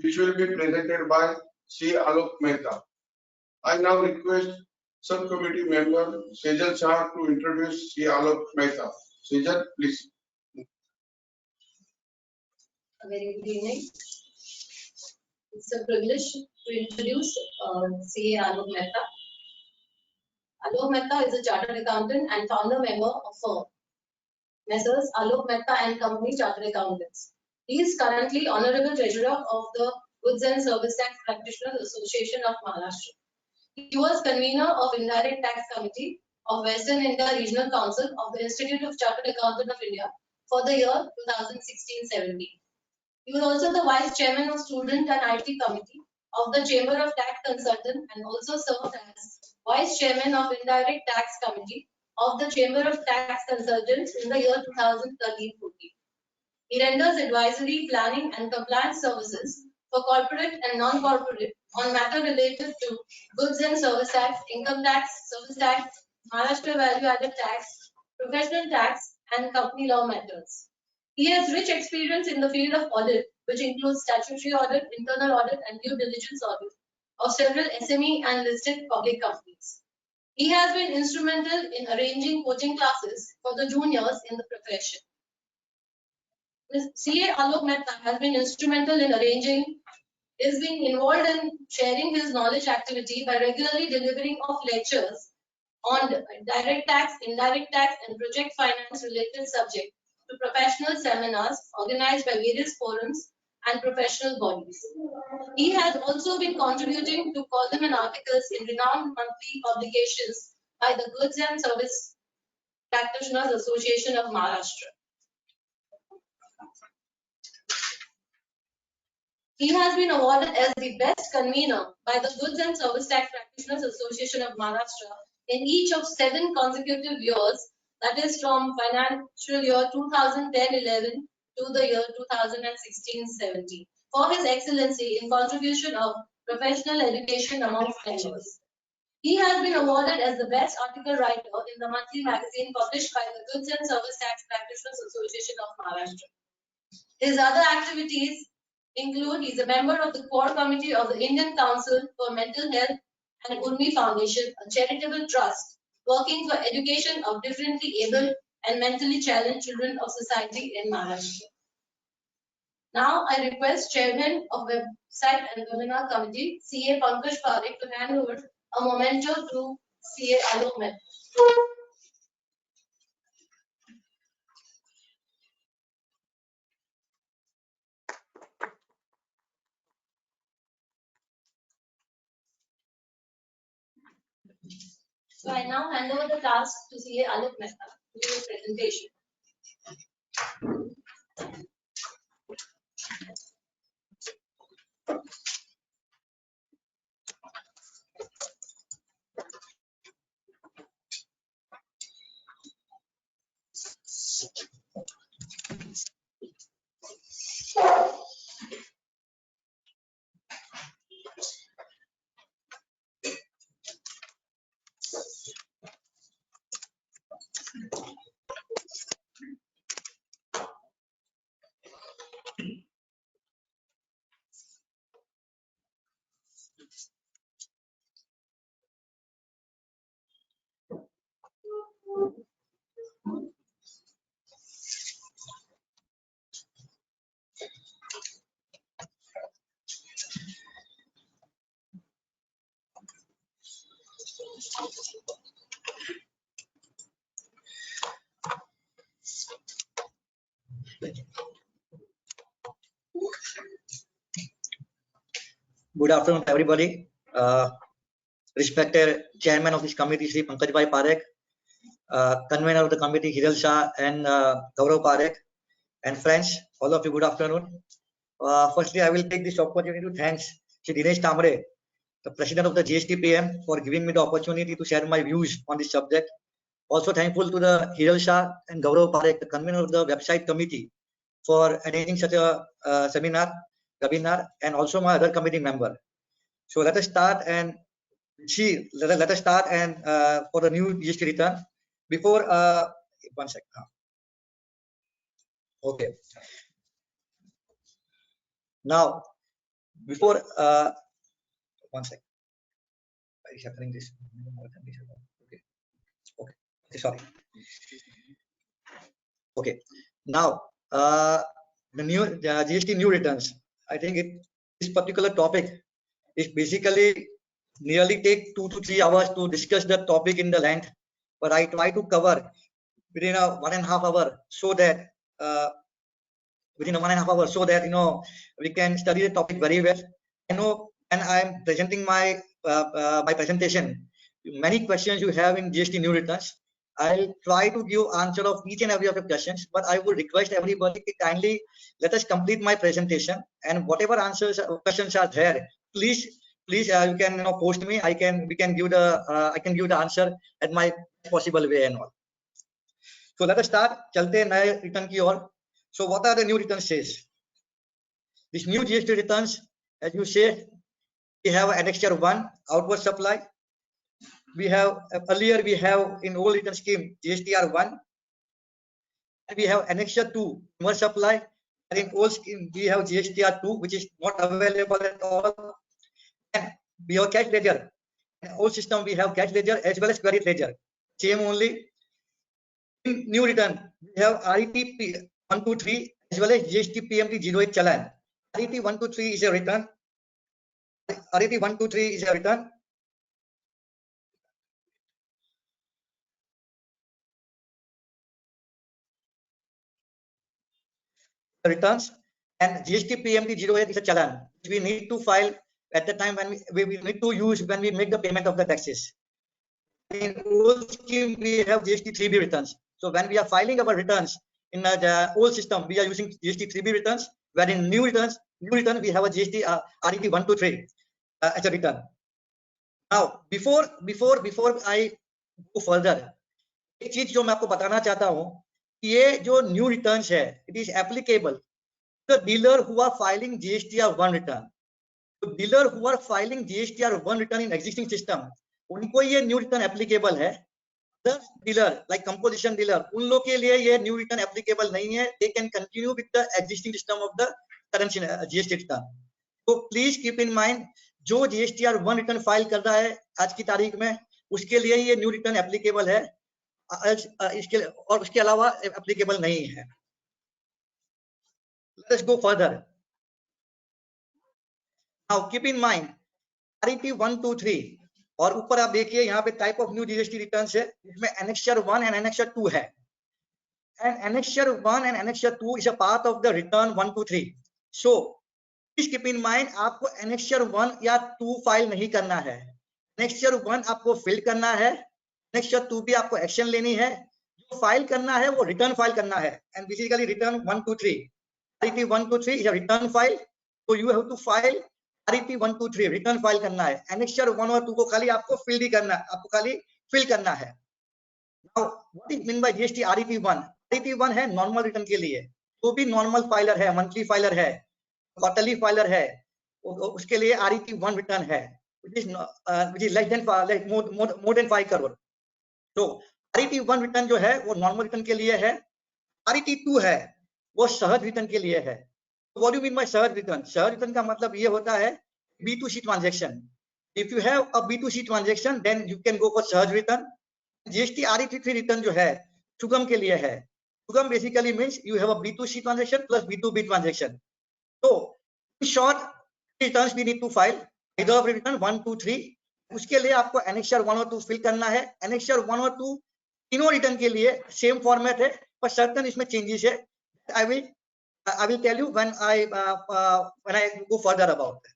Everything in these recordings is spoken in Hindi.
which will be presented by C. Alok Mehta. I now request Subcommittee Member Sejal Shah to introduce C. Alok Mehta. Sejal, please. A very good evening. It's a privilege to introduce CA Alok Mehta. Alok Mehta is a chartered accountant and founder member of firm Messrs. Alok Mehta and Company Chartered Accountants. He is currently Honorable Treasurer of the Goods and Service Tax Practitioners Association of Maharashtra. He was convener of Indirect Tax Committee of Western India Regional Council of the Institute of Chartered Accountants of India for the year 2016-17. He was also the Vice Chairman of Student and IT Committee of the Chamber of Tax Consultants and also served as Vice Chairman of Indirect Tax Committee of the Chamber of Tax Consultants in the year 2013-14. He renders advisory, planning and compliance services for corporate and non-corporate on matter related to goods and service tax, income tax, service tax, Maharashtra value-added tax, professional tax and company law matters. He has rich experience in the field of audit, which includes statutory audit, internal audit, and due diligence audit of several SME and listed public companies. He has been instrumental in arranging coaching classes for the juniors in the profession. CA Alok Mehta has been instrumental in is being involved in sharing his knowledge activity by regularly delivering of lectures on direct tax, indirect tax, and project finance related subjects to professional seminars organized by various forums and professional bodies. He has also been contributing to column and articles in renowned monthly publications by the Goods and Service Practitioners Association of Maharashtra. He has been awarded as the best convener by the Goods and Service Tax Practitioners Association of Maharashtra in each of 7 consecutive years, that is from financial year 2010-11 to the year 2016-17, for his excellency in contribution of professional education among members. He has been awarded as the best article writer in the monthly magazine published by the Goods and Service Tax Practitioners Association of Maharashtra. His other activities include he is a member of the core committee of the Indian Council for Mental Health and Urmi Foundation, a charitable trust working for education of differently abled and mentally challenged children of society in Maharashtra. Now I request Chairman of Website and Webinar Committee, CA Pankaj Parekh, to hand over a memento to CA Alok Mehta. So I now hand over the task to CA Alok Mehta to do his presentation. Good afternoon, everybody. Respected Chairman of this committee, Sri Pankaj Bhai Parekh, Convener of the committee, Hiral Shah and Gaurav Parekh, and friends, all of you, good afternoon. Firstly, I will take this opportunity to thank Sri Dinesh Tamre, the President of the GSTPM, for giving me the opportunity to share my views on this subject. Also thankful to the Hiral Shah and Gaurav Parekh, the Convener of the Website Committee, for arranging such a webinar, and also my other committee member. So let us start and see. Let us start and for the new GST return. Before 1 second. Okay. Now before one sec. Is happening this? Okay. Okay. Sorry. Okay. Now the new GST new returns. I think this particular topic is basically nearly take 2 to 3 hours to discuss the topic in the length, but I try to cover within a 1.5 hour so that within a 1.5 hours so that we can study the topic very well. I know when I'm presenting my my presentation, many questions you have in GST new returns. I'll try to give answer of each and every of the questions, but I would request everybody to kindly let us complete my presentation, and whatever answers questions are there, please you can post me. I can give the answer at my possible way and all. So let us start. चलते हैं नए रिटर्न की ओर. So what are the new returns says? This new GST returns, as you say, we have annexure 1 outward supply. We have earlier we have in old return scheme GSTR 1, and we have annexure 2 inward supply, and in old scheme we have GSTR 2, which is not available at all. And we have cash ledger. In old system we have cash ledger as well as credit ledger. Same only. In new return we have RETP 123 as well as GST PMT 08 challan. RET 123 is a return. RET 123 is a return. Returns, and GST PMT 08 is a challan which we need to file at the time when we need to use when we make the payment of the taxes. In old scheme we have GST 3B returns. So when we are filing our returns in the old system, we are using GST 3B returns, where in new return we have a GST RET 123 as a return. Now before I go further, एक चीज जो मैं आपको बताना चाहता हूं, ये जो न्यू रिटर्न्स है, it is applicable the dealer who are filing GSTR 1 return. So dealer who are filing GSTR 1 return in existing system, उनको ये न्यू रिटर्न एप्लीकेबल है. The dealer like composition dealer, उन लोग के लिए ये न्यू रिटर्न एप्लीकेबल नहीं है. They can continue with the existing system of the current GST return. So please keep in mind, जो GSTR 1 रिटर्न फाइल कर रहा है आज की तारीख में, उसके लिए ये न्यू रिटर्न एप्लीकेबल है, इसके और उसके अलावा एप्लीकेबल नहीं है. Let's go further. Now keep in mind RET 123 और ऊपर आप देखिए यहाँ पे type of new GST returns है, इसमें annexure 1 and annexure 2 है. And annexure 1 and annexure 2 is a part of the return 123. So please keep in mind, आपको annexure 1 या 2 फाइल नहीं करना है. annexure 1 आपको फिल करना है, annexure 2 भी आपको एक्शन लेनी है. जो फाइल करना है वो रिटर्न फाइल करना है, and basically return 123. RET 123 is a return file, so you have to file RET 123 return file करना है. annexure 1 और 2 को खाली आपको फिल ही करना है, आपको खाली फिल करना है. Now what is meant by GST RET 1? RET 1 है नॉर्मल रिटर्न के लिए. तो भी नॉर्मल फाइलर है, मंथली फाइलर है, क्वार्टरली फाइलर है, उसके लिए RET 1 रिटर्न है, which is less than more than 5 crore. तो RET 1 रिटर्न जो है वो नॉर्मल रिटर्न के लिए है. RET 2 है वो सहज रिटर्न के लिए है. What do you mean by सहज रिटर्न? सहज रिटर्न का मतलब ये होता है B2C transaction. If you have a B2C transaction, then you can go for सहज रिटर्न. GST RET 3 रिटर्न जो है सुगम के लिए है. सुगम basically means you have a B2C transaction plus B2B transaction. So in short, returns we need to file either of return 1, 2, 3. उसके लिए आपको annexure 1 और 2 फिल करना है. annexure 1 और 2 तीनों रिटर्न के लिए सेम फॉर्मेट है, पर सर्टेन इसमें चेंजेस है. I will tell you when I go further about that.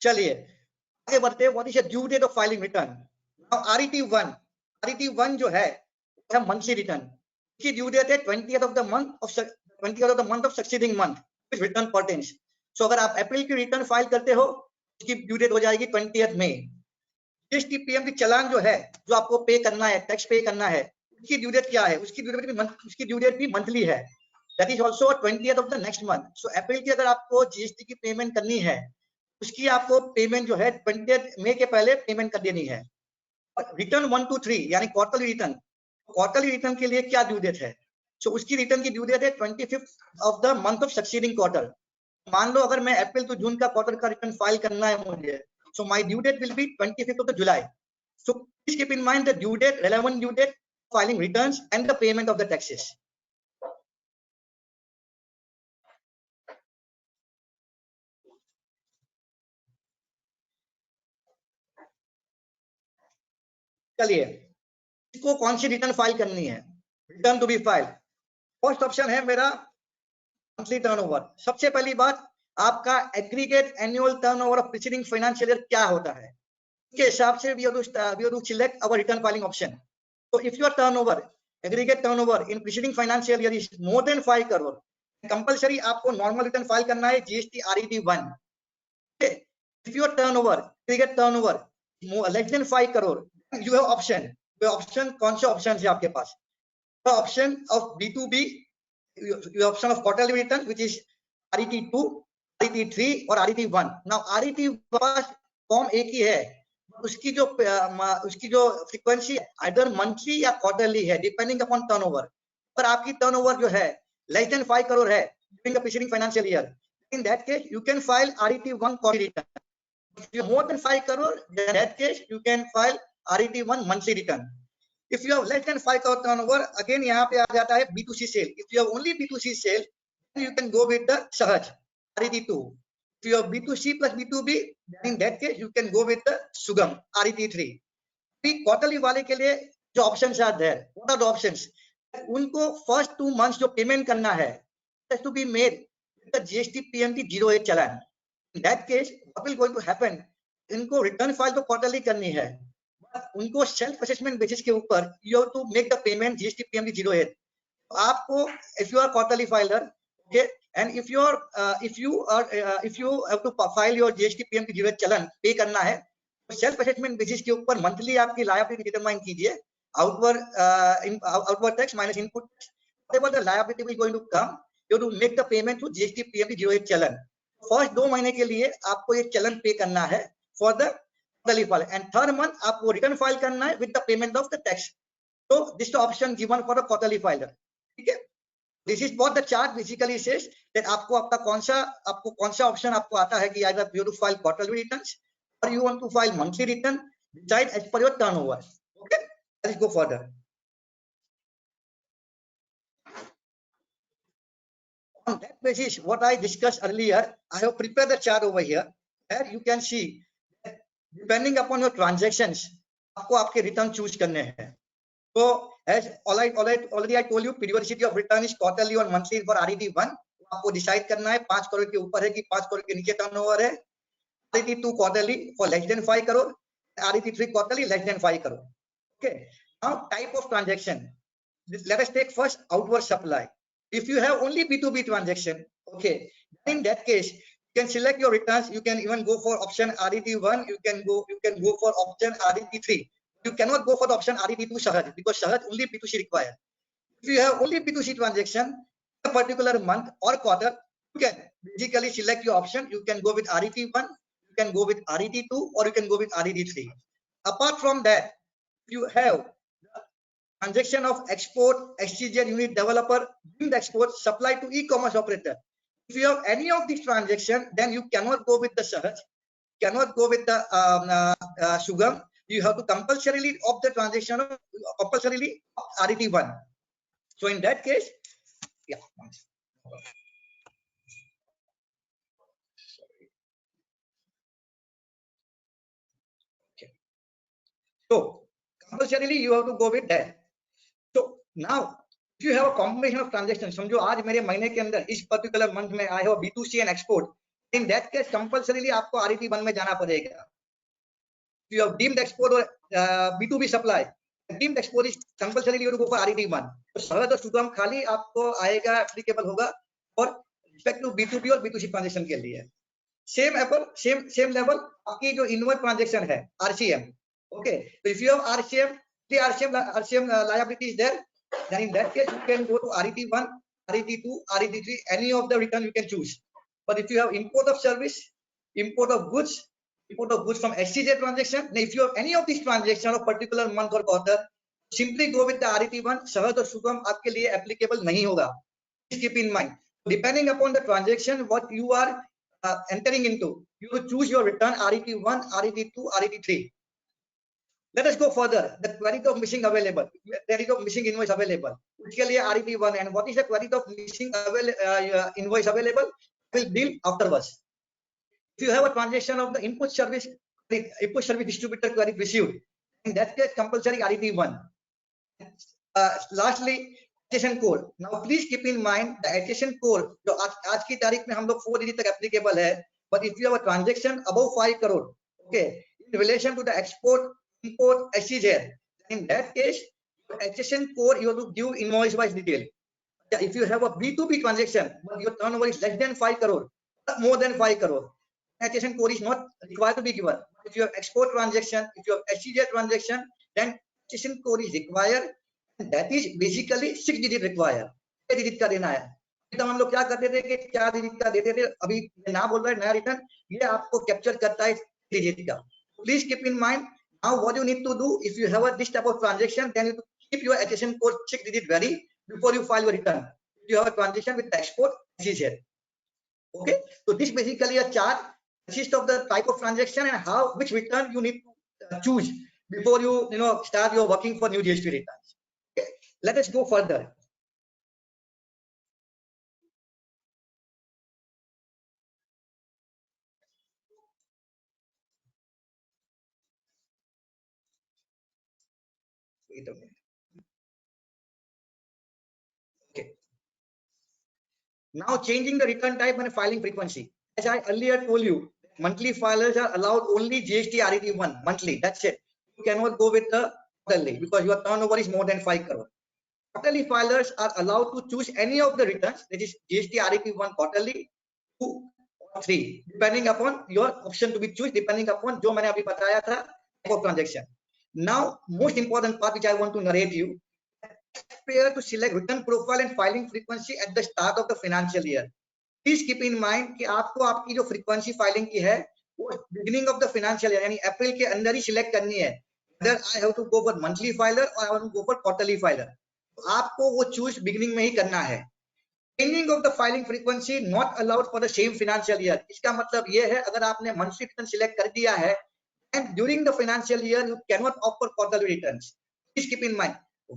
चलिए आगे बढ़ते हैं. What is the due date of filing return? Now RET 1 जो है मंथली रिटर्न की ड्यू डेट है 20th of the month of succeeding month which return pertains. So अगर आप अप्रैल की रिटर्न फाइल करते हो, उसकी ड्यू डेट हो जाएगी 20th मई. GST PMT चालान जो है, जो आपको पे करना है, टैक्स पे करना है, उसकी ड्यू डेट क्या है? उसकी ड्यू डेट भी मंथली है. That is also 20th of the next month. सो अप्रैल की अगर आपको जीएसटी की पेमेंट करनी है, उसकी आपको पेमेंट जो है 20th मई के पहले पेमेंट कर देनी है. रिटर्न 1 to 3 यानी क्वार्टरली रिटर्न के लिए क्या ड्यू डेट है? सो उसकी रिटर्न की ड्यू डेट है 25th of the month of succeeding quarter. मान लो अगर मैं अप्रैल टू जून का क्वार्टर का रिटर्न फाइल करना है मुझे, so my due date will be 25th of the July. So please keep in mind the due date, relevant due date, filing returns and the payment of the taxes. चलिए, इसको कौन सी रिटर्न फाइल करनी है? Return to be file, first option है मेरा मंथली टर्नओवर। सबसे पहली बात, आपका aggregate annual turnover of preceding financial year क्या होता है, के हिसाब से we have to select our return filing option. So if your turnover, aggregate turnover in preceding financial year is more than 5 crore, compulsory आपको normal return file करना है GST RET1. Okay. If your turnover, aggregate turnover more less than 5 crore, you have option. तो option कौन से option है आपके पास? The option of B2B, your option of quarterly return which is RET2, RET3 और RET1. Now RET1 फॉर्म एक ही है, उसकी जो फ्रीक्वेंसी आइदर मंथली या क्वार्टरली है, डिपेंडिंग अपॉन टर्नओवर। पर आपकी टर्नओवर जो है लेस देन 5 करोड़ है during the preceding financial year, in that case you can file RET1 quarterly return. If you more than 5 crore, then in that case you can file RET1 monthly return. If you have less than 5 crore turnover, again यहाँ पे आ जाता है B2C sale. If you have only B2C sale, then you can go with the Sahaj RET2. If you have B2C plus B2B, then in that case you can go with the Sugam RET3. Quarterly वाले के लिए जो options are there, what are the options? उनको फर्स्ट 2 मंथ्स जो पेमेंट करना है to be made with the GST PMT 08 challan. In that case what will going to happen, इनको रिटर्न फाइल तो क्वार्टरली करनी है, उनको सेल्फ असेसमेंट बेसिस के ऊपर you have to make the payment GST PMT 08। आपको if you are quarterly filer, okay, and if you have to file your GST PMT 08 चलन पे करना है, तो सेल्फ असेसमेंट बेसिस के ऊपर मंथली आपकी लायबिलिटी डिटरमाइन कीजिए, outward tax minus input tax, whatever the liability will going to come, you have to make the payment through GST PMT 08 चलन। फर्स्ट 2 महीने के लिए आपको ये चलन पे करना है for the quarterly file, and third month आपको रिटर्न फाइल करना है with the payment of the tax. तो this option given for the quarterly filer, ठीक है। This is what the chart basically says that आपको आपका कौन सा ऑप्शन आपको आता है कि either you have to file quarterly returns or you want to file monthly return, decide as per your turnover. Okay, let's go further. On that basis, what I discussed earlier, I have prepared the chart over here. There you can see that depending upon your transactions, आपको आपके रिटर्न चूज करने हैं। तो as already I told you, periodicity of return is quarterly or monthly for RET1. आपको डिसाइड करना है 5 करोड़ के ऊपर है कि 5 करोड़ के नीचे टर्नओवर है। RET2 quarterly for less than 5 crore, RET3 quarterly less than 5 crore. Okay. Now type of transaction. Let us take first outward supply. If you have only B2B transaction, okay, in that case you can select your returns. You can even go for option RET1. You can go for option RET3. You cannot go for the option RET2 Sahaj because Sahaj only B2C required. If you have only B2C transaction a particular month or quarter, you can basically select your option. You can go with RET1, you can go with RET2, or you can go with RET3. Apart from that, you have transaction of export, SCGL unit developer, deemed export, supply to e-commerce operator. If you have any of these transactions, then you cannot go with the Sahaj, cannot go with the Sugam. You have to compulsorily opt the transaction of compulsorily RET1. So in that case, yeah. Okay. So compulsorily you have to go with that. So now if you have a combination of transactions, समझो आज मेरे महीने के अंदर इस पर्टिकुलर मंथ में I have B2C and export, in that case compulsorily आपको RET1 में जाना पड़ेगा. If you have deemed export or B2B supply, deemed export is compulsorily you have to go for RET1. तो सरल और सुगम खाली आपको आएगा एप्लीकेबल होगा और रिस्पेक्ट टू B2B और B2C ट्रांजेक्शन के लिए। सेम लेवल आपकी जो इनवर्ड ट्रांजेक्शन है RCM, okay, so if you have RCM, the RCM liability is there, then in that case you can go to RET1, RET2, RET3, any of the return you can choose. But if you have import of service, import of goods from SCJ transaction, if you have any of these transactions of particular month or quarter, Simply go with the RET1. सहज और सुगम आपके लिए applicable नहीं होगा. Please keep in mind. Depending upon the transaction, what you are entering into, you will choose your return RET1, RET2, RET3. Let us go further. The query of missing available, query of missing invoice available. उसके लिए RET1 and what is the query of missing invoice available? Will deal afterwards. If you have a transaction of the input service distributor query received, in that case compulsory RET1. Lastly, attestation code. Now please keep in mind the attestation code जो आज की तारीख में हम लोग 4 digit तक applicable है, but if you have a transaction above 5 crore, okay, in relation to the export, import, SCZ, in that case, attestation code you have to give invoice wise detail. If you have a B2B transaction, but your turnover is less than 5 crore, more than 5 crore, attestation code is not required to be given. If you have export transaction, if you have SCZ transaction, then attestation code is required. That is basically 6 digit required. 6 digit का देना है. तो हम लोग क्या करते थे कि 4 digit का देते थे. अभी ना बोल रहा है नया रिटर्न ये आपको कैप्चर करता है 6 digit का. Please keep in mind now what you need to do if you have this type of transaction, then you keep your attestation code 6 digit ready before you file your return. If you have a transaction with export, SCZ. Okay, so this basically a chart consists of the type of transaction and how which return you need to choose before you start your working for new GST returns. Okay, let us go further. Wait a minute. Okay. Now changing the return type and filing frequency. As I earlier told you, monthly filers are allowed only GST RET1 monthly. That's it. You cannot go with the quarterly because your turnover is more than 5 crore. Quarterly filers are allowed to choose any of the returns, that is GST RET1 quarterly, 2 or 3, depending upon your option to be choose, depending upon जो मैंने अभी बताया था type of transaction. Now, most important part which I want to narrate you, taxpayer to select return profile and filing frequency at the start of the financial year. Please keep in mind कि आपको आपकी जो frequency filing की है वो beginning of the financial year यानी अप्रैल के अंदर ही select करनी है. Whether I have to go for monthly filer or I want to go for quarterly filer. तो आपको वो choose beginning में ही करना है. Changing of the filing frequency not allowed for the same financial year. इसका मतलब ये है अगर आपने monthly return select कर दिया है and during the financial year you cannot opt for quarterly returns. Please keep in mind.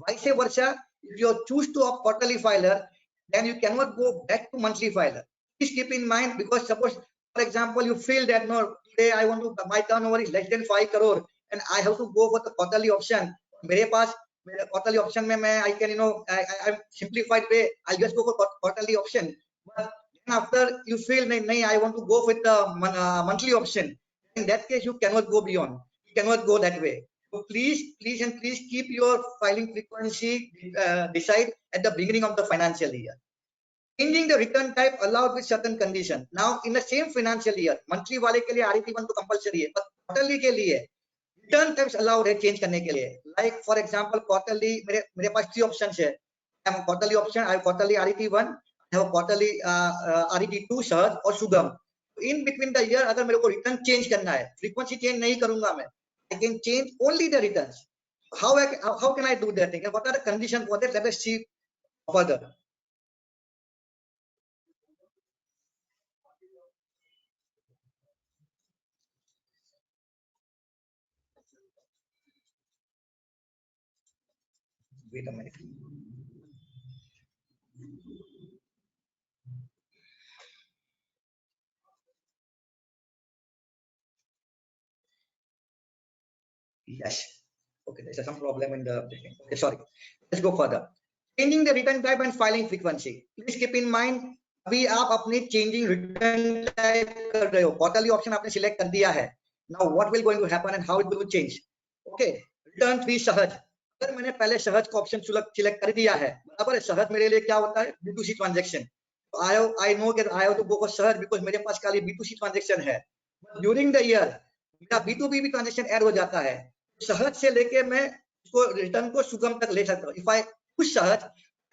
Vice versa, if you choose to opt quarterly filer, then you cannot go back to monthly filer. Please keep in mind because suppose, for example, you feel that no, today I want to my turnover is less than 5 crore and I have to go for the quarterly option. मेरे पास quarterly option में मैं I can I simplified way I just go for quarterly option. But then after you feel नहीं I want to go with the monthly option. In that case, you cannot go beyond. You cannot go that way. So please keep your filing frequency decide at the beginning of the financial year. Changing the return type allowed with certain condition. Now in the same financial year, monthly वाले के लिए RET1 तो compulsory है, but quarterly के लिए return types allowed है change करने के लिए. Like for example, quarterly मेरे पास 3 options है. I have a quarterly option, I have quarterly RET1, I have a quarterly RET2 सहज और सुगम. In between the year अगर मेरे को return change करना है, frequency change नहीं करूंगा मैं. I can change only the returns. How can I do that thing? What are the conditions for that? Let us see further. Wait a minute. Yes. Okay, there's some problem in the. Okay, sorry. Let's go further. Changing the return type and filing frequency. Please keep in mind, अभी आप अपनी changing return type कर रहे हो. Quarterly option आपने select कर दिया है. Now what will going to happen and how it will change? Okay, return 3 सहज. अगर मैंने पहले सहज का option select कर दिया है, बराबर है. सहज मेरे लिए क्या होता है? B2C transaction. I know that I have to go for सहज because मेरे पास खाली B2C transaction है. During the year, मेरा B2B भी transaction add हो जाता है. सहज से लेके मैं इसको रिटर्न को सुगम तक ले सकता हूँ. If I push सहज,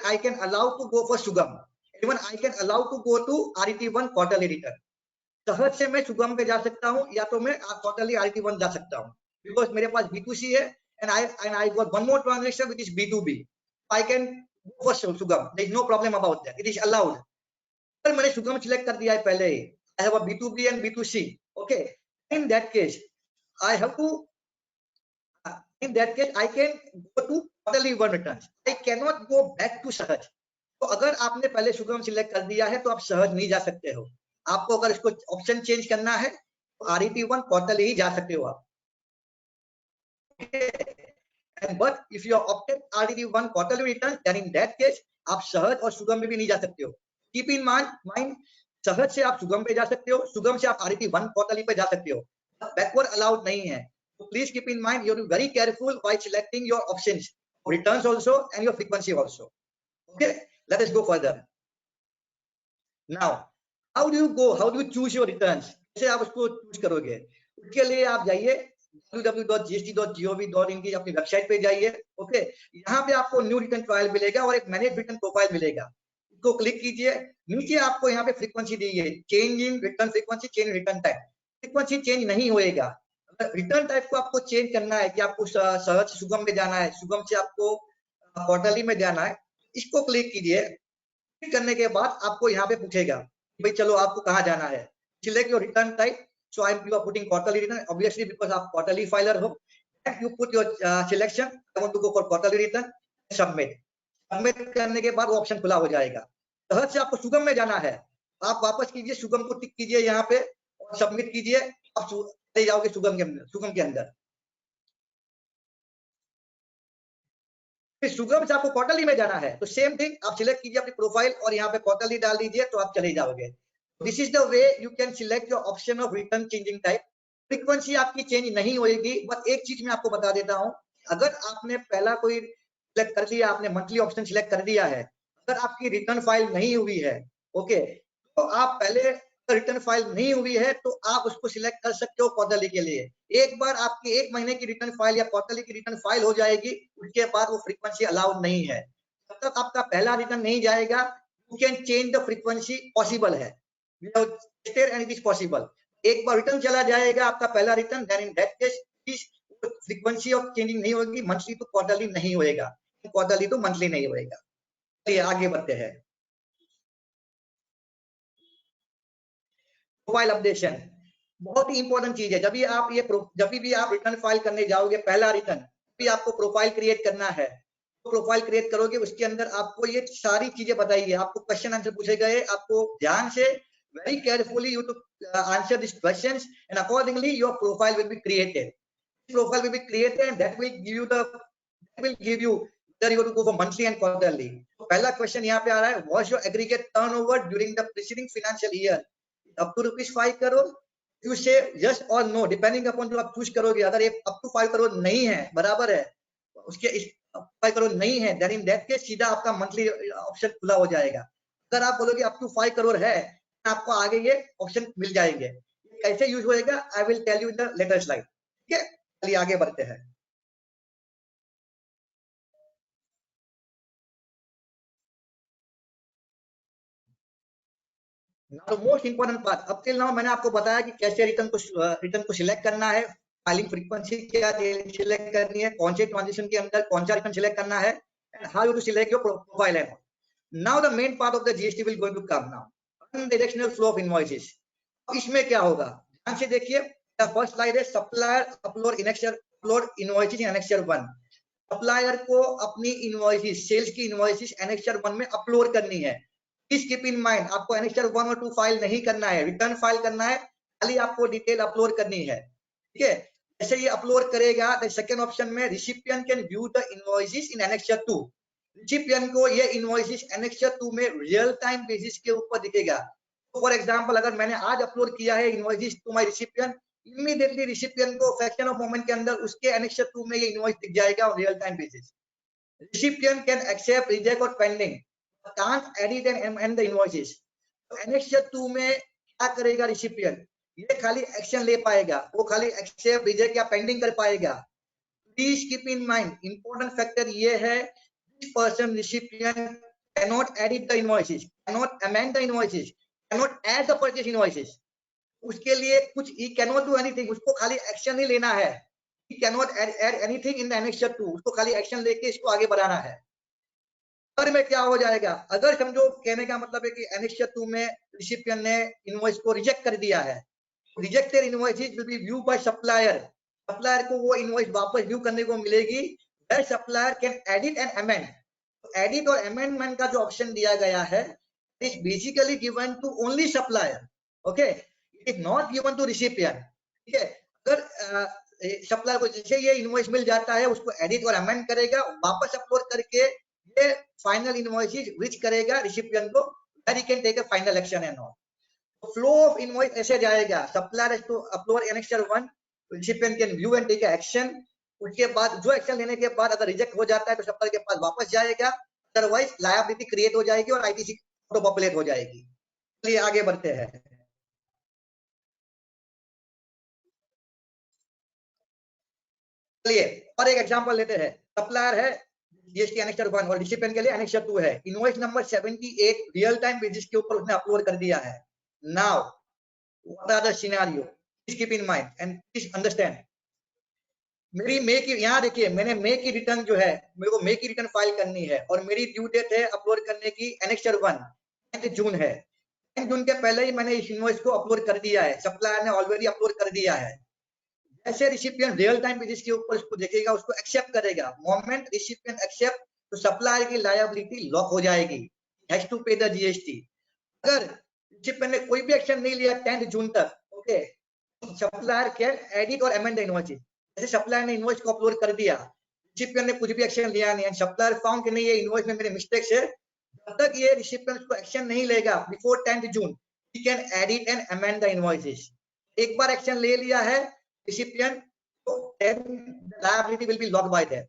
I can allow to go for सुगम. Even I can allow to go to RET1 quarterly return. सहज से मैं सुगम पे जा सकता हूँ या तो मैं quarterly RET1 जा सकता हूँ. Because मेरे पास B2C है and I got one more transaction which is B2B. I can go for Sugam. There is no problem about that. It is allowed. अगर मैंने Sugam select कर दिया है पहले ही, I have a B2B and B2C. Okay. In that case, I have to. In that case, I can go to quarterly one returns. I cannot go back to सहज. तो अगर आपने पहले Sugam select कर दिया है तो आप सहज नहीं जा सकते हो. आपको अगर इसको ऑप्शन चेंज करना है तो RET1 क्वार्टरली ही जा सकते हो आप. But if you opted RET1 quarterly return, then in that case आप सहज और Sugam में भी नहीं जा सकते हो. Keep in mind सहज से आप Sugam पे जा सकते हो, Sugam से आप RET1 क्वार्टरली पे जा सकते हो. Backward allowed नहीं है. So please keep in mind, you have to be very careful while selecting your options, returns also and your frequency also. Okay, let us go further. Now, how do you choose your returns? कैसे आप उसको choose करोगे? उसके लिए आप जाइए www.gst.gov.in की अपनी वेबसाइट पे जाइए. ओके, यहाँ पे आपको न्यू रिटर्न ट्रायल मिलेगा और एक मैनेज रिटर्न प्रोफाइल मिलेगा. इसको क्लिक कीजिए. नीचे आपको यहाँ पे फ्रीक्वेंसी दी है, change in return frequency, change return time. Frequency change नहीं होएगा. रिटर्न टाइप को आपको चेंज करना है कि आपको सहज से Sugam में जाना है, Sugam से आपको क्वार्टरली में जाना है. इसको क्लिक कीजिए. क्लिक करने के बाद आपको यहाँ पे पूछेगा भाई चलो आपको कहाँ जाना है. Select your return type. So you are putting quarterly return, obviously because आप quarterly filer हो. And you put your selection. I want to go for quarterly return. Submit. Submit करने के बाद वो ऑप्शन खुला हो जाएगा. सहज से आपको Sugam में जाना है, आप वापस कीजिए, Sugam को टिक कीजिए यहाँ पे और सबमिट कीजिए. आप चले जाओगे Sugam के अंदर. Sugam से आपको क्वार्टरली में जाना है तो सेम थिंग आप सिलेक्ट कीजिए अपनी प्रोफाइल और यहाँ पे क्वार्टरली डाल दीजिए तो आप चले जाओगे. This is the way you can select your option of return changing type. Frequency आपकी चेंज नहीं होगी. बट एक चीज मैं आपको बता देता हूँ, अगर आपने पहला कोई सिलेक्ट कर दिया, आपने मंथली ऑप्शन सिलेक्ट कर दिया है, अगर आपकी रिटर्न फाइल नहीं हुई है, ओके, तो आप पहले रिटर्न फाइल नहीं हुई है तो आप उसको सिलेक्ट कर सकते हो क्वार्टरली के लिए. एक बार आपकी एक महीने की रिटर्न फाइल या क्वार्टरली की रिटर्न फाइल हो जाएगी, उसके बाद वो फ्रीक्वेंसी अलाउड नहीं है. जब तक आपका पहला रिटर्न नहीं जाएगा, you can change the frequency, possible है. And it is possible. एक बार रिटर्न चला जाएगा आपका पहला return, then in that case frequency of changing नहीं होगी. मंथली तो क्वार्टरली नहीं होएगा, क्वार्टरली तो मंथली नहीं होएगा. चलिए आगे बढ़ते हैं. प्रोफाइल अपडेशन बहुत ही इंपॉर्टेंट चीज है. जब भी आप रिटर्न फाइल करने जाओगे, पहला रिटर्न भी आपको प्रोफाइल क्रिएट करना है. तो प्रोफाइल क्रिएट करोगे, उसके अंदर आपको ये सारी चीजें बताइए. आपको क्वेश्चन आंसर पूछे गए, आपको ध्यान से very carefully you to answer these questions and accordingly your profile will be created. Profile will be created and that will give you whether you have to go for monthly and quarterly. तो पहला क्वेश्चन यहाँ पे आ रहा है, what's your aggregate turnover during the preceding financial year? up to ₹5 crore. You say yes or no depending upon जो आप चूज करोगे. अगर ये up to 5 crore नहीं है, बराबर है, उसके 5 crore नहीं है, then in that case सीधा आपका मंथली ऑप्शन खुला हो जाएगा. अगर आप बोलोगे up to 5 crore है, आपको आगे ये ऑप्शन मिल जाएंगे. कैसे यूज होएगा, I will tell you in the later slide. ठीक है, चलिए आगे बढ़ते हैं. Now most important part. अब टिल नाउ मैंने आपको बताया कि कैसे रिटर्न को सिलेक्ट करना है, फाइलिंग फ्रीक्वेंसी क्या सिलेक्ट करनी है, कौन से ट्रांजेक्शन के अंदर कौन सा रिटर्न सिलेक्ट करना है, and how you to select your profile amount. Now the main part of the GST will going to come now. Directional flow of invoices. इसमें क्या होगा, ध्यान से देखिए. फर्स्ट स्लाइड है supplier upload invoices in annexure 1. Supplier को अपनी इनवॉइसेस, सेल्स की इनवॉइसेस एनेक्सर 1 में अपलोड करनी है. प्लीज कीप इन माइंड, आपको एनेक्सर 1 और 2 फाइल नहीं करना है, रिटर्न फाइल करना है, खाली आपको डिटेल अपलोड करनी है. ठीक है, जैसे ये अपलोड करेगा तो सेकंड ऑप्शन में recipient can view the invoices in annexure 2. Recipient को ये इनवॉइसेस एनेक्सर 2 में रियल टाइम बेसिस के ऊपर दिखेगा. फॉर एग्जांपल, अगर मैंने आज अपलोड किया है invoices to my recipient, immediately recipient को फ्रैक्शन ऑफ मोमेंट के अंदर उसके एनेक्सर 2 में ये इनवॉइस दिख जाएगा on real time basis. Recipient can accept, reject और pending, can't edit and and the invoices. तो एनेक्सर 2 में क्या करेगा रिसिपिएंट, ये खाली एक्शन ले पाएगा, वो खाली एक्सेप्ट, रिजेक्ट या पेंडिंग कर पाएगा. Please keep in mind, important factor ये है, this person recipient cannot edit the invoices, cannot amend the invoices, cannot add the purchase invoices. उसके लिए कुछ he cannot do anything, उसको खाली एक्शन ही लेना है. he cannot add anything in the annexure 2, उसको खाली एक्शन लेके इसको आगे बढ़ाना है। अगर में क्या हो जाएगा, अगर समझो कहने का मतलब है कि annexure 2 में रिसिपिएंट ने इनवॉइस को रिजेक्ट कर दिया है, rejected invoices will be view by supplier, supplier को वो इनवॉइस वापस व्यू करने को मिलेगी, where supplier can edit and amend। Edit और अमेंडमेंट का जो ऑप्शन दिया गया है is basically given to only supplier, okay, it is not given to recipient, ठीक है। अगर सप्लायर को जैसे ये इनवॉइस मिल जाता है उसको एडिट और अमेंड करेगा, वापस अपलोड करके ये फाइनल इनवॉइस रीच करेगा रिसिपिएंट को, where he can take a final action and all। Flow of invoice ऐसे जाएगा, supplier to upload annexure 1, recipient can view and take action, उसके बाद जो एक्शन लेने के बाद अगर रिजेक्ट हो जाता है तो सप्लायर के पास वापस जाएगा, अदरवाइज लायबिलिटी क्रिएट हो जाएगी और आईटीसी ऑटो पॉपुलेट हो जाएगी। चलिए आगे बढ़ते हैं। चलिए और एक एग्जांपल लेते हैं, सप्लायर है जीएसटी annexure 1 और रिसिपिएंट के लिए annexure 2 है, invoice number 78 real time basis के ऊपर उसने अपलोड कर दिया है। Now what are the scenario, please keep in mind and please understand. मेरी मे की, यहाँ देखिए मैंने मे की रिटर्न जो है, मेरे को मे की रिटर्न फाइल करनी है और मेरी ड्यू डेट है अपलोड करने की annexure 1 10 जून है। 10 जून के पहले ही मैंने इस इनवॉइस को अपलोड कर दिया है, सप्लायर ने ऑलरेडी अपलोड कर दिया है। ऐसे रिसिपिएंट रियल टाइम बेसिस के ऊपर उसको देखेगा, उसको एक्सेप्ट करेगा, मोमेंट रिसिपिएंट एक्सेप्ट तो सप्लायर की लायबिलिटी लॉक हो जाएगी, हैज टू पे द जीएसटी। अगर रिसिपिएंट ने कोई भी एक्शन नहीं लिया 10 जून तक, ओके, सप्लायर कैन एडिट और अमेंड द इनवॉइस। जैसे सप्लायर ने इनवॉइस को अपलोड कर दिया, रिसिपिएंट ने कुछ भी एक्शन लिया नहीं, सप्लायर फाउंड कि नहीं ये इनवॉइस में मेरे मिस्टेक्स है, जब तक ये रिसिपिएंट को एक्शन नहीं लेगा before 10 June, he can edit and amend the invoices। एक बार एक्शन ले लिया है रिसिपिएंट तो then liability will be locked by that।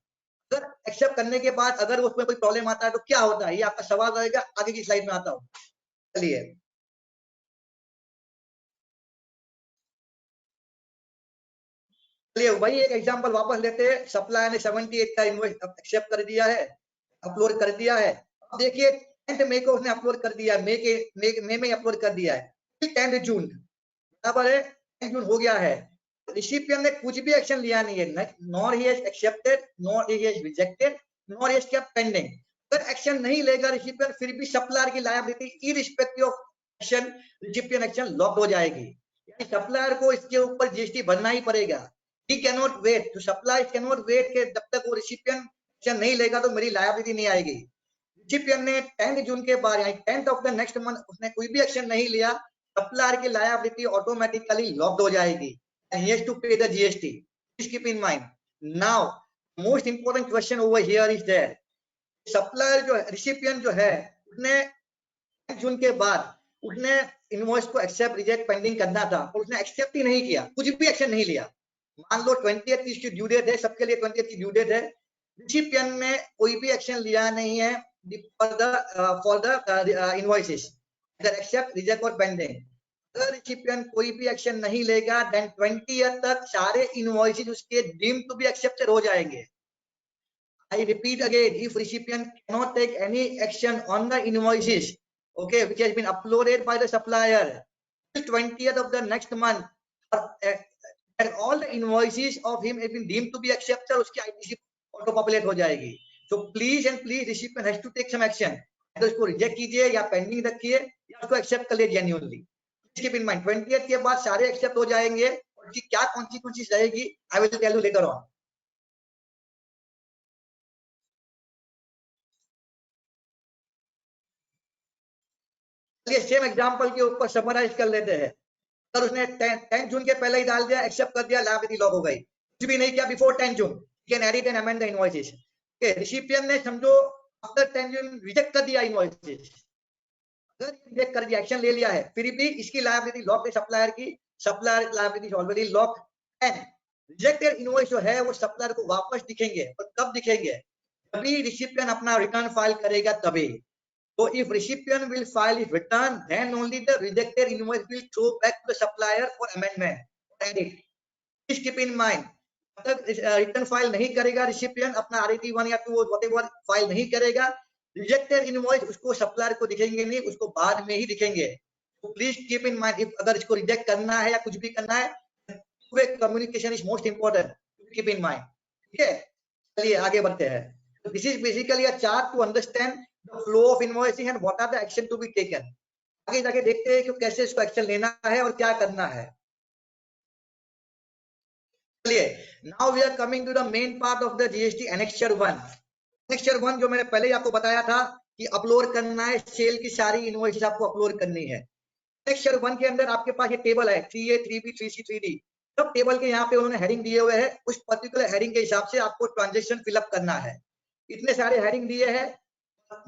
अगर एक्सेप्ट करने के बाद अगर उसमें कोई प्रॉब्लम आता है तो क्या होता है, ये आपका सवाल रहेगा, आगे की स्लाइड में आता हूं। चलिए वही एक एग्जांपल वापस लेते हैं, सप्लायर ने 78 का इनवॉइस एक्सेप्ट कर दिया है, अपलोड कर दिया है। अब देखिए 10 मई को उसने अपलोड कर दिया, मई में अपलोड कर दिया है, 10 जून बराबर है, 10 जून हो गया है, रिसिपिएंट ने कुछ भी एक्शन लिया नहीं है, nor he has accepted, nor he has rejected, nor he has kept pending. अगर एक्शन नहीं लेगा रिसिपिएंट, फिर भी सप्लायर की liability irrespective of action, recipient action lock हो जाएगी, यानी सप्लायर को इसके ऊपर जीएसटी भरना ही पड़ेगा। he cannot wait, to supplier cannot wait कि जब तक वो रिसिपिएंट एक्शन नहीं लेगा तो मेरी लायबिलिटी नहीं आएगी। रिसिपिएंट ने 10 जून के बाद यानी 10th of the next month उसने कोई भी एक्शन नहीं लिया, सप्लायर की लायबिलिटी ऑटोमेटिकली लॉक्ड हो जाएगी and he has to pay the GST। Please keep in mind। Now most important question over here is there, supplier जो रिसिपिएंट जो है उसने 10 जून के बाद उसने इनवॉइस को एक्सेप्ट रिजेक्ट पेंडिंग करना था और उसने एक्सेप्ट ही नहीं किया, कुछ भी एक्शन नहीं लिया। मान लो 20th की ड्यू डेट है, सबके लिए 20th की ड्यू डेट है, रिसिपिएंट ने कोई भी एक्शन लिया नहीं है for the invoices, either accept reject और पेंडिंग। अगर रिसिपिएंट कोई भी एक्शन नहीं लेगा देन 20th तक सारे इनवॉइसेस उसके डीम्ड टू बी एक्सेप्टेड हो जाएंगे। I repeat again, if recipient cannot take any action on the invoices, okay, which has been uploaded by the supplier till 20th of the next month, and all the invoices of him have been deemed to be accepted, उसकी ITC auto populate हो जाएगी। So please and please recipient has to take some action, तो इसको रिजेक्ट कीजिए या पेंडिंग रखिए या उसको एक्सेप्ट कर लीजिए genuinely. Please keep in mind 20th के बाद सारे एक्सेप्ट हो जाएंगे और इसकी क्या कॉन्सिक्वेंसेस रहेगी I will tell you later on। Same example के ऊपर समराइज कर लेते हैं। अगर उसने 10 जून के पहले ही डाल दिया, एक्सेप्ट कर दिया, लायबिलिटी लॉक हो गई, कुछ भी नहीं किया before 10 June, you can edit and amend the invoices। Okay, recipient ने समझो आफ्टर 10 जून रिजेक्ट कर दिया इनवॉइसेस, अगर रिजेक्ट कर दिया, एक्शन ले लिया है, फिर भी इसकी लायबिलिटी लॉक है सप्लायर की, supplier liability already lock and rejected invoice जो है वो सप्लायर को वापस दिखेंगे, और कब दिखेंगे, तभी रिसिपिएंट अपना रिटर्न फाइल करेगा तभी। So if recipient will file his return, then only the rejected invoice will throw back to the supplier for amendment or edit। Please keep in mind, जब तक रिटर्न फाइल नहीं करेगा रिसिपिएंट, अपना RET1 या 2 व्हाटएवर फाइल नहीं करेगा, रिजेक्टेड इनवॉइस उसको सप्लायर को दिखेंगे नहीं, उसको बाद में ही दिखेंगे। तो प्लीज कीप इन माइंड, अगर इसको रिजेक्ट करना है या कुछ भी करना है, communication is most important. Keep in mind. ठीक है, चलिए आगे बढ़ते हैं। This is basically a chart to understand the flow of invoicing and what are the action to be taken. आगे जाके देखते हैं कि कैसे इसको एक्शन लेना है और क्या करना है। चलिए, now we are coming to the main part of the GST annexure 1। Annexure 1 जो मैंने पहले ही आपको बताया था कि अपलोड करना है, सेल की सारी इनवॉइसेस आपको अपलोड करनी है। एनेक्चर 1 के अंदर आपके पास ये टेबल है 3A 3B 3C 3D। सब टेबल के यहाँ पे उन्होंने हेडिंग दिए हुए हैं, उस पर्टिकुलर हेडिंग के हिसाब से आपको ट्रांजेक्शन फिलअप करना है। इतने सारे हेडिंग दिए हैं,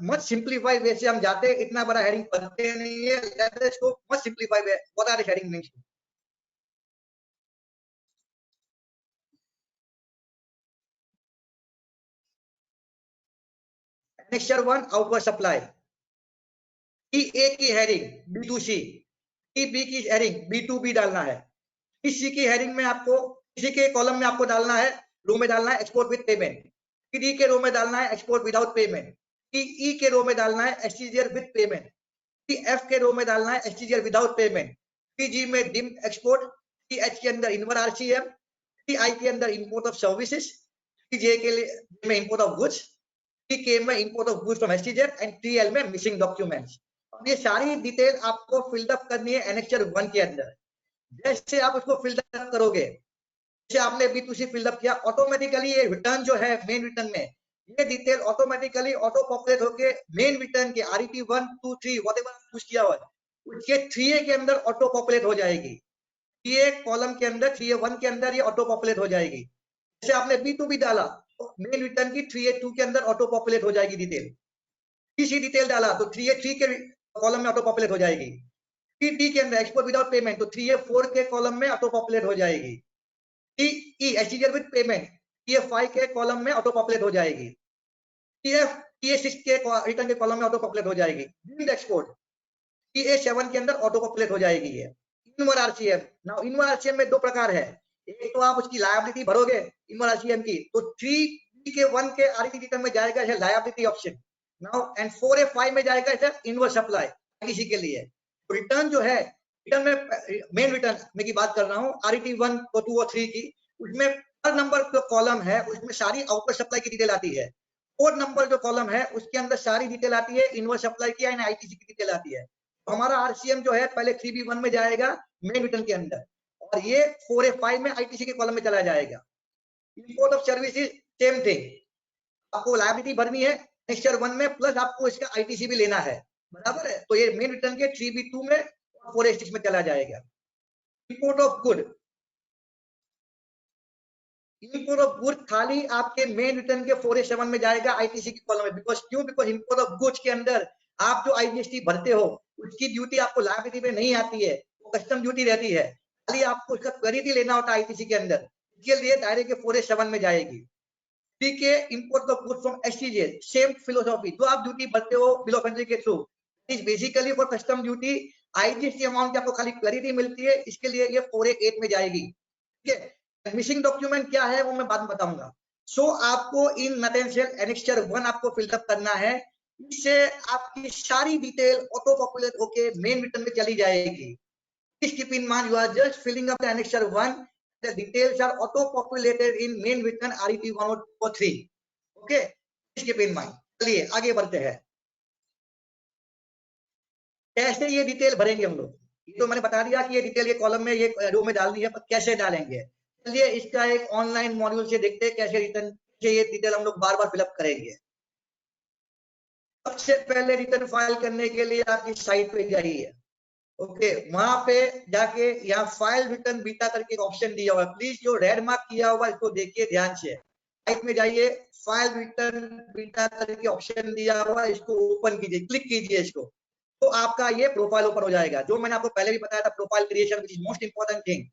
मच सिंप्लीफाई वे से हम जाते हैं, इतना बड़ा हेडिंग पढ़ते नहीं है, let us go much simplify way. What are the heading means? Annexure 1 outward supply, TA की हेडिंग B2C, टीबी की हेडिंग B2B डालना है। टीसी की हेडिंग में आपको, किसी के कॉलम में आपको डालना है, रो में डालना है एक्सपोर्ट विद पेमेंट। टीडी के रो में डालना है एक्सपोर्ट विदाउट पेमेंट। टीई के रो में डालना है एक्सटीजीआर विद पेमेंट। टीएफ के रो में डालना है एक्सटीजीआर विदाउट पेमेंट। टीजी में डिम एक्सपोर्ट, टीएच के अंदर इनवर आरसीएम, टीआई के अंदर इंपोर्ट ऑफ सर्विसेज, टीजे के लिए में इंपोर्ट ऑफ गुड्स, टीके में import of goods from SEZ and TL में मिसिंग डॉक्यूमेंट्स। अब ये सारी डिटेल आपको फिलअप करनी है एनेक्चर 1 के अंदर। जैसे आप उसको फिलअप करोगे, जैसे आपने B2C फिलअप किया, ऑटोमेटिकली ये रिटर्न जो है मेन रिटर्न में ये डिटेल ऑटोमेटिकली ऑटो पॉपुलेट होके मेन रिटर्न के RET 1 2 3 व्हाटएवर कुछ किया हुआ है उसके 3A के अंदर ऑटो पॉपुलेट हो जाएगी। 3A कॉलम के अंदर 3A 1 के अंदर ये ऑटो पॉपुलेट हो जाएगी। जैसे आपने B2B डाला तो मेन रिटर्न की 3A 2 के अंदर ऑटो पॉपुलेट हो जाएगी डिटेल। TC डिटेल डाला तो 3A 3 के कॉलम में ऑटो पॉपुलेट हो जाएगी। टी के अंदर एक्सपोर्ट विदाउट पेमेंट तो 3A 4 के कॉलम में ऑटो पॉपुलेट हो जाएगी। टीई एसटीजीआर विद पेमेंट TF 5 के कॉलम में ऑटो पॉपुलेट हो जाएगी। TA 6 के रिटर्न के कॉलम में ऑटो पॉपुलेट हो जाएगी। डीम्ड एक्सपोर्ट TA 7 के अंदर ऑटो पॉपुलेट हो जाएगी ये। इनवर आरसीएम, नाउ इनवर आरसीएम में दो प्रकार है, एक तो आप उसकी लायबिलिटी भरोगे इनवर आरसीएम की तो 3 के 1 के आरटी रिटर्न में जाएगा है liability option. Now and 4A 5 में जाएगा है इनवर सप्लाई किसी के लिए। तो रिटर्न जो है, रिटर्न में मेन रिटर्न में की बात कर रहा हूँ RET 1 और 2 और 3 की, उसमें हर नंबर जो कॉलम है उसमें सारी आउटपुट सप्लाई की डिटेल आती है। 4 नंबर जो कॉलम है उसके अंदर सारी डिटेल आती है इनवर सप्लाई की एंड आईटीसी की डिटेल आती है। तो हमारा आरसीएम जो है पहले 3B1 में जाएगा मेन रिटर्न के अंदर और ये 4A 5 में आईटीसी के कॉलम में चला जाएगा। Import of services same thing, आपको लायबिलिटी भरनी है एनेक्चर 1 में प्लस आपको इसका आईटीसी भी लेना है, बराबर है। तो ये मेन रिटर्न के 3B2 में और 4A 6 में चला जाएगा। Import of good, import of good खाली आपके मेन रिटर्न के 4A 7 में जाएगा आईटीसी की कॉलम में। बिकॉज क्यों? बिकॉज इंपोर्ट ऑफ गुड्स के अंदर आप जो आईजीएसटी भरते हो उसकी ड्यूटी आपको लायबिलिटी में नहीं आती है, वो कस्टम ड्यूटी रहती है, खाली आपको उसका क्रेडिट ही लेना होता है आईटीसी के अंदर, इसके लिए डायरेक्ट 4A 7 में जाएगी। ठीक है, import of goods from SEZ same philosophy, जो आप ड्यूटी भरते हो बिल ऑफ एंट्री के through is basically for custom duty, IGST amount की आपको खाली क्लैरिटी मिलती है, इसके लिए ये 4A 8 में जाएगी। ठीक है, मिसिंग डॉक्यूमेंट क्या है वो मैं बाद में बताऊंगा। सो आपको इन नटेंशियल एनेक्चर 1 आपको फिलअप करना है, इससे आपकी सारी डिटेल ऑटो पॉपुलेट होके मेन रिटर्न में चली जाएगी। Please keep in mind you are just filling up the annexure 1, the details are auto populated in main return RET 1 or 3. Okay, please keep in mind। चलिए आगे बढ़ते हैं, कैसे ये डिटेल भरेंगे हम लोग। ये तो मैंने बता दिया कि ये डिटेल ये कॉलम में ये रो में डालनी है, पर कैसे डालेंगे चलिए इसका एक ऑनलाइन मॉड्यूल से देखते हैं कैसे रिटर्न से ये डिटेल हम लोग बार बार फिलअप करेंगे। सबसे पहले रिटर्न फाइल करने के लिए आप इस साइट पे जाइए। ओके, वहां पे जाके यहाँ फाइल रिटर्न बीटा करके एक ऑप्शन दिया हुआ है, प्लीज जो रेड मार्क किया हुआ है इसको देखिए ध्यान से। साइट में जाइए, फाइल रिटर्न बीटा करके ऑप्शन दिया हुआ है, इसको ओपन कीजिए, क्लिक कीजिए इसको, तो आपका ये प्रोफाइल ओपन हो जाएगा। जो मैंने आपको पहले भी बताया था profile creation which is most important thing.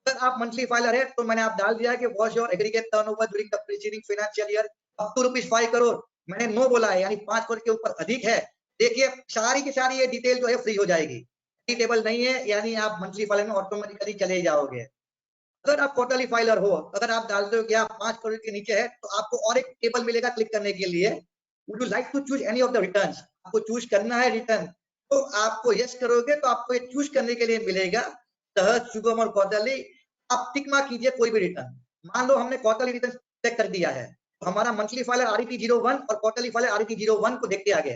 अगर आप मंथली फाइलर है तो मैंने आप डाल दिया कि watch your aggregate turnover during the preceding financial year up to ₹5 crore, मैंने नो बोला है, यानी 5 करोड़ के ऊपर अधिक है। देखिए सारी की सारी ये डिटेल जो है फ्री हो जाएगी, टेबल नहीं है, यानी आप मंथली फाइलर में ऑटोमेटिकली चले जाओगे। अगर आप क्वार्टरली फाइलर हो, अगर आप डालते हो कि आप 5 करोड़ के नीचे है तो आपको और एक टेबल मिलेगा क्लिक करने के लिए। Would you like to choose any of the returns, आपको चूज करना है रिटर्न, तो आपको यस करोगे तो आपको ये चूज करने के लिए मिलेगा सहज, शुभम और क्वार्टरली। आप टिक मार्क कीजिए कोई भी रिटर्न, मान लो हमने क्वार्टरली रिटर्न चेक कर दिया है, तो हमारा मंथली फाइल RET 01 और क्वार्टरली फाइल RET 01 को देखते आगे,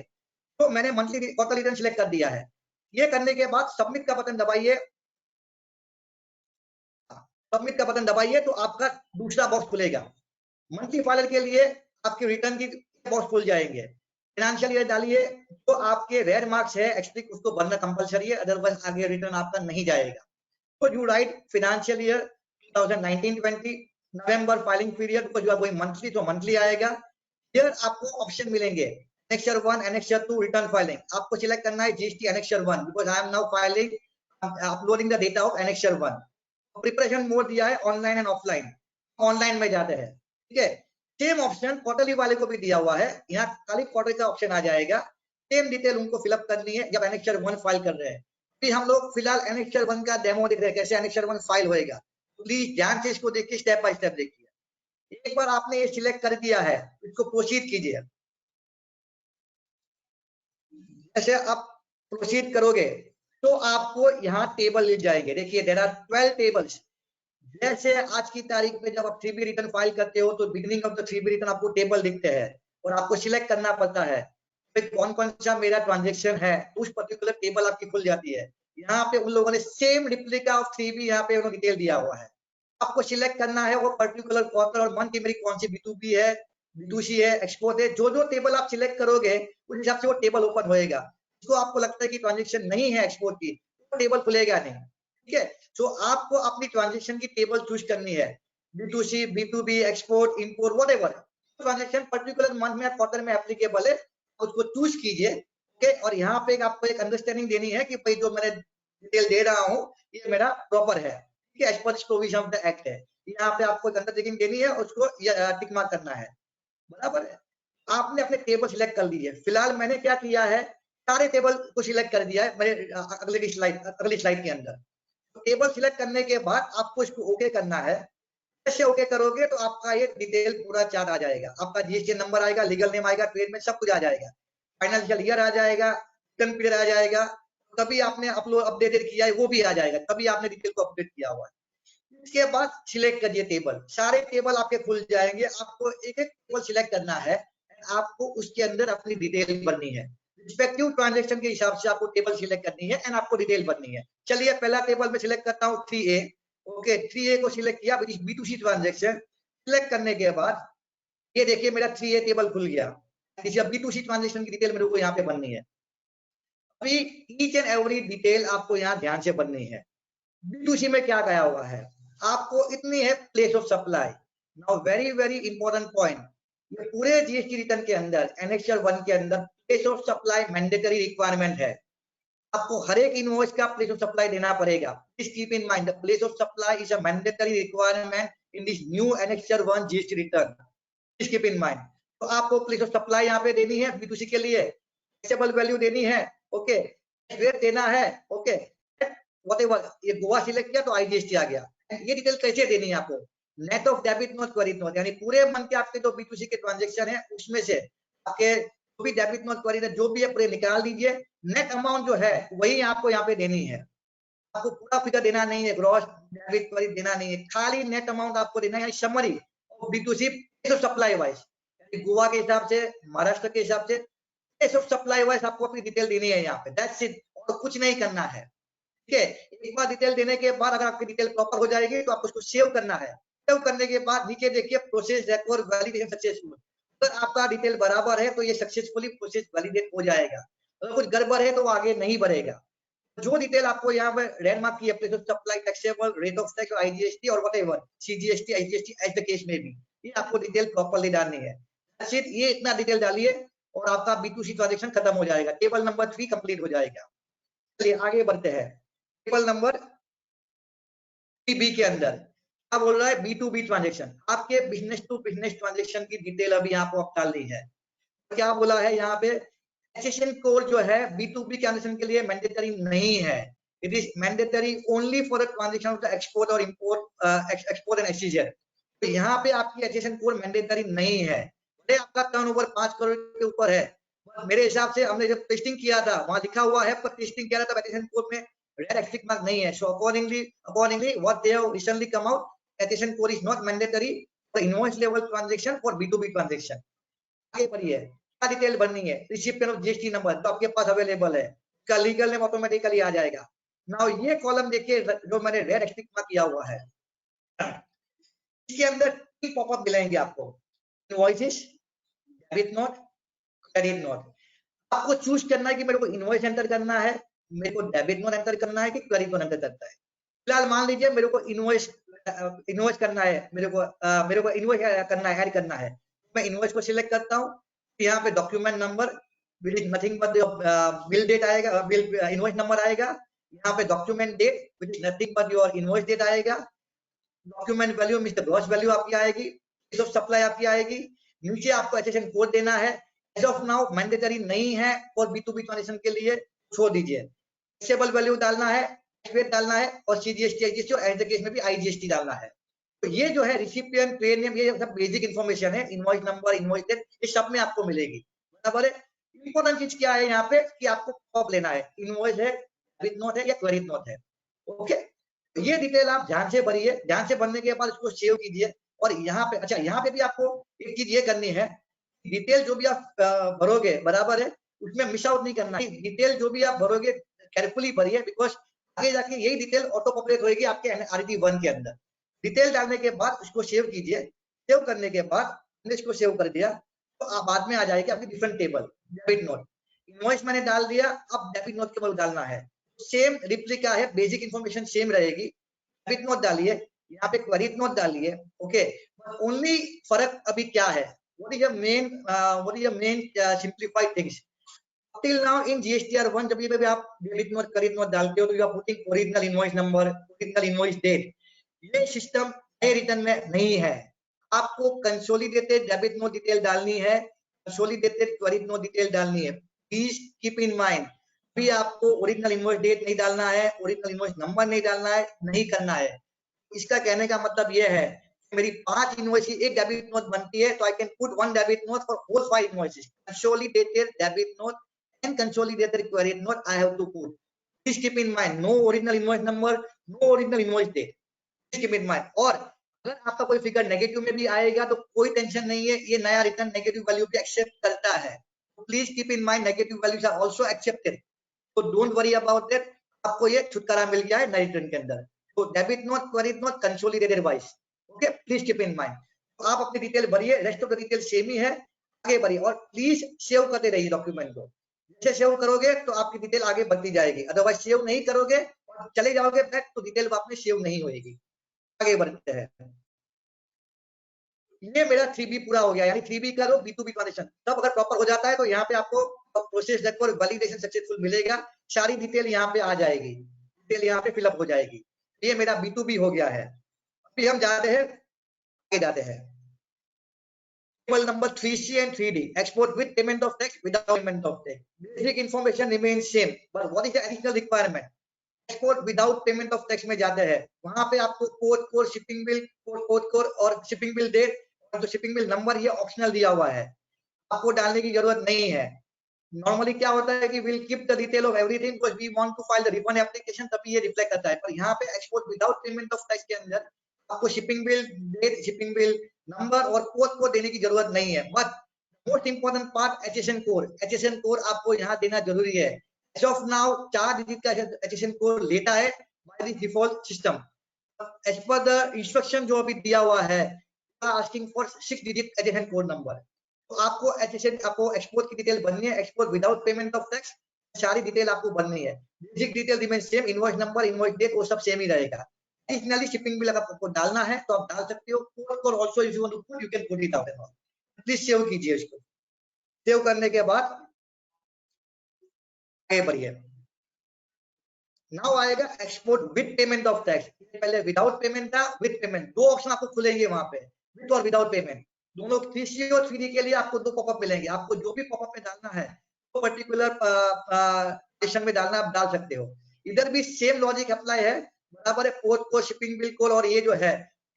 तो मैंने मंथली क्वार्टरली रिटर्न सिलेक्ट कर दिया है। ये करने के बाद सबमिट का बटन दबाइए, सबमिट का बटन दबाइए तो आपका दूसरा बॉक्स खुलेगा। मंथली फाइलर के लिए आपके रिटर्न की बॉक्स खुल जाएंगे। फाइनेंशियल ईयर डालिए, तो आपके रेड मार्क्स है एक्सप्लिक उसको भरना कंपलसरी है, अदरवाइज आगे रिटर्न आपका नहीं जाएगा। तो you right financial year 2019-20 November filing period को जो है वही मंथली तो मंथली आएगा। फिर आपको ऑप्शन मिलेंगे एनेक्सर 1, एनेक्सर 2 रिटर्न फाइलिंग। आपको सिलेक्ट करना है GST annexure 1 because I am now filing uploading the data of annexure 1। Preparation mode दिया है ऑनलाइन एंड ऑफलाइन, ऑनलाइन में जाते हैं, ठीक है। सेम ऑप्शन क्वार्टरली वाले को भी दिया हुआ है, यहाँ खाली क्वार्टर का ऑप्शन आ जाएगा। सेम डिटेल उनको फिलअप करनी है जब एनेक्सर 1 फाइल कर रहे हैं। फिर हम लोग फिलहाल एनेक्सर 1 का डेमो देख रहे हैं कैसे एनेक्सर 1 फाइल होएगा। प्लीज ध्यान से इसको देखिए, स्टेप बाय स्टेप देखिए। एक बार आपने ये सिलेक्ट कर दिया है, इसको प्रोसीड कीजिए। जैसे आप प्रोसीड करोगे तो आपको यहाँ टेबल मिल जाएंगे। देखिए देयर आर 12 टेबल्स। जैसे आज की तारीख में जब आप 3B रिटर्न फाइल करते हो तो beginning of the 3B return आपको टेबल दिखते हैं और आपको सिलेक्ट करना पड़ता है कौन कौन सा मेरा ट्रांजेक्शन है, उस पर्टिकुलर टेबल आपकी खुल जाती है। यहाँ पे उन लोगों ने सेम रिप्लिका ऑफ 3B यहाँ पे उन्होंने डिटेल दिया हुआ है। आपको सिलेक्ट करना है वो पर्टिकुलर क्वार्टर और मंथ की मेरी कौन सी B2B है, B2C है, एक्सपोर्ट है। जो जो टेबल आप सिलेक्ट करोगे उस हिसाब से वो टेबल ओपन होएगा। जिसको आपको लगता है कि ट्रांजेक्शन नहीं है एक्सपोर्ट की, वो टेबल खुलेगा नहीं, ठीक है। तो आपको अपनी ट्रांजेक्शन की टेबल चूज करनी है, B2C, B2B, export, import, whatever transaction particular month में क्वार्टर में एप्लीकेबल है, उसको चूज कीजिए, ओके। और यहाँ पे आपको एक अंडरस्टैंडिंग देनी है कि भाई जो मैंने डिटेल दे रहा हूँ ये मेरा प्रॉपर है, ठीक है, as per provision of the act है। यहाँ पे आपको एक अंडरटेकिंग देनी है, उसको टिक मार्क करना है, बराबर है। आपने अपने टेबल सिलेक्ट कर लीजिए। फिलहाल मैंने क्या किया है, सारे टेबल को सिलेक्ट कर दिया है मेरे अगली स्लाइड के अंदर। टेबल सिलेक्ट करने के बाद आपको इसको ओके करना है। जैसे ओके करोगे तो आपका ये डिटेल पूरा चार्ट आ जाएगा, आपका जीएसटी नंबर आएगा, लीगल नेम आएगा, ट्रेड में सब कुछ आ जाएगा, फाइनेंशियल ईयर आ जाएगा, रिटर्न पीरियड आ जाएगा, कभी आपने अपलोड अपडेटेड किया है वो भी आ जाएगा, कभी आपने डिटेल को अपडेट किया हुआ है। इसके बाद सिलेक्ट करिए टेबल, सारे टेबल आपके खुल जाएंगे। आपको एक एक टेबल सिलेक्ट करना है, आपको उसके अंदर अपनी डिटेल भरनी है, रिस्पेक्टिव ट्रांजैक्शन के हिसाब से आपको टेबल सिलेक्ट करनी है एंड आपको डिटेल भरनी है। चलिए पहला टेबल में सिलेक्ट करता हूँ 3A, ओके। 3A को सिलेक्ट किया, B2C ट्रांजैक्शन सिलेक्ट करने के बाद ये देखिए मेरा 3A टेबल खुल गया। B2C ट्रांजैक्शन की डिटेल मेरे को यहाँ पे भरनी है। अभी ईच एंड एवरी डिटेल आपको यहाँ ध्यान से भरनी है। B2C में क्या गया हुआ है, आपको इतनी है place of supply. Now very very important point, ये पूरे जीएसटी रिटर्न के अंदर एनेक्सर 1 के अंदर place of supply mandatory requirement है। आपको हर एक इनवॉइस का प्लेस ऑफ सप्लाई देना पड़ेगा। Please keep in mind the place of supply is a mandatory requirement in this new annexure 1 GST return, please keep in mind. तो आपको प्लेस ऑफ सप्लाई यहाँ पे देनी है B2C के लिए, टैक्सेबल वैल्यू देनी है, ओके, रेट देना है, ओके, व्हाटएवर। ये गोवा सिलेक्ट किया तो IGST आ गया। ये डिटेल कैसे देनी है आपको, net of debit note credit note, यानी पूरे मंथ के आपके जो B2C के ट्रांजैक्शन है उसमें से आपके जो भी डेबिट नोट क्रेडिट जो भी है पूरे निकाल दीजिए। नेट अमाउंट जो है वही आपको यहाँ पे देनी है, आपको पूरा फिगर देना नहीं है, ग्रॉस डेबिट क्रेडिट देना नहीं है, खाली नेट अमाउंट आपको देना है। Summary of B2C supply wise, Goa के हिसाब से, महाराष्ट्र के हिसाब से सप्लाई वाइज आपको अपनी डिटेल देनी है यहाँ पे, दैट्स इट, और कुछ नहीं करना है, ठीक है। एक बार डिटेल देने के बाद अगर आपकी डिटेल प्रॉपर हो जाएगी तो आपको उसको सेव करना है। सेव करने के बाद नीचे देखिए प्रोसेस रिकॉर्ड वैलिडेशन सक्सेसफुल। अगर आपका डिटेल बराबर है तो ये सक्सेसफुली प्रोसेस वैलिडेट हो जाएगा, अगर कुछ गड़बड़ है तो आगे नहीं बढ़ेगा। जो डिटेल आपको यहाँ पे रेड मार्क की है, supply, taxable, rate of tax, IGST और whatever, CGST, IGST as the case में भी, ये आपको डिटेल प्रॉपर्ली डालनी है। ये इतना डिटेल डालिए और आपका B2C ट्रांजैक्शन खत्म हो जाएगा, टेबल नंबर 3 कंप्लीट हो जाएगा। चलिए आगे बढ़ते हैं। टेबल नंबर 3B के अंदर क्या बोल रहा है, B2B ट्रांजैक्शन, आपके बिजनेस टू बिजनेस ट्रांजैक्शन की डिटेल अभी यहाँ पर डालनी है। क्या बोला है यहाँ पे, टैक्सेशन कोड जो है B2B ट्रांजैक्शन के लिए मैंडेटरी नहीं है, it is mandatory only for the transaction of the export और इंपोर्ट, एक्सपोर्ट एंड एक्सचेंज। तो यहाँ पे आपकी टैक्सेशन कोड मैंडेटरी नहीं है, भले आपका टर्नओवर 5 करोड़ के ऊपर है। मेरे हिसाब से हमने जब टेस्टिंग किया था वहां लिखा हुआ है, पर टेस्टिंग किया था टैक्सेशन कोड में रेड एक्सटिक मार्क नहीं है। So accordingly what they have recently come out, accession code is not mandatory for invoice level transaction for B2B transaction. आगे बढ़िए, क्या डिटेल भरनी है, रिसिपिएंट ऑफ GST नंबर तो आपके पास अवेलेबल है, का लीगल नेम ऑटोमेटिकली आ जाएगा। नाउ ये कॉलम देखिए जो मैंने रेड एक्सटिक में किया हुआ है, इसके अंदर 3 पॉपअप मिलेंगे आपको, invoices, debit note, credit note. आपको चूज करना है कि मेरे को इनवॉइस एंटर करना है, मेरे को डेबिट नोट एंटर करना है कि क्रेडिट नोट एंटर करना है। फिलहाल मान लीजिए मेरे को इनवॉइस करना है, मेरे को इनवॉइस करना है, ऐड करना है। मैं इनवॉइस को सिलेक्ट करता हूँ, यहाँ पे document number which is nothing but bill date आएगा, बिल इनवॉइस नंबर आएगा, यहाँ पे document date which is nothing but your invoice date आएगा, document value means the gross value आपकी आएगी, प्लेस ऑफ सप्लाई आपकी आएगी, नीचे आपको एसेशन कोड देना है। एज ऑफ नाउ मैंडेटरी नहीं है और B2B ट्रांजेक्शन के लिए, छोड़ दीजिए। टैक्सेबल वैल्यू डालना है, रेट डालना है और CGST IGST और एज द केस में भी IGST डालना है। तो ये जो है रिसिपिएंट, ट्रेड नेम, ये सब बेसिक इन्फॉर्मेशन है, इनवॉइस नंबर, इनवॉइस डेट, ये सब में आपको मिलेगी, बराबर है। इंपॉर्टेंट चीज क्या है यहाँ पे कि आपको कब लेना है, इनवॉइस है, डेबिट नोट है या क्रेडिट नोट है। ओके, ये डिटेल आप ध्यान से भरिए, ध्यान से भरने के बाद उसको सेव कीजिए। और यहाँ पे, अच्छा यहाँ पे भी आपको एक चीज ये करनी है, डिटेल जो भी आप भरोगे, बराबर है, उसमें मिस आउट नहीं करना है। डिटेल जो भी आप भरोगे केयरफुली भरिए, बिकॉज आगे जाके यही डिटेल ऑटो पॉपुलेट होगी आपके RT 1 के अंदर। डिटेल डालने के बाद उसको सेव कीजिए, सेव करने के बाद हमने इसको सेव कर दिया तो बाद में आ जाएगी आपकी different table. Debit note, invoice मैंने डाल दिया, अब डेबिट नोट केवल डालना है, सेम रिप्लिका है, बेसिक इंफॉर्मेशन सेम रहेगी। डेबिट नोट डालिए, यहाँ पे क्रेडिट नोट डालिए। ओके, ओनली फर्क अभी क्या है, what is the main simplified things till now in GSTR1, जब ये आप डेबिट नोट क्रेडिट नोट डालते हो तो you are putting original invoice number, original invoice date. ये सिस्टम नए रिटर्न में नहीं है, आपको कंसोलिडेटेड डेबिट नोट डिटेल डालनी है, कंसोलिडेटेड क्रेडिट नोट डिटेल डालनी है। प्लीज कीप इन माइंड, भी आपको ओरिजिनल इनवॉइस डेट नहीं डालना है, ओरिजिनल इनवॉइस नंबर नहीं डालना है, नहीं करना है। इसका कहने का मतलब ये है मेरी 5 इनवॉइस एक डेबिट नोट बनती है तो I can put 1 debit note for whole 5 invoices. Consolidated debit note and consolidated credit note I have to put. Please keep in mind, no original invoice number, no original invoice date, please keep in mind. और अगर आपका कोई फिगर नेगेटिव में भी आएगा तो कोई टेंशन नहीं है, ये नया रिटर्न नेगेटिव वैल्यू भी एक्सेप्ट करता है। Please keep in mind, negative values are also accepted, तो डोंट वरी अबाउट दैट। आपको ये छुटकारा मिल गया है नए रिटर्न के अंदर। तो debit note, credit note, consolidated wise, okay, please keep in mind. तो आप अपनी डिटेल भरिए, rest of the detail same ही है, आगे बढ़िए और प्लीज सेव करते रहिए डॉक्यूमेंट को। जैसे सेव करोगे तो आपकी डिटेल आगे बढ़ती जाएगी, अदरवाइज सेव नहीं करोगे और चले जाओगे बैक तो डिटेल आप में सेव नहीं होगी। आगे बढ़ते हैं, ये मेरा 3B पूरा हो गया, यानी 3B का जो B2B ट्रांजेक्शन तब अगर प्रॉपर हो जाता है तो यहाँ पे आपको प्रोसेस और वैलिडेशन सक्सेसफुल मिलेगा, सारी डिटेल यहाँ पे आ जाएगी, डिटेल यहाँ पे फिलअप हो जाएगी। ये मेरा B2B हो गया है। अभी हम जाते हैं, आगे जाते हैं। Table number 3C and 3D, export with payment of tax, without payment of tax. Basic information remains same, but what is the additional requirement? Export without payment of tax में जाते हैं, वहां पे आपको कोड, शिपिंग बिल कोड और शिपिंग बिल डेट और जो शिपिंग बिल नंबर ये ऑप्शनल दिया हुआ है, आपको डालने की जरूरत नहीं है। नॉर्मली क्या होता है कि will keep the detail of everything because we want to file the refund application, तभी ये रिफ्लेक्ट करता है। पर यहाँ पे export without payment of tax के अंदर आपको shipping bill date, shipping bill number और कोड को देने की जरूरत नहीं है। But most important part, HSN code आपको यहाँ देना जरूरी है। As of now 4 डिजिट का एचएसएन कोड लेता है by the default system. As per the instruction जो अभी दिया हुआ है, asking for 6 digit HSN code number. तो आपको एचएसएन, आपको एक्सपोर्ट की डिटेल बननी है, export without payment of tax, सारी डिटेल आपको बननी है। Basic detail remain same, invoice number, invoice date वो सब सेम ही रहेगा। एडिशनली शिपिंग बिल अगर आपको डालना है तो आप डाल सकते हो, code also if you want to put you can put it out and all. Please save कीजिए इसको, सेव करने के बाद आगे बढ़िए। नाउ आएगा export with payment of tax, पहले विदाउट पेमेंट था, विद पेमेंट, दो ऑप्शन आपको खुलेंगे वहां पे, विद और विदाउट पेमेंट दोनों। 3C और 3D के लिए आपको 2 पॉपअप मिलेंगे, आपको जो भी पॉपअप में डालना है तो पर्टिकुलर सेक्शन में डालना आप डाल सकते हो। इधर भी सेम लॉजिक अप्लाई है, बराबर है। कोड को, शिपिंग बिल कोड और ये जो है,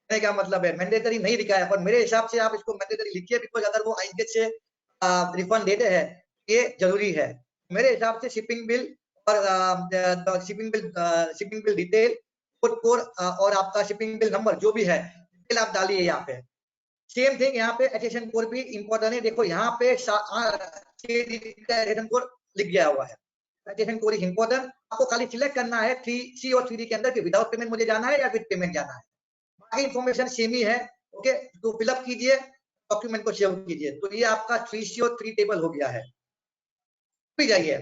कहने का मतलब है मैंडेटरी नहीं लिखा है, पर मेरे हिसाब से आप इसको मैंडेटरी लिखिए, बिकॉज अगर वो आईजीएच से रिफंड देते हैं ये जरूरी है। मेरे हिसाब से शिपिंग बिल और शिपिंग बिल डिटेल कोड और आपका शिपिंग बिल नंबर जो भी है बिल आप डालिए यहाँ पे। सेम थिंग यहाँ पे एटेंशन कोड भी इंपॉर्टेंट है। देखो यहाँ पे एटेंशन कोड लिख गया हुआ है। Attention code is important. आपको खाली सिलेक्ट करना है 3C और 3D के अंदर कि विदाउट पेमेंट मुझे जाना है या विद पेमेंट जाना है। बाकी इंफॉर्मेशन सेम ही है। ओके, तो फिलअप कीजिए, डॉक्यूमेंट को सेव कीजिए। तो ये आपका 3C और 3 टेबल हो गया है। भी जाइए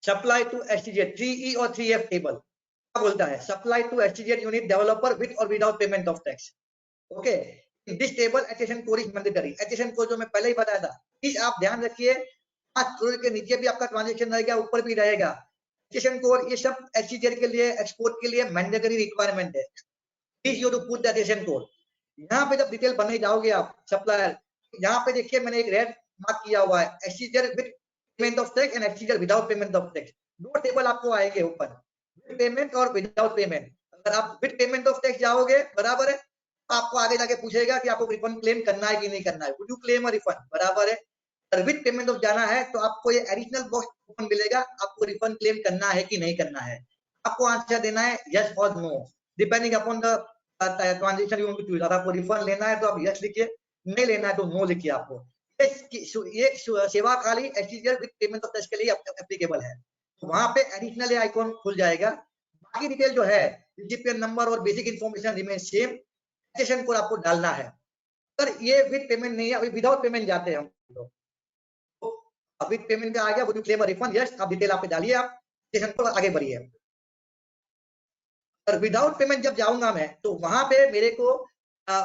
सप्लाई टू एसटीजेड 3E और 3F टेबल क्या बोलता है? Supply to SEZ unit developer with और without payment of tax. Okay, in this table attention code is mandatory. Attention code जो मैं पहले ही बताया था, प्लीज आप ध्यान रखिए। 5 करोड़ के नीचे भी आपका ट्रांजेक्शन रहेगा, ऊपर भी रहेगा। एटेंशन कोड ये सब एसटीजेड के लिए, एक्सपोर्ट के लिए मैंडेटरी रिक्वायरमेंट है। Please you to put the attention code. यहाँ पे जब डिटेल भरने जाओगे आप सप्लायर, यहाँ पे देखिए मैंने एक रेड मार्क किया हुआ है, SEZ with payment of tax and SEZ without payment of tax. 2 table आपको आएंगे ऊपर, विद पेमेंट और विदाउट पेमेंट। अगर आप विद पेमेंट ऑफ टैक्स जाओगे, बराबर है, आपको आगे जाके पूछेगा कि आपको रिफंड क्लेम करना है कि नहीं करना है, would you claim a refund, बराबर है। अगर विद पेमेंट ऑफ जाना है तो आपको ये एडिशनल बॉक्स मिलेगा, आपको रिफंड क्लेम करना है कि नहीं करना है। आपको आंसर देना है यस और no, depending upon the transaction you want to choose. अगर आपको रिफंड लेना है तो आप यस लिखिए, नहीं लेना है तो नो लिखिए। आपको ये सेवा खाली एसटीजेड विद पेमेंट ऑफ टैक्स के लिए एप्लीकेबल है। वहां पे एडिशनल आइकॉन खुल जाएगा। बाकी डिटेल जो है, रिसिपिएंट नंबर और basic information remain same. Attention code आपको डालना है। अगर ये विद पेमेंट नहीं है, अभी विदाउट पेमेंट जाते हैं हम लोग, तो विद पेमेंट का आ गया, would you claim a refund, yes, आप डिटेल आप डालिए, आप एटेंशन कोड आगे बढ़िए। और विदाउट पेमेंट जब जाऊंगा मैं, तो वहां पे मेरे को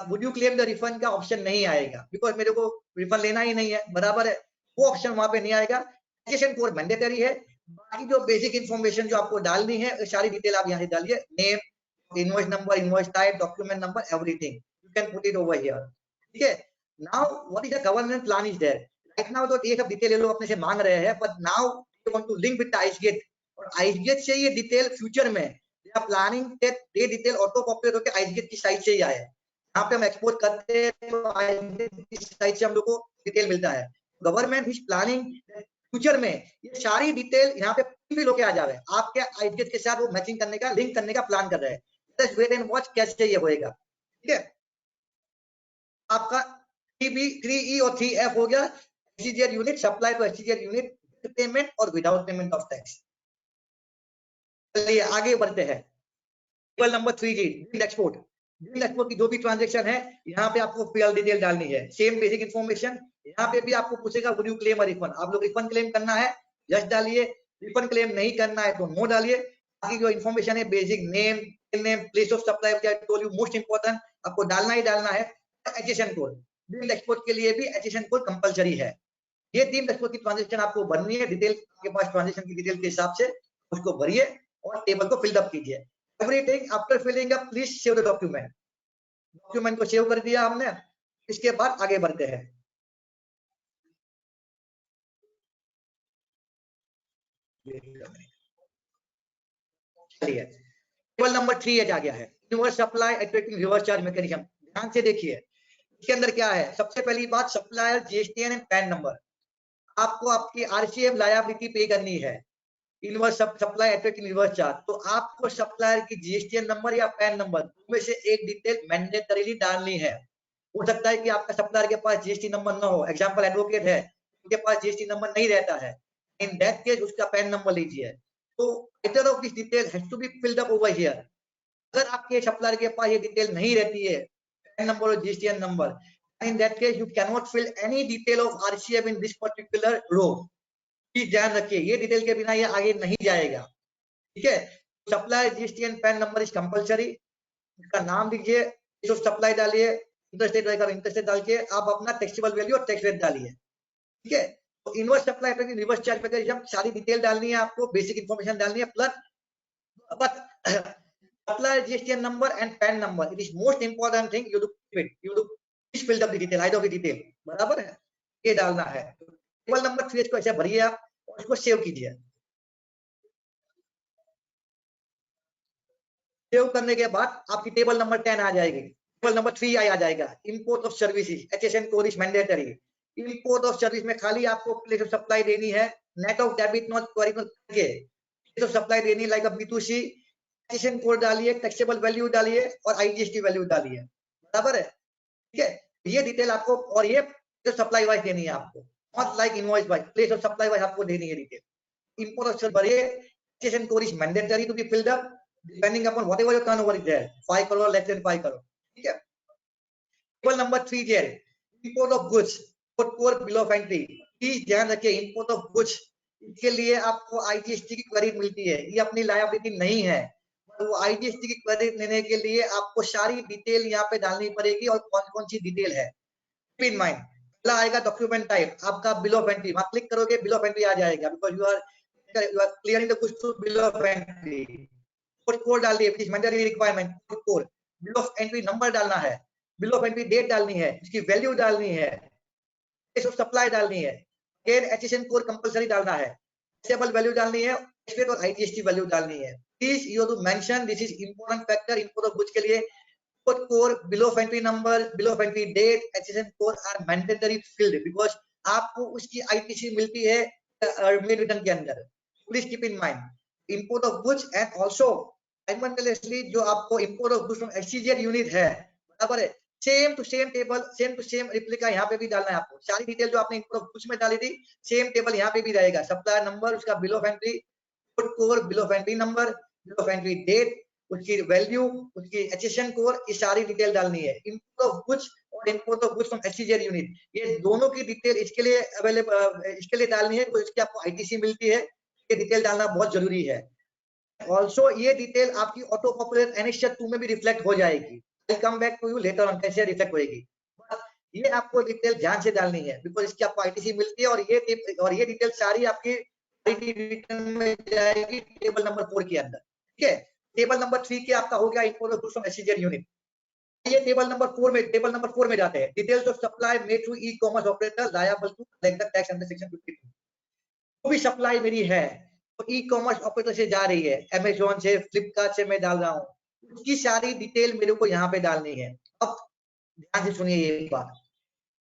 would you claim the refund का ऑप्शन नहीं आएगा, बिकॉज मेरे को रिफंड लेना ही नहीं है, बराबर है, वो ऑप्शन वहां पे नहीं आएगा। एटेंशन कोड मैंडेटरी है। बाकी जो बेसिक इंफॉर्मेशन जो आपको डालनी है, सारी डिटेल आप यहाँ से डालिए, name, invoice number, invoice type, document number, everything you can put it over here. ठीक है, now what is the governance plan is there right now. तो ये सब डिटेल ये लोग अपने से मांग रहे हैं, but now they want to link with ICEGATE, और आइसगेट से ये डिटेल फ्यूचर में प्लानिंग दैट ये डिटेल ऑटो पॉपुलेट होकर आइसगेट की साइट से ही आए। यहाँ पे हम एक्सपोर्ट करते हैं तो आइसगेट की साइट से हम लोग को डिटेल मिलता है। गवर्नमेंट इज प्लानिंग फ्यूचर में ये सारी डिटेल यहाँ पे फिल होके आ जा रहे हैं, आपके आइसगेट के साथ वो मैचिंग करने का, लिंक करने का प्लान कर रहे हैं। लेट्स वेट एंड वॉच कैसे ये होएगा। ठीक है, आपका 3E और 3F हो गया, SEZ unit supply to SEZ unit with payment और विदाउट पेमेंट ऑफ टैक्स। चलिए आगे बढ़ते हैं। Table number 3G bill export. Bill export की जो भी ट्रांजैक्शन है, यहाँ पे आपको पीएल डिटेल डालनी है, सेम बेसिक इंफॉर्मेशन। यहाँ पे भी आपको पूछेगा would you claim a refund, आप लोग रिफंड क्लेम करना है यस डालिए, रिफंड क्लेम नहीं करना है तो नो डालिए। बाकी जो इंफॉर्मेशन है, basic name, place of supply, told you most important, आपको डालना ही डालना है। एटीएशन कोड, बिल एक्सपोर्ट के लिए भी एटीएशन कोड कंपलसरी है। ये 3 एक्सपोर्ट की ट्रांजैक्शन आपको भरनी है, डिटेल आपके पास ट्रांजैक्शन की डिटेल के हिसाब से उसको भरिए और टेबल को फिल अप कीजिए। Everything after filling up please save the document. Document को सेव कर दिया हमने, इसके बाद आगे बढ़ते हैं। चलिए टेबल नंबर 3 आ गया है, universe supply attracting reverse charge mechanism. ध्यान से देखिए इसके अंदर क्या है। सबसे पहली बात, supplier GSTN and PAN number. आपको आपकी आरसीएम लायबिलिटी पे करनी है, inverse supply attracting reverse charge, तो आपको सप्लायर की जीएसटीएन नंबर या पैन नंबर में से एक डिटेल मैंडेटरीली डालनी है। हो सकता है कि आपका सप्लायर के पास जीएसटी नंबर ना हो, एग्जांपल एडवोकेट है, उनके पास जीएसटी नंबर नहीं रहता है, इन दैट केस उसका पैन नंबर लीजिए। तो either of this detail has to be filled up over here. अगर आपके सप्लायर के पास ये डिटेल नहीं रहती है, पैन नंबर और GSTN number, in that case you cannot fill any detail of RCM in this particular row। Please ध्यान रखिए, ये डिटेल के बिना ये आगे नहीं जाएगा। ठीक है, supply GSTN PAN number is compulsory. इसका नाम लिखिए, सप्लाई डालिए, इंटरेस्ट रेट रहेगा इंटरेस्ट रेट डाल के आप अपना टैक्सेबल वैल्यू और टैक्स रेट डालिए। ठीक है, तो inverse supply reverse charge mechanism सारी डिटेल डालनी है आपको, बेसिक इंफॉर्मेशन डालनी है, plus supply GSTN number and PAN number. It is most important thing, you do fill the detail, hide of the detail, बराबर है, ये डालना है। टेबल नंबर 3 को ऐसे भरिए आप और इसको सेव कीजिए। सेव करने के बाद आपकी टेबल नंबर 10 आ जाएगी, टेबल नंबर 3 आ जाएगा, import of services HSN code is mandatory. Import of service में खाली आपको प्लेस ऑफ सप्लाई देनी है, net of debit not query के प्लेस ऑफ सप्लाई देनी, like a B2C accession code डालिए, टैक्सेबल वैल्यू डालिए और IGST वैल्यू डालिए, बराबर है, ठीक है। ये डिटेल आपको, और ये जो सप्लाई वाइज देनी है आपको, not like invoice wise, place of supply wise आपको देनी है डिटेल। इंपोर्ट ऑफ भरिए, accession code is mandatory to be filled up depending upon whatever your turnover is there, 5 crore less than 5 crore, ठीक है। Table number 3 J import of goods, core bill of entry, please ध्यान रखिए, इंपोर्ट ऑफ गुड्स इसके लिए आपको IGST की क्वेरी मिलती है, ये अपनी लायबिलिटी नहीं है, तो IGST की क्वेरी लेने के लिए आपको सारी डिटेल यहाँ पे डालनी पड़ेगी, और कौन कौन सी डिटेल है कीप इन माइंड। पहला आएगा डॉक्यूमेंट टाइप, आपका बिल ऑफ एंट्री, वहां क्लिक करोगे बिल ऑफ एंट्री आ जाएगा, because you are clearing the goods through bill of entry. Code डाल दिए, it is mandatory requirement, code, bill of entry number डालना है, बिल ऑफ एंट्री डेट डालनी है, इसकी वैल्यू डालनी है, प्लेस ऑफ सप्लाई डालनी है, फिर एसेशन कोड कंपलसरी डालना है, टैक्सेबल वैल्यू डालनी है, और IGST वैल्यू डालनी है। Please you have to mention, this is important factor import of goods के लिए, code, bill of entry number, bill of entry date, accession code are mandatory field, because आपको उसकी ITC मिलती है मेड रिटर्न के अंदर। Please keep in mind import of goods and also simultaneously जो आपको import of goods from SCGL unit है, बराबर है, same to same table, same to same replica यहाँ पे भी डालना है आपको, सारी डिटेल जो आपने इंपोर्ट ऑफ गुड्स में डाली थी सेम टेबल यहाँ पे भी रहेगा, सप्लायर नंबर, उसका bill of entry code, bill of entry number, bill of entry date, उसकी वैल्यू, उसकी एसेशन कोड, ये सारी डिटेल डालनी है। इंपोर्ट ऑफ गुड्स और import of goods from SCGL unit, ये दोनों की डिटेल इसके लिए अवेलेबल, इसके लिए डालनी है, तो इसकी आपको ITC मिलती है, ये डिटेल डालना बहुत जरूरी है। ऑल्सो ये डिटेल आपकी ऑटो पॉपुलर एनेक्सर 2 में भी रिफ्लेक्ट हो जाएगी, I come back to you later on कैसे रिफ्लेक्ट होएगी, ये आपको डिटेल ध्यान से डालनी है, बिकॉज इसकी आपको ITC मिलती है, और ये डिटेल सारी आपकी रिटर्न में जाएगी टेबल नंबर 4 के अंदर, ठीक है। टेबल नंबर 3 के आपका हो गया import of goods from SCGL unit. ये टेबल नंबर 4 में जाते हैं, details of supply made through e-commerce operator liable to collect the tax under section 52। जो भी सप्लाई मेरी है तो ई-कॉमर्स ऑपरेटर से जा रही है, Amazon से, फ्लिपकार्ट से मैं डाल रहा हूँ, उसकी सारी डिटेल मेरे को यहाँ पे डालनी है। अब ध्यान से सुनिए ये बात,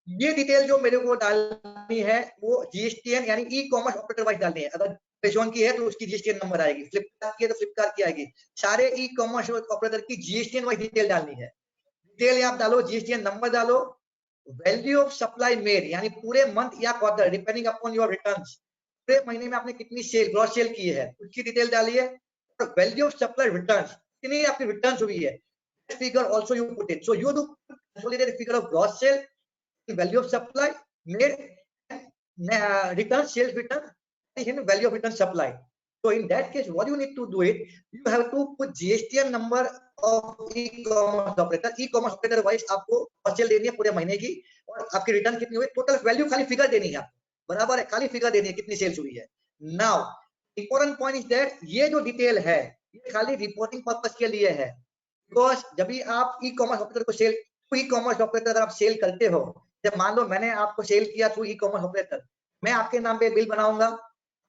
ये डिटेल जो मेरे को डालनी है वो GSTN यानी ई-कॉमर्स ऑपरेटर वाइज डालनी है। अगर Amazon की है तो उसकी GSTN नंबर आएगी, फ्लिपकार्ट की है तो फ्लिपकार्ट की आएगी, सारे ई-कॉमर्स ऑपरेटर की GSTN वाइज डिटेल डालनी है। डिटेल आप डालो, GSTN नंबर डालो, वैल्यू ऑफ सप्लाई मेड यानी पूरे मंथ या quarter depending upon your returns, पूरे महीने में आपने कितनी सेल, ग्रॉस सेल की है उसकी डिटेल डालिए, और वैल्यू ऑफ सप्लाई रिटर्न्स, कितनी आपकी रिटर्न्स हुई है, figure also you put it, so you do consolidated figure of gross sale, value of supply made, return sales return, and value of return supply. So in that case, what you need to do it, you have to put GSTN number of e-commerce operator, e-commerce operator wise आपको सेल देनी है पूरे महीने की, और आपकी रिटर्न कितनी हुई, टोटल वैल्यू खाली फिगर देनी है आपको, बराबर है, खाली फिगर देनी है कितनी सेल्स हुई है। Now important point is that ये जो डिटेल है ये खाली रिपोर्टिंग पर्पस के लिए है, बिकॉज जब भी आप ई-कॉमर्स ऑपरेटर को सेल, ई-कॉमर्स ऑपरेटर अगर आप सेल करते हो, जब मान लो मैंने आपको सेल किया थ्रू ई-कॉमर्स ऑपरेटर, मैं आपके नाम पे बिल बनाऊंगा,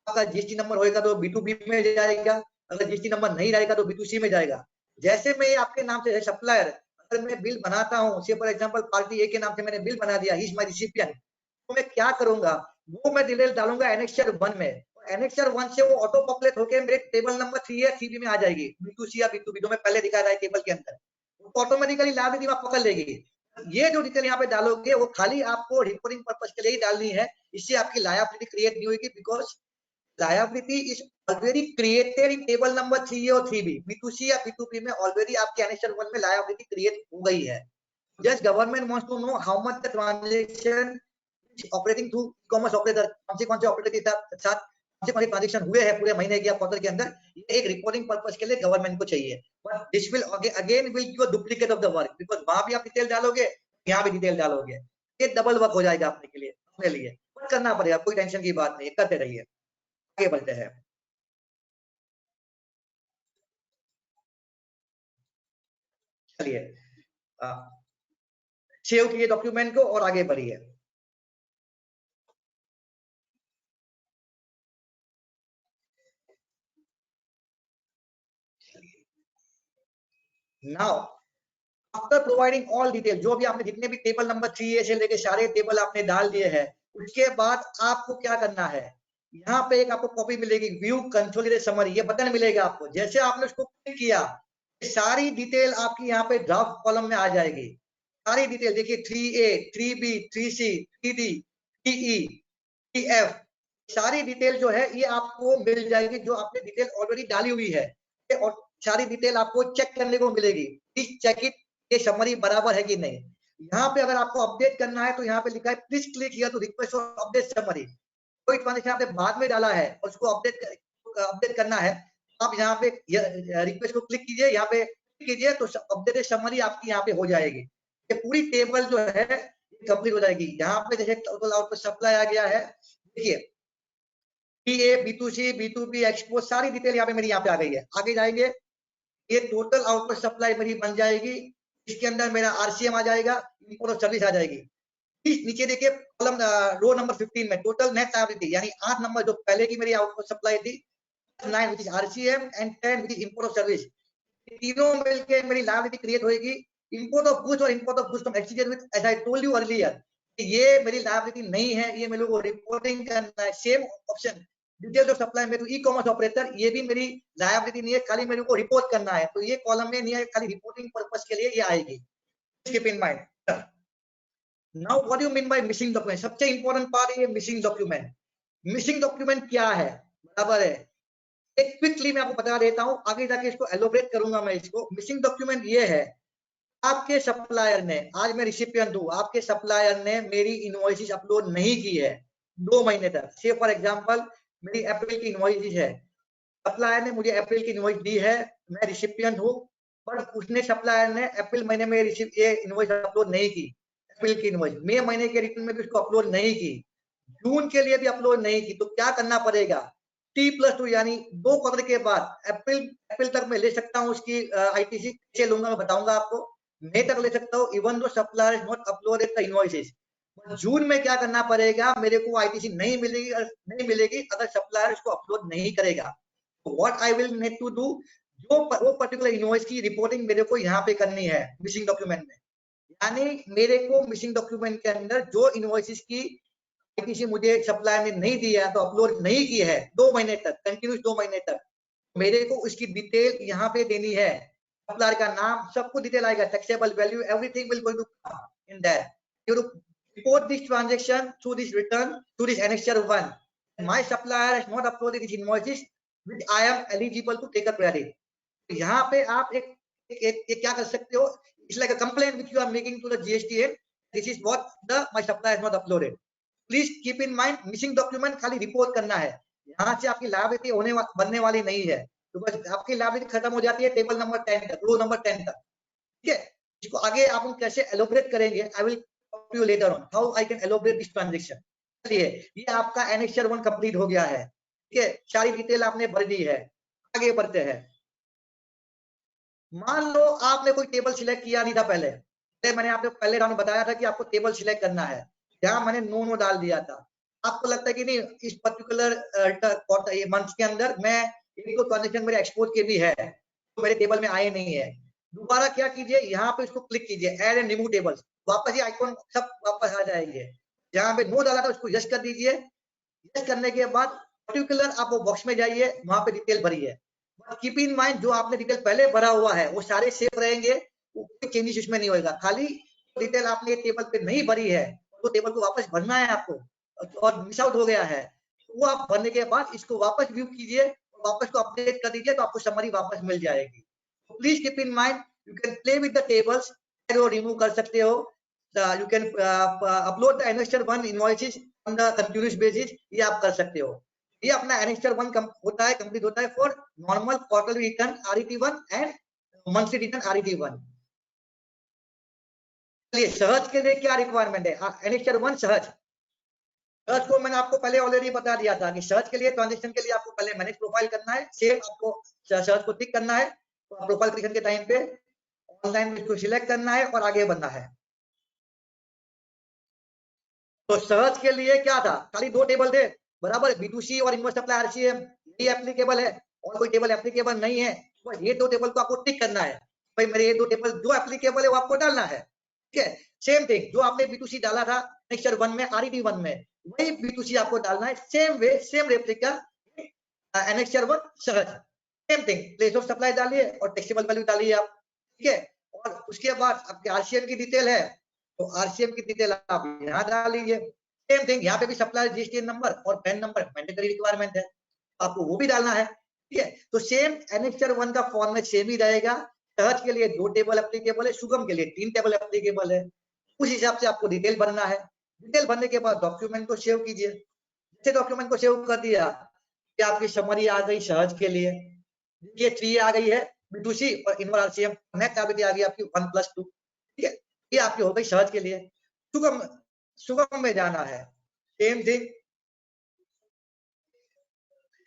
आपका GST नंबर होएगा तो B2B में जाएगा, अगर GST नंबर नहीं रहेगा तो B2C में जाएगा। जैसे मैं आपके नाम से सप्लायर अगर मैं बिल बनाता हूँ, से फॉर एग्जांपल पार्टी ए के नाम से मैंने बिल बना दिया, ही इज माय रिसिपिएंट, तो मैं क्या करूंगा, वो मैं डिटेल डालूंगा एनेक्सर 1 में, एनेक्सर 1 से वो ऑटो पॉपुलेट होकर मेरे टेबल नंबर 3 या 3B में आ जाएगी, B2C या B2B जो मैं पहले दिखा रहा है टेबल के अंदर, वो ऑटोमेटिकली लायबिलिटी आप पकड़ लेगी। ये जो डिटेल यहाँ पे डालोगे वो खाली आपको रिपोर्टिंग पर्पस के लिए ही डालनी है, इससे आपकी लायबिलिटी क्रिएट नहीं होगी, because liability is already created in table number 3 और 3B, B2C या B2B में ऑलरेडी आपके एनेक्सर 1 में लायबिलिटी क्रिएट हो गई है। Just government wants to know how much the transaction operating through e-commerce operator, कौन से ऑपरेटर के साथ कौन से ट्रांजैक्शन हुए हैं पूरे महीने के या क्वार्टर के अंदर, ये एक रिपोर्टिंग पर्पस के लिए गवर्नमेंट को चाहिए। But this will again will give a duplicate of the work, because वहां भी आप डिटेल डालोगे, यहाँ भी डिटेल डालोगे, ये डबल वर्क हो जाएगा अपने के लिए, अपने लिए, बट करना पड़ेगा, कोई टेंशन की बात नहीं, करते रहिए। आगे बढ़ते हैं, चलिए सेव कीजिए डॉक्यूमेंट को और आगे बढ़िए। Now after providing all detail, जो भी आपने जितने भी टेबल नंबर 3A से लेके सारे टेबल आपने डाल दिए हैं, उसके बाद आपको क्या करना है, यहाँ पे एक आपको कॉपी मिलेगी, व्यू कंसोलिडेटेड समरी, ये बटन मिलेगा आपको। जैसे आपने उसको क्लिक किया, सारी डिटेल आपकी यहाँ पे ड्राफ्ट कॉलम में आ जाएगी। सारी डिटेल देखिए, 3A, 3B, 3C, 3D, 3E, 3F, सारी डिटेल जो है ये आपको मिल जाएगी, जो आपने डिटेल ऑलरेडी डाली हुई है। और सारी डिटेल आपको चेक करने को मिलेगी। प्लीज चेक इट, ये समरी बराबर है कि नहीं। यहाँ पे अगर आपको अपडेट करना है तो यहाँ पे लिखा है please click here to request for update summary. कोई ट्रांजेक्शन आपने बाद में डाला है और उसको अपडेट करना है, आप यहाँ पे रिक्वेस्ट को क्लिक कीजिए, यहाँ पे क्लिक कीजिए तो अपडेटेड समरी आपकी यहाँ पे हो जाएगी। ये पूरी टेबल जो है कंप्लीट हो जाएगी। यहाँ पे जैसे टोटल आउटपुट सप्लाई आ गया है, देखिए BA, B2C, B2B, एक्सपोर्ट, सारी डिटेल यहाँ पे मेरी यहाँ पे आ गई है। आगे जाएंगे, ये टोटल आउटपुट सप्लाई मेरी बन जाएगी। इसके अंदर मेरा RCM आ जाएगा, इम्पोर्ट ऑफ सर्विस आ जाएगी। नीचे देखिए कॉलम रो नंबर 15 में टोटल नेट लायबिलिटी, यानी 8 नंबर जो पहले की मेरी आउटपुट सप्लाई थी, 9 which is RCM and 10 which is import of service. तीनों मिलके मेरी लायबिलिटी क्रिएट होगी। इम्पोर्ट ऑफ गुड्स और import of goods from exchange with, as I told you earlier, ये मेरी लायबिलिटी नहीं है, ये मेरे को रिपोर्टिंग करना है। Same option details of supply में ई कॉमर्स ऑपरेटर, ये भी मेरी लायबिलिटी नहीं है, खाली मेरे को रिपोर्ट करना है, तो ये कॉलम में नहीं है, खाली रिपोर्टिंग पर्पस के लिए ये आएगी। Keep in mind. Now what do you mean by missing document? सबसे इंपॉर्टेंट पार्ट ये मिसिंग डॉक्यूमेंट। मिसिंग डॉक्यूमेंट क्या है, बराबर है, एक क्विकली मैं आपको बता देता हूं, आगे जाके इसको एलोबरेट करूंगा मैं इसको। मिसिंग डॉक्यूमेंट ये है, आपके सप्लायर ने, आज मैं रिसिपिएंट हूं, आपके सप्लायर ने मेरी इनवॉइसेस अपलोड नहीं की है 2 महीने तक। से फॉर एग्जांपल मेरी अप्रैल की इनवॉइसेस है, सप्लायर ने मुझे अप्रैल की इनवॉइस दी है, मैं रिसिपिएंट हूं, पर उसने सप्लायर ने अप्रैल महीने में ये इनवॉइस अपलोड नहीं की, अप्रैल की इनवॉइस, मई महीने के रिटर्न में भी उसको अपलोड नहीं की, जून के लिए भी अपलोड नहीं की। तो क्या करना पड़ेगा, T+2 यानी 2 क्वार्टर के बाद अप्रैल तक मैं ले सकता हूँ उसकी ITC। कैसे लूंगा मैं बताऊंगा आपको, मई तक ले सकता हूँ, even though supplier is not uploaded the invoices. June में क्या करना पड़ेगा, मेरे को ITC नहीं मिलेगी अगर सप्लायर इसको अपलोड नहीं करेगा। What I will need to do, जो वो पर्टिकुलर इनवॉइस की रिपोर्टिंग मेरे को यहाँ पे करनी है मिसिंग डॉक्यूमेंट में। यानी मेरे को मिसिंग डॉक्यूमेंट के अंदर जो इनवॉइसेस की ITC मुझे सप्लायर ने नहीं दिया, तो अपलोड नहीं की है 2 महीने तक, कंटिन्यूस 2 महीने तक, मेरे को उसकी डिटेल यहाँ पे देनी है। सप्लायर का नाम, सब कुछ डिटेल आएगा, taxable value, everything will going to come in that. You report this transaction through this return to this annexure 1. My supplier has not uploaded his invoices which I am eligible to take a credit. यहाँ पे आप एक क्या कर सकते हो, it's like a complaint which you are making to the GSTN, this is what my supplier has not uploaded. Please keep in mind, missing document खाली रिपोर्ट करना है, यहाँ से आपकी लायबिलिटी बनने वाली नहीं है। तो बस आपकी लायबिलिटी खत्म हो जाती है टेबल नंबर 10 तक, रो नंबर 10 तक, ठीक है। इसको आगे आप कैसे एलोबरेट करेंगे, I will talk to you later on how I can elaborate this transaction. चलिए, ये आपका एनेक्चर 1 कंप्लीट हो गया है, ठीक है, सारी डिटेल आपने भर दी है। आगे बढ़ते हैं। मान लो आपने कोई टेबल सिलेक्ट किया नहीं था पहले मैंने आपको पहले राउंड में बताया था कि आपको टेबल सिलेक्ट करना है, जहां मैंने नो डाल दिया था। आपको लगता है कि नहीं, इस पर्टिकुलर मंथ के अंदर मैं एक दो ट्रांजेक्शन मेरे एक्सपोर्ट के भी है तो मेरे टेबल में आए नहीं है। दोबारा क्या कीजिए, यहाँ पे इसको क्लिक कीजिए, ऐड एंड रिमूव टेबल्स, वापस ये आइकॉन सब वापस आ जाएंगे। जहां पे नो डाला था उसको यस कर दीजिए। यस करने के बाद पर्टिकुलर आप वो बॉक्स में जाइए, वहां पे डिटेल भरिए। कीप इन माइंड, जो आपने डिटेल पहले भरा हुआ है वो सारे सेव रहेंगे, कोई चेंजेस इसमें नहीं होगा। खाली डिटेल आपने टेबल पे नहीं भरी है तो टेबल को वापस भरना है आपको, और मिस आउट हो गया है वो आप भरने के बाद इसको वापस व्यू कीजिए, वापस को अपडेट कर दीजिए, तो आपको समरी वापस मिल जाएगी। Please keep in mind, you can play with the tables, add और रिमूव कर सकते हो। You can upload the annexure 1 invoices on the continuous basis, ये आप कर सकते हो। ये अपना एनेक्चर 1 होता है, कंप्लीट होता है for normal quarterly return RET1 and monthly return RET1। चलिए, सहज के लिए क्या रिक्वायरमेंट है, एनेक्चर 1 सहज को मैंने आपको पहले ऑलरेडी बता दिया था कि सहज के लिए, ट्रांजेक्शन के लिए आपको पहले मैनेज प्रोफाइल करना है, सेम आपको सहज को टिक करना है। तो प्रोफाइल क्रिएशन के टाइम पे ऑनलाइन इसको सिलेक्ट करना है और आगे बढ़ना है। तो सहज के लिए क्या था, खाली 2 टेबल थे, बराबर, B2C और इनवॉइस सप्लाई RCM, ये एप्लीकेबल है, और कोई टेबल एप्लीकेबल नहीं है, तो ये 2 टेबल को आपको टिक करना है। भाई मेरे ये 2 टेबल जो एप्लीकेबल है वो आपको डालना है, ठीक है। सेम थिंग जो आपने B2C डाला था एनेक्चर 1 में RET1 में, वही B2C आपको डालना है, same way same replica annexure 1 सहज, same thing, place of supply डालिए और टैक्सेबल वैल्यू डालिए आप, ठीक है। और उसके बाद आपके आरसीएम की डिटेल है तो आरसीएम की डिटेल आप यहाँ डाल लीजिए, सेम थिंग यहाँ पे भी सप्लाई रजिस्ट्रेशन नंबर और पैन नंबर मैंडेटरी रिक्वायरमेंट है, आपको वो भी डालना है, ठीक है। तो सेम एनेक्चर 1 का फॉर्मेट सेम ही रहेगा, सहज के लिए 2 टेबल एप्लीकेबल है, सुगम के लिए 3 टेबल एप्लीकेबल है, उस हिसाब से आपको डिटेल भरना है। डिटेल भरने के बाद डॉक्यूमेंट को सेव कीजिए, जैसे डॉक्यूमेंट को सेव कर दिया कि आपकी समरी आ गई सहज के लिए, ये 3 आ गई है B2C और इनवर्स आरसीएम नेट आ गई आपकी 1+2, ठीक है, ये आपकी हो गई सहज के लिए। सुगम में जाना है, सेम थिंग,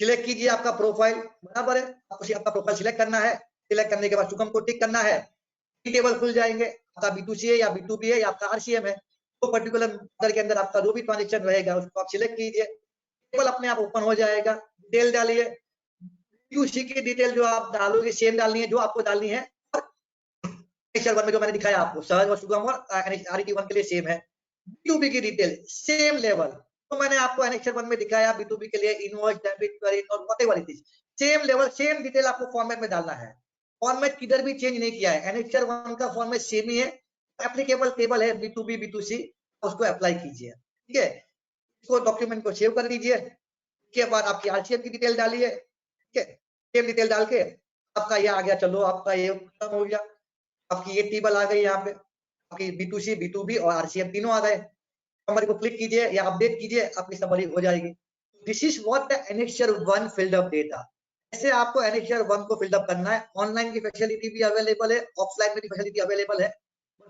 सिलेक्ट कीजिए आपका प्रोफाइल, बराबर है, आपको आपका प्रोफाइल सिलेक्ट करना है, सिलेक्ट करने के बाद सुगम को टिक करना है, टेबल खुल जाएंगे, आपका B2C है या B2B है या आपका आरसीएम है, तो पर्टिकुलर मदर के अंदर आपका जो भी ट्रांजेक्शन रहेगा उसको आप सिलेक्ट कीजिए, टेबल अपने आप ओपन हो जाएगा, डिटेल डालिए, B2C की डिटेल जो आप डालोगे सेम डालनी है जो आपको डालनी है, एनेक्चर 1 में जो मैंने दिखाया आपको सहज और सुगम और आरटी 1 के लिए सेम है। B2B की डिटेल सेम लेवल, तो मैंने आपको एनेक्चर 1 में दिखाया B2B के लिए इनवॉइस, डेबिट, क्रेडिट और whatever it is, same level same detail आपको फॉर्मेट में डालना है, फॉर्मेट किधर भी चेंज नहीं किया है, एनेक्चर 1 का फॉर्मेट सेम ही है, एप्लीकेबल टेबल है B2B B2C, उसको अप्लाई कीजिए, ठीक है। इसको डॉक्यूमेंट को सेव कर लीजिए, उसके बाद आपकी आरसीएम की डिटेल डालिए, ठीक है, सेम डिटेल डाल के आपका ये आ गया, चलो आपका ये खत्म हो गया, आपकी ये टेबल आ गई, यहाँ पे आपकी B2C B2B और आरसीएम तीनों आ गए, समरी को क्लिक कीजिए या अपडेट कीजिए, आपकी समरी हो जाएगी। This is what the annexure 1 filled up data, ऐसे आपको एनेक्चर 1 को फिल्ड अप करना है। ऑनलाइन की फैसिलिटी भी अवेलेबल है, ऑफलाइन में भी फैसिलिटी अवेलेबल है,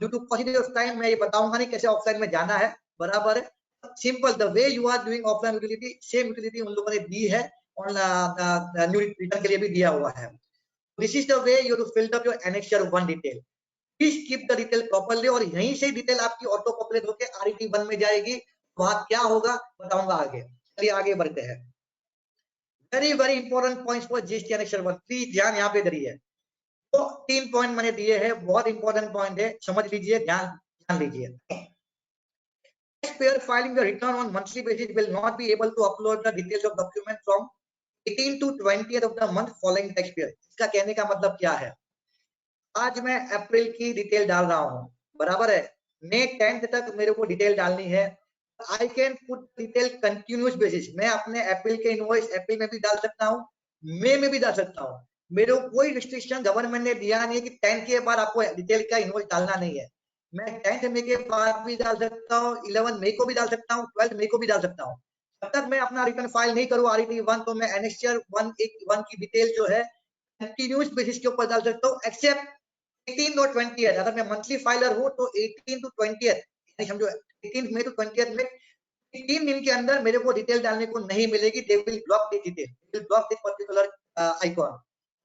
due to possibility of time मैं ये बताऊंगा नहीं कैसे ऑफलाइन में जाना है, बराबर है, simple the way you are doing offline utility same utility उन लोगों ने दी है, न्यू रिटर्न के लिए भी दिया हुआ है। This is the way you to filled up your annexure 1 detail, please keep the detail properly, और यहीं से डिटेल आपकी ऑटो पॉपुलेट होकर आरटी 1 में जाएगी, वहां क्या होगा बताऊंगा आगे। चलिए आगे बढ़ते हैं, very very important points for GST annexure 1, please ध्यान यहाँ पे करिए, तो 3 पॉइंट मैंने दिए हैं, बहुत इंपॉर्टेंट पॉइंट है, समझ लीजिए, ध्यान लीजिए। Taxpayer filing the return on monthly basis will not be able to upload the details of document from 18 to 20th of the month following taxpayer। इसका कहने का मतलब क्या है, आज मैं अप्रैल की डिटेल डाल रहा हूँ, बराबर है, मई 10th तक मेरे को डिटेल डालनी है, आई can put detail continuous basis, मैं अपने अप्रैल के इनवॉइस अप्रैल में भी डाल सकता हूँ, मई में भी डाल सकता हूँ, मेरे को कोई रिस्ट्रिक्शन गवर्नमेंट ने दिया नहीं है कि 10 के बाद आपको डिटेल का इनवॉइस डालना नहीं है, मैं 10th मई के बाद भी डाल सकता हूँ, 11 मई को भी डाल सकता हूँ, 12 मई को भी डाल सकता हूँ, जब तक मैं अपना रिटर्न फाइल नहीं करूँ आरटी 1 तो मैं एनेक्चर 1 की डिटेल जो है कंटिन्यूस बेसिस के ऊपर डाल सकता हूँ, एक्सेप्ट 18 और 20th, अगर मैं मंथली फाइलर हूँ तो 18 to 20th, यानी समझो 18 मई to 20th में 3 दिन के अंदर मेरे को डिटेल डालने को नहीं मिलेगी, they will block the detail, they will block this particular icon.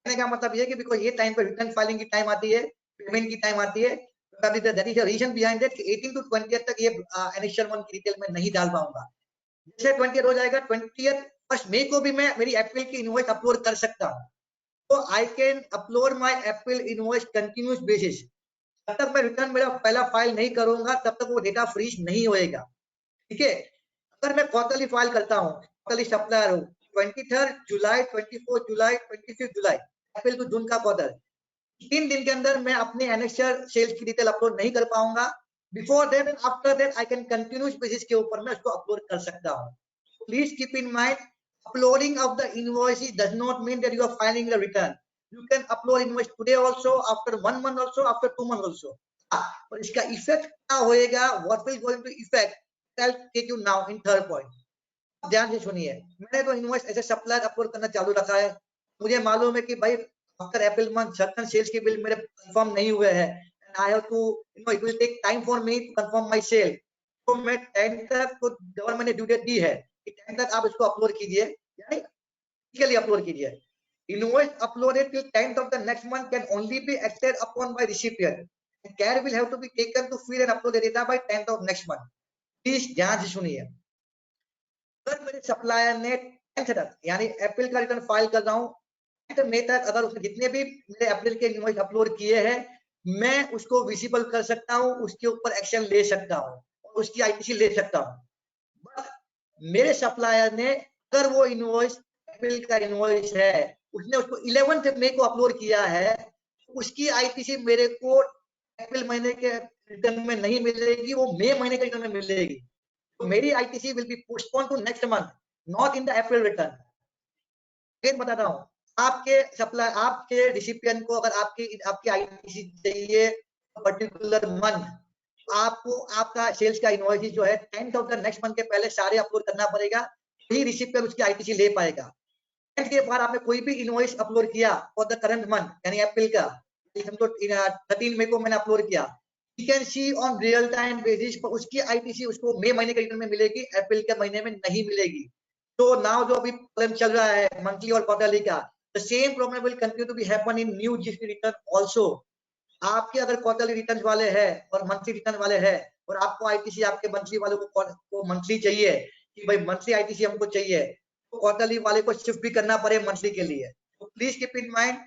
कहने का मतलब ये है कि बिकॉज़ ये टाइम पे रिटर्न फाइलिंग की टाइम आती है, पेमेंट की टाइम आती है, that is the reason behind that कि 18 to 20th तक ये एनेक्चर 1 की डिटेल में नहीं डाल पाऊंगा, जैसे 20th हो जाएगा 20th फर्स्ट मई को भी मैं मेरी अप्रैल की इनवॉइस अपलोड कर सकता हूँ, तो I can upload my April invoice continuous basis, जब तक मैं रिटर्न मेरा पहला फाइल नहीं करूंगा तब तक वो डेटा फ्रीज नहीं होएगा, ठीक है। अगर मैं क्वार्टरली फाइल करता हूँ, क्वार्टरली सप्लायर हूँ, 23 जुलाई 24 जुलाई 25 जुलाई अप्रैल टू जून का क्वार्टर, 3 दिन के अंदर मैं अपने एनेक्चर सेल्स की डिटेल अपलोड नहीं कर पाऊंगा, before that and after that I can continuous basis के ऊपर मैं उसको अपलोड कर सकता हूँ। Please keep in mind, uploading of the invoices does not mean that you are filing the return. You can upload invoice today also, after 1 month also, after 2 months also. और इसका इफेक्ट क्या होएगा, what will going to effect, I'll take you now in third point. ध्यान से सुनिए, मैंने तो इनवॉइस ऐसे सप्लायर अपलोड करना चालू रखा है, मुझे मालूम है कि भाई after April month certain sales के बिल मेरे कंफर्म नहीं हुए हैं, and I have to it will take time for me to confirm my sale, तो मैं 10 तक तो गवर्नमेंट ने ड्यू डेट दी है कि 10 तक आप इसको अपलोड कीजिए, यानी के लिए अपलोड कीजिए। Invoice uploaded till 10th of the next month can only be acted upon by recipient, and care will have to be taken to fill and upload the data by 10th of next month। Please ध्यान से सुनिए, अगर मेरे सप्लायर ने 10th तक यानी अप्रैल का रिटर्न फाइल कर रहा हूँ, 10th मई तक अगर उसने जितने भी मेरे अप्रैल के इनवॉइस अपलोड किए हैं मैं उसको विजिबल कर सकता हूँ, उसके ऊपर एक्शन ले सकता हूँ, उसकी आईटीसी ले सकता हूँ, मेरे सप्लायर ने अगर वो इनवॉइस एप्रिल का इनवॉइस है, उसने उसको 11 मई को अपलोड किया है, उसकी आईटीसी मेरे को अप्रैल महीने के रिटर्न में नहीं मिलेगी, वो मई महीने के रिटर्न में मिलेगी। तो मेरी ITC will be postpone to next month, not in the April return. फिर बताता हूँ, आपके सप्लाई, आपके रिसिपिएंट को अगर आपकी आईटीसी चाहिए पर्टिकुलर मंथ, आपको आपका सेल्स का इनवॉइस जो है 10th of the next month के पहले सारे अपलोड करना पड़ेगा, ही रिसिपिएंट उसकी आईटीसी ले पाएगा। के बाद आपने कोई भी इनवॉइस अपलोड किया फॉर द करंट मंथ, यानी अप्रैल का, समझो 13 मई को मैंने अपलोड किया, you can see on real time basis उसकी आईटीसी उसको मई महीने के रिटर्न में मिलेगी, अप्रैल के महीने में नहीं मिलेगी। तो नाउ जो अभी प्रॉब्लम चल रहा है मंथली और क्वार्टरली का, the same problem will continue to be happen in new GST return also. आपके अगर क्वार्टरली रिटर्न वाले हैं और मंथली रिटर्न वाले हैं, और आपको आईटीसी आपके मंथली वालों को मंथली चाहिए कि भाई मंथली आईटीसी हमको चाहिए, तो क्वार्टरली वाले को शिफ्ट भी करना पड़े मंथली के लिए। तो प्लीज कीप इन माइंड,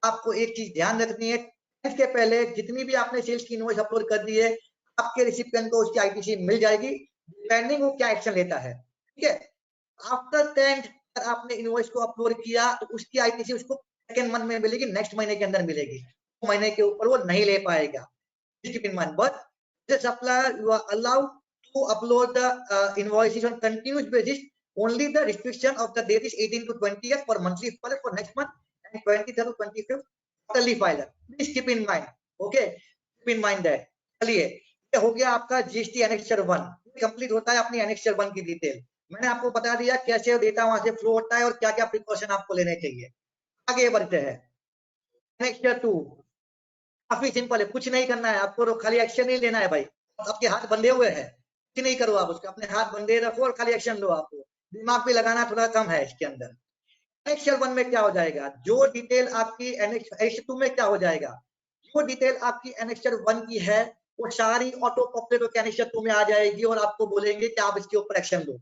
आपको एक चीज ध्यान रखनी है, इसके पहले जितनी भी आपने सेल्स की इनवॉइस अपलोड कर दी है, आपके रिसिपिएंट को उसकी आईटीसी मिल जाएगी, डिपेंडिंग वो क्या एक्शन लेता है। ठीक है, आफ्टर 10th आपने इनवॉइस को अपलोड किया तो उसकी आईटीसी उसको सेकंड मंथ में मिलेगी, नेक्स्ट महीने के अंदर मिलेगी, महीने के ऊपर वो नहीं ले पाएगा। keep in mind, but the supplier you are allowed to upload the invoices on continuous basis. Only the restriction of the date is 18 to 20th for monthly filer for next month and 23rd to 25th quarterly filer. Please keep in mind. Okay, keep in mind that. चलिए, ये हो गया आपका जीएसटी एनेक्सचर 1, कंप्लीट होता है अपनी एनेक्सचर 1 की डिटेल। मैंने आपको बता दिया कैसे डेटा वहां से फ्लो होता है और क्या क्या प्रिकॉशन आपको लेने चाहिए। आगे बढ़ते हैं, एनेक्सचर 2 काफी सिंपल है, कुछ नहीं करना है आपको, तो खाली एक्शन ही लेना है भाई। आपके हाथ बंधे हुए हैं, कुछ नहीं करो आप, उसके अपने हाथ बंधे रखो और खाली एक्शन लो। आपको दिमाग भी लगाना थोड़ा कम है इसके अंदर। एनेक्सचर 1 में क्या हो जाएगा, जो डिटेल आपकी एनेक्सचर 2 में क्या हो जाएगा, जो डिटेल आपकी एनेक्सचर 1 की है वो सारी ऑटो पॉपुलेट होकर एनेक्सचर 2 में आ जाएगी और आपको बोलेंगे कि आप इसके ऊपर एक्शन लो।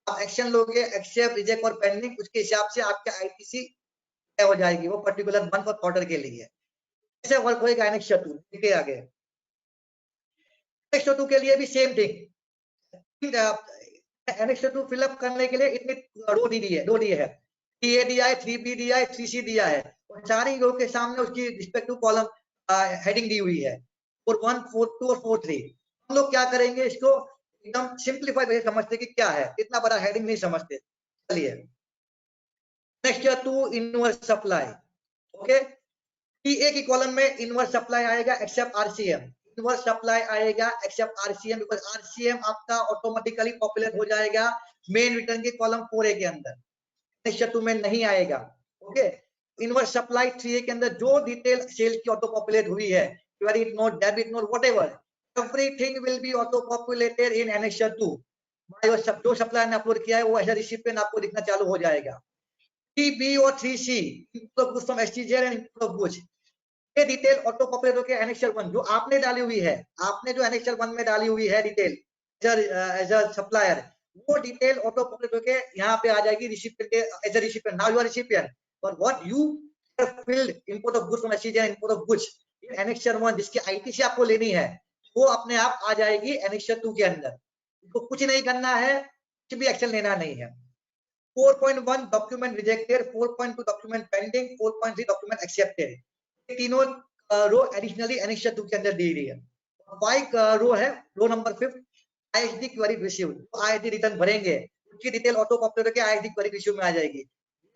आप एक्शन लोगे, एक्सेप्ट, रिजेक्ट और पेंडिंग, उसके हिसाब से आपका आईटीसी हो जाएगी वो पर्टिकुलर मंथ और क्वार्टर के लिए। कैसे वर्क होएगा एनेक्सचर 2, देखिए आगे। एनेक्सचर 2 के लिए भी सेम थिंग, एनेक्सचर 2 फिलअप करने के लिए इतनी रो दी है, 2 दिए है, 3A दिया है, 3B दिया है, 3C दिया है, और सारी रो के सामने उसकी रिस्पेक्टिव कॉलम हेडिंग दी हुई है, 4.1, 4.2 और 4.3। हम लोग क्या करेंगे, इसको एकदम सिंप्लीफाई करके समझते कि क्या है, इतना बड़ा हेडिंग नहीं समझते। चलिए, annexure 2 inverse supply. Okay, TA की कॉलम में इनवर्स सप्लाई आएगा एक्सेप्ट आरसीएम, इनवर्स सप्लाई आएगा एक्सेप्ट आरसीएम, बिकॉज़ आरसीएम आपका ऑटोमेटिकली पॉपुलेट हो जाएगा मेन रिटर्न के कॉलम 4A के अंदर, एनेक्सचर 2 में नहीं आएगा। ओके, इनवर्स सप्लाई 3A के अंदर जो डिटेल सेल की ऑटो पॉपुलेट हुई है, credit note, debit note, whatever, everything will be auto populated in annexure 2। जो सप्लायर ने अपलोड किया है वो एज अ रिसिपिएंट आपको दिखना चालू हो जाएगा। 3B और 3C, input of goods from SEZ and input of goods, ये डिटेल ऑटो पॉपुलेट होकर एनेक्सचर 1 जो आपने डाली हुई है, आपने जो एनेक्सचर 1 में डाली हुई है डिटेल एज अ सप्लायर, वो डिटेल ऑटो पॉपुलेट होकर यहाँ पे आ जाएगी रिसिपिएंट के as a recipient. Now you are recipient for what you filled input of goods from SEZ and input of goods in annexure 1, जिसकी आईटीसी आपको लेनी है, वो अपने आप आ जाएगी एनेक्सचर 2 के अंदर। तो कुछ नहीं करना है, कुछ भी एक्शन लेना नहीं है। 4.1 document rejected, 4.2 document pending, 4.3 document accepted, तीनों रो एडिशनली एनेक्सचर 2 के अंदर दी गई है। 5 रो है, row number 5 ISD query received, तो आईएसडी रिटर्न भरेंगे, उसकी डिटेल ऑटो पॉपुलेट होकर आईएसडी क्वेरी रिसीव में आ जाएगी।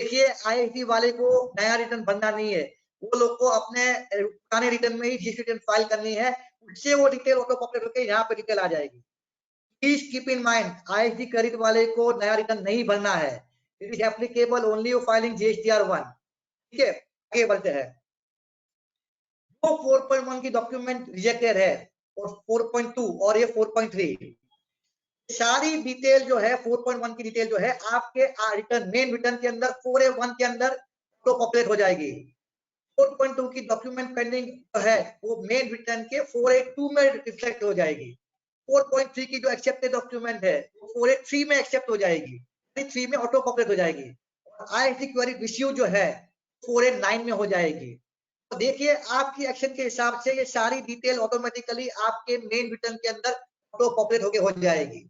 देखिए, आईएसडी वाले को नया रिटर्न भरना नहीं है, वो लोग को अपने पुराने रिटर्न में ही जीएसटी रिटर्न फाइल करनी है, उससे वो डिटेल ऑटो पॉपुलेट होकर यहाँ पे डिटेल आ जाएगी। Please keep in mind, ISD credit वाले को नया रिटर्न नहीं भरना है, it is applicable only for filing GSTR 1। ठीक है, आगे बढ़ते हैं। 4.1 की डॉक्यूमेंट रिजेक्टेड है और 4.2 और ये 4.3, सारी डिटेल जो है 4.1 की डिटेल जो है आपके रिटर्न मेन रिटर्न के अंदर 4A1 के अंदर तो पॉपुलेट हो जाएगी। 4.2 की डॉक्यूमेंट पेंडिंग है वो मेन रिटर्न के 4A2 में रिफ्लेक्ट हो जाएगी। 4.3 की जो एक्सेप्टेड डॉक्यूमेंट है वो 4A3 में एक्सेप्ट हो जाएगी, 3 में ऑटो पॉपुलेट हो जाएगी। आईएसडी क्वेरी रिसीव जो है 4A9 में हो जाएगी। तो देखिए, आपकी एक्शन के हिसाब से ये सारी डिटेल ऑटोमेटिकली आपके मेन रिटर्न के अंदर ऑटो पॉपुलेट होके हो जाएगी।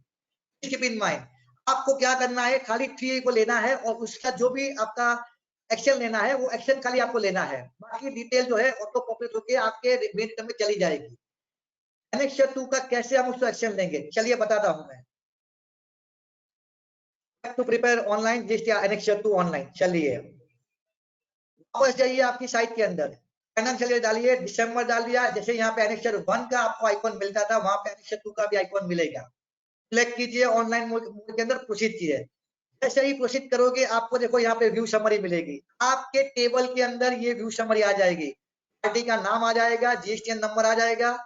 कीप इन माइंड, आपको क्या करना है, खाली 3A को लेना है और उसका जो भी आपका एक्शन लेना है वो एक्शन खाली आपको लेना है, बाकी डिटेल जो है ऑटो पॉपुलेट होके आपके मेन रिटर्न में चली जाएगी। एनेक्सर 2 का कैसे हम उसको एक्शन लेंगे, चलिए बताता हूं मैं। टू प्रिपेयर ऑनलाइन जिस एनेक्सर 2 ऑनलाइन, चलिए वापस जाइए आपकी साइट के अंदर, फाइनेंशियल ईयर डालिए, दिसंबर डाल दिया, जैसे यहाँ पे एनेक्सर 1 का आपको आइकॉन मिलता था वहां पे एनेक्सर 2 का भी आइकॉन मिलेगा। सिलेक्ट कीजिए, ऑनलाइन मोड के अंदर प्रोसीड कीजिए। जैसे ही प्रोसीड करोगे आपको देखो यहाँ पे व्यू समरी मिलेगी, आपके टेबल के अंदर ये व्यू समरी आ जाएगी, पार्टी का नाम आ जाएगा, जीएसटीएन नंबर आ जाएगा,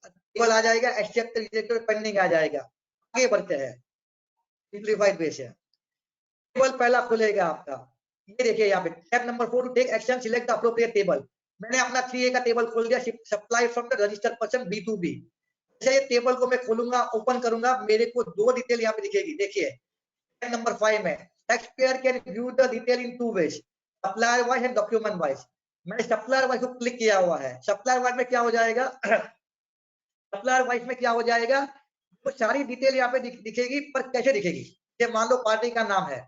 टेबल आ जाएगा, एक्सेप्ट रिजेक्टेड पेंडिंग आ जाएगा। आगे बढ़ते हैं, सिंपलीफाइड वे से टेबल पहला खुलेगा आपका, ये देखिए यहाँ पे tab number 4 to take action select the appropriate table. मैंने अपना 3A का टेबल खोल दिया, supply from the registered person B2B। जैसे ये टेबल को मैं खोलूंगा, ओपन करूंगा, मेरे को 2 डिटेल यहाँ पे दिखेगी, देखिए नंबर 5 में taxpayer can view the detail in 2 ways, supplier wise and document wise. मैंने सप्लायर वाइज को क्लिक किया हुआ है, सप्लायर वाइज में क्या हो जाएगा सप्लायर वाइज में क्या हो जाएगा, वो सारी डिटेल यहाँ पे दिखेगी, पर कैसे दिखेगी, ये मान लो पार्टी का नाम है,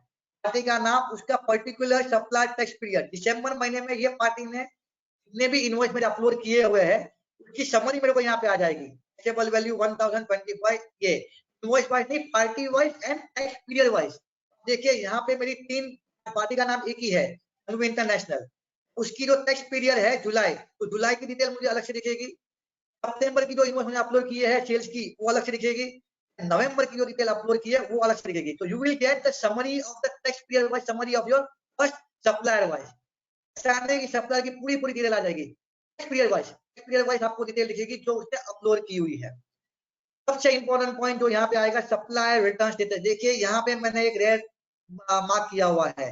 पार्टी का नाम, उसका पर्टिकुलर सप्लायर टैक्स पीरियड, दिसंबर महीने में ये पार्टी ने जितने भी इनवॉइस मेरे अपलोड किए हुए हैं उसकी समरी मेरे को यहाँ पे आ जाएगी। टेबल वैल्यू 1025, ये इनवॉइस वाइज नहीं, party wise and tax period wise. देखिए यहाँ पे मेरी 3 पार्टी का नाम एक ही है, इंटरनेशनल, उसकी जो टैक्स पीरियड है जुलाई, तो जुलाई की डिटेल मुझे अलग से दिखेगी, सितंबर की जो इनवॉइस मैंने अपलोड की है सेल्स की वो अलग से दिखेगी, नवंबर की जो डिटेल अपलोड की है वो अलग से दिखेगी। तो you will get the summary of the tax period wise, summary of your first supplier wise, की सप्लायर की पूरी डिटेल आ जाएगी, टैक्स पीरियड वाइज आपको डिटेल दिखेगी जो उसने अपलोड की हुई है। सबसे इंपॉर्टेंट पॉइंट जो यहाँ पे आएगा, सप्लायर रिटर्न स्टेटस। देखिए यहाँ पे मैंने एक रेड मार्क किया हुआ है,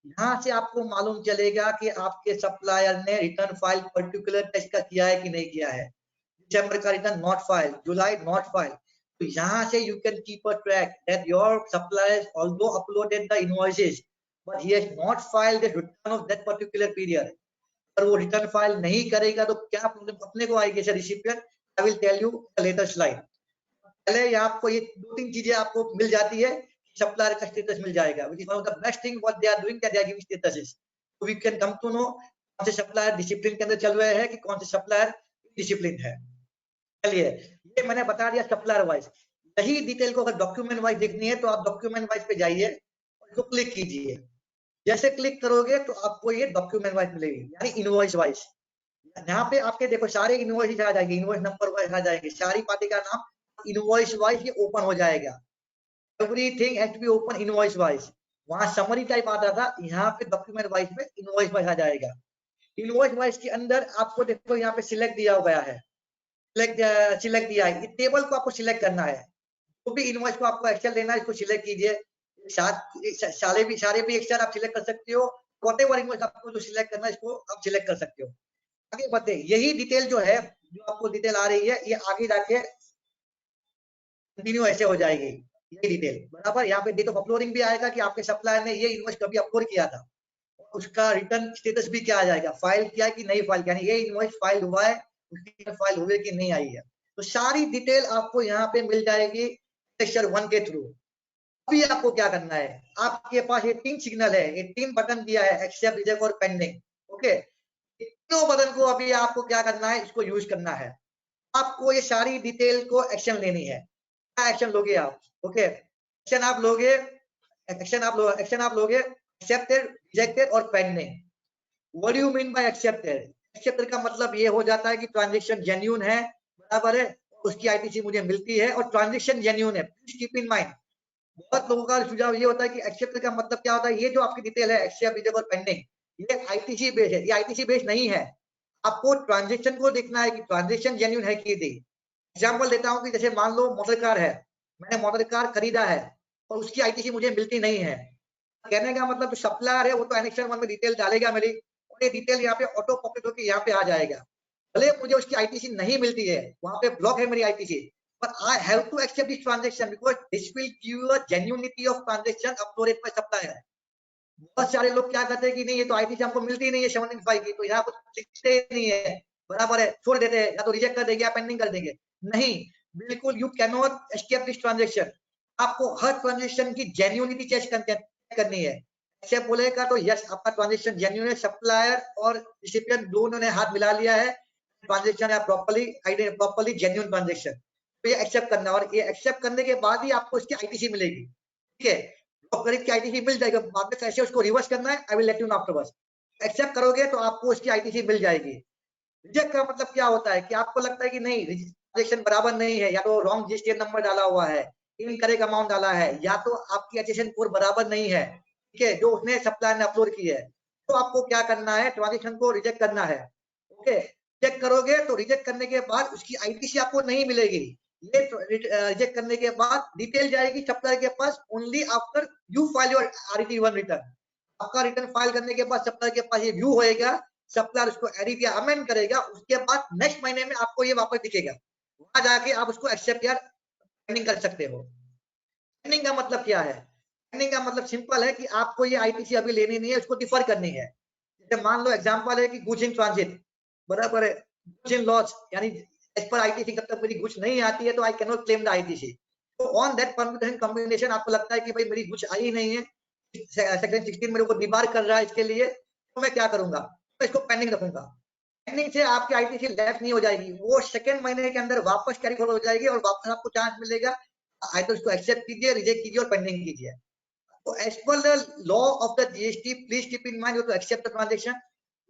यहाँ से आपको मालूम चलेगा कि आपके सप्लायर ने रिटर्न फाइल पर्टिकुलर टैक्स का किया है कि नहीं किया है। दिसंबर का return not file, July not file, तो यहाँ से you can keep a track that your suppliers although uploaded the invoices but he has not filed the return of that particular period. अगर वो रिटर्न फाइल नहीं करेगा तो क्या प्रॉब्लम अपने को आएगी, recipient, I will tell you the latest slide. पहले यहाँ आपको ये 2-3 चीजें आपको मिल जाती है, सप्लायर का स्टेटस मिल जाएगा, which is one of the best thing what they are doing, that they are giving statuses, so we can come to know कौन से सप्लायर डिसिप्लिन के अंदर चल रहे हैं कि कौन से सप्लायर डिसिप्लिन है। चलिए ये मैंने बता दिया सप्लायर वाइज। यही डिटेल को अगर डॉक्यूमेंट वाइज देखनी है तो आप डॉक्यूमेंट वाइज पे जाइए और इसको क्लिक कीजिए, जैसे क्लिक करोगे तो आपको ये डॉक्यूमेंट वाइज मिलेगी, यानी इनवॉइस वाइज। यहाँ पे आपके देखो सारे इनवॉइस आ जाएंगे, इनवॉइस नंबर वाइज आ जाएंगे, सारी पार्टी का नाम इनवॉइस वाइज ये ओपन हो जाएगा। Everything has to be open invoice wise. वहां समरी टाइप आता था, यहाँ पे डॉक्यूमेंट वाइज में इनवॉइस वाइज आ जाएगा। इनवॉइस वाइज के अंदर आपको देखो यहाँ पे सिलेक्ट दिया गया है, सिलेक्ट दिया है, टेबल को आपको सिलेक्ट करना है, तो भी इनवॉइस को आपको एक्सेल लेना है, इसको सिलेक्ट कीजिए, सारे भी एक्सेल आप सिलेक्ट कर सकते हो, व्हाटएवर इनवॉइस आपको जो सिलेक्ट करना है इसको आप सिलेक्ट कर सकते हो। आगे बढ़ते, यही डिटेल जो है, जो आपको डिटेल आ रही है ये आगे जाके कंटिन्यू ऐसे हो जाएगी, ये डिटेल बराबर। यहाँ पे डेट ऑफ अपलोडिंग भी आएगा कि आपके सप्लायर ने ये इनवॉइस कभी अपलोड किया था, उसका रिटर्न स्टेटस भी क्या आ जाएगा, फाइल किया कि नहीं फाइल किया, ये इनवॉइस फाइल हुआ है, उसकी फाइल हुई कि नहीं आई है, तो सारी डिटेल आपको यहाँ पे मिल जाएगी सेक्शन 1 के थ्रू। अभी आपको क्या करना है, आपके पास ये 3 सिग्नल है, ये 3 बटन दिया है, एक्सेप्ट, रिजेक्ट और पेंडिंग, ओके। तीनों बटन को अभी आपको क्या करना है, इसको यूज करना है। आपको ये सारी डिटेल को एक्शन लेनी है, क्या एक्शन लोगे आप, ओके। एक्शन आप लोगे एक्सेप्टेड, रिजेक्टेड और pending. What do you mean by accepted? Accepted का मतलब ये हो जाता है कि ट्रांजैक्शन जेन्युइन है, बराबर है, उसकी आईटीसी मुझे मिलती है और ट्रांजैक्शन जेन्युइन है। प्लीज कीप इन माइंड, बहुत लोगों का सुझाव ये होता है कि एक्सेप्ट का मतलब क्या होता है, ये जो आपकी डिटेल है एक्सेप्ट, रिजेक्ट और पेंडिंग, ये आईटीसी बेस है, ये आईटीसी बेस नहीं है। आपको ट्रांजैक्शन को देखना है कि ट्रांजैक्शन जेन्युइन है कि नहीं। एग्जांपल देता हूं कि जैसे मान लो मोटर कार है, मैंने मोटर कार खरीदा है और उसकी आईटीसी मुझे मिलती नहीं है, कहने का मतलब जो सप्लायर है वो तो एनेक्शन 1 में डिटेल डालेगा मेरी, और ये डिटेल यहाँ पे ऑटो पॉपुलेट होकर यहाँ पे आ जाएगा। भले मुझे उसकी आईटीसी नहीं मिलती है, वहां पे ब्लॉक है मेरी ITC, but I have to accept this transaction because this will give you a genuinity of transaction uploaded by supplier। बहुत सारे लोग क्या कहते हैं कि नहीं ये तो आईटीसी हमको मिलती नहीं है 795 की, तो यहाँ कुछ लिखते नहीं है, बराबर है, छोड़ देते हैं, या तो रिजेक्ट कर देंगे या पेंडिंग कर देंगे। नहीं, बिल्कुल you can not escape this transaction. आपको हर ट्रांजेक्शन की जेन्युइनिटी चेक करनी है। एक्सेप्ट बोलेगा तो यस आपका ट्रांजेक्शन जेन्युइन है, सप्लायर और रिसिपिएंट दोनों ने हाथ मिला लिया है, ट्रांजेक्शन है प्रॉपर्ली जेन्युइन ट्रांजेक्शन, तो ये एक्सेप्ट करना, और ये एक्सेप्ट करने के बाद ही आपको इसकी आईटीसी मिलेगी। ठीक है, ब्रोकरेज की आईटीसी मिल जाएगी, वापस कैसे उसको रिवर्स करना है I will let you know afterwards. Accept करोगे तो आपको इसकी आईटीसी मिल जाएगी। रिजेक्ट का मतलब क्या होता है कि आपको लगता है कि नहीं ट्रांजेक्शन बराबर नहीं है, या तो रॉन्ग जीएसटी नंबर डाला हुआ है, इनकरेक्ट अमाउंट डाला है, या तो आपकी एचएसएन कोड बराबर नहीं है, ठीक है, जो उसने सप्लायर ने अपलोड की है, तो आपको क्या करना है, ट्रांजेक्शन को रिजेक्ट करना है। ओके, रिजेक्ट करोगे तो रिजेक्ट करने के बाद उसकी आईटीसी आपको नहीं मिलेगी। ये रिजेक्ट करने के बाद डिटेल जाएगी सप्लायर के पास only after you file your RET1 return. आपका रिटर्न फाइल करने के बाद सप्लायर के पास ये व्यू होएगा, सप्लायर उसको एडिट या अमेंड करेगा, उसके बाद नेक्स्ट महीने में आपको ये वापस दिखेगा, वहां जाके आप उसको एक्सेप्ट या पेंडिंग कर सकते हो। पेंडिंग का मतलब क्या है? पेंडिंग का मतलब सिंपल है कि आपको ये आईटीसी अभी लेनी नहीं है, उसको डिफर करनी है। जैसे मान लो एग्जांपल है कि गुड्स इन ट्रांजिट बराबर है गुड्स इन लॉस, यानी एज पर आईटीसी जब तक मेरी गुड्स नहीं आती है तो I can not claim the ITC. तो ऑन दैट परम्यूटेशन कॉम्बिनेशन आपको लगता है कि भाई मेरी गुड्स आई नहीं है, सेक्शन 16 मेरे को डिबार कर रहा है, इसके लिए तो मैं क्या करूंगा, मैं इसको पेंडिंग रखूंगा। पेंडिंग से आपकी आईटीसी लेफ्ट नहीं हो जाएगी, वो सेकंड महीने के अंदर वापस कैरी फॉरवर्ड हो जाएगी और वापस आपको चांस मिलेगा, तो उसको एक्सेप्ट कीजिए, रिजेक्ट कीजिए और पेंडिंग कीजिए। तो as per the law of the GST please keep in mind, you to accept the transaction,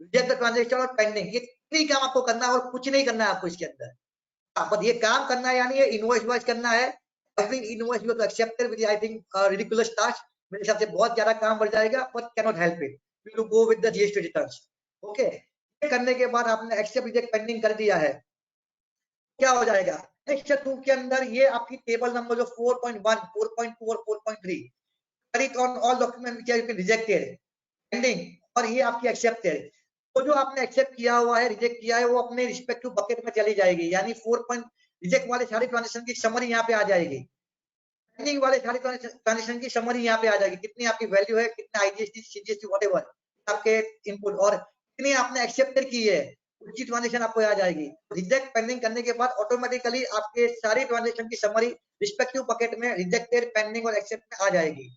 reject the transaction और पेंडिंग, ये तीन काम आपको करना है और कुछ नहीं करना है आपको इसके अंदर। बस ये काम करना है, यानी ये इनवॉइस वाइज करना है, every invoice you have to accept it with I think ridiculous task, मेरे हिसाब से बहुत ज्यादा काम बढ़ जाएगा, but can not help it, you to go with the GST returns. Okay, ये करने के बाद आपने एक्सेप्ट रिजेक्ट पेंडिंग कर दिया है, क्या हो जाएगा सेक्शन 2 के अंदर ये आपकी टेबल नंबर जो 4.1, 4.2 और 4.3 credit on all document which have been rejected pending, और ये आपकी एक्सेप्टेड, तो जो आपने एक्सेप्ट किया हुआ है रिजेक्ट किया है वो अपने रिस्पेक्टिव बकेट में चली जाएगी, यानी 4 रिजेक्ट वाले सारे ट्रांजेक्शन की समरी यहाँ पे आ जाएगी, पेंडिंग वाले सारे ट्रांजेक्शन की समरी यहाँ पे आ जाएगी, कितनी आपकी वैल्यू है, कितना आईजीएसटी सीजीएसटी व्हाटएवर आपके इनपुट, और कितनी आपने एक्सेप्टेड की है उसकी ट्रांजेक्शन आपको आ जाएगी। रिजेक्ट पेंडिंग करने के बाद ऑटोमेटिकली आपके सारे ट्रांजेक्शन की समरी रिस्पेक्टिव बकेट में रिजेक्टेड, पेंडिंग और एक्सेप्ट में आ जाएगी।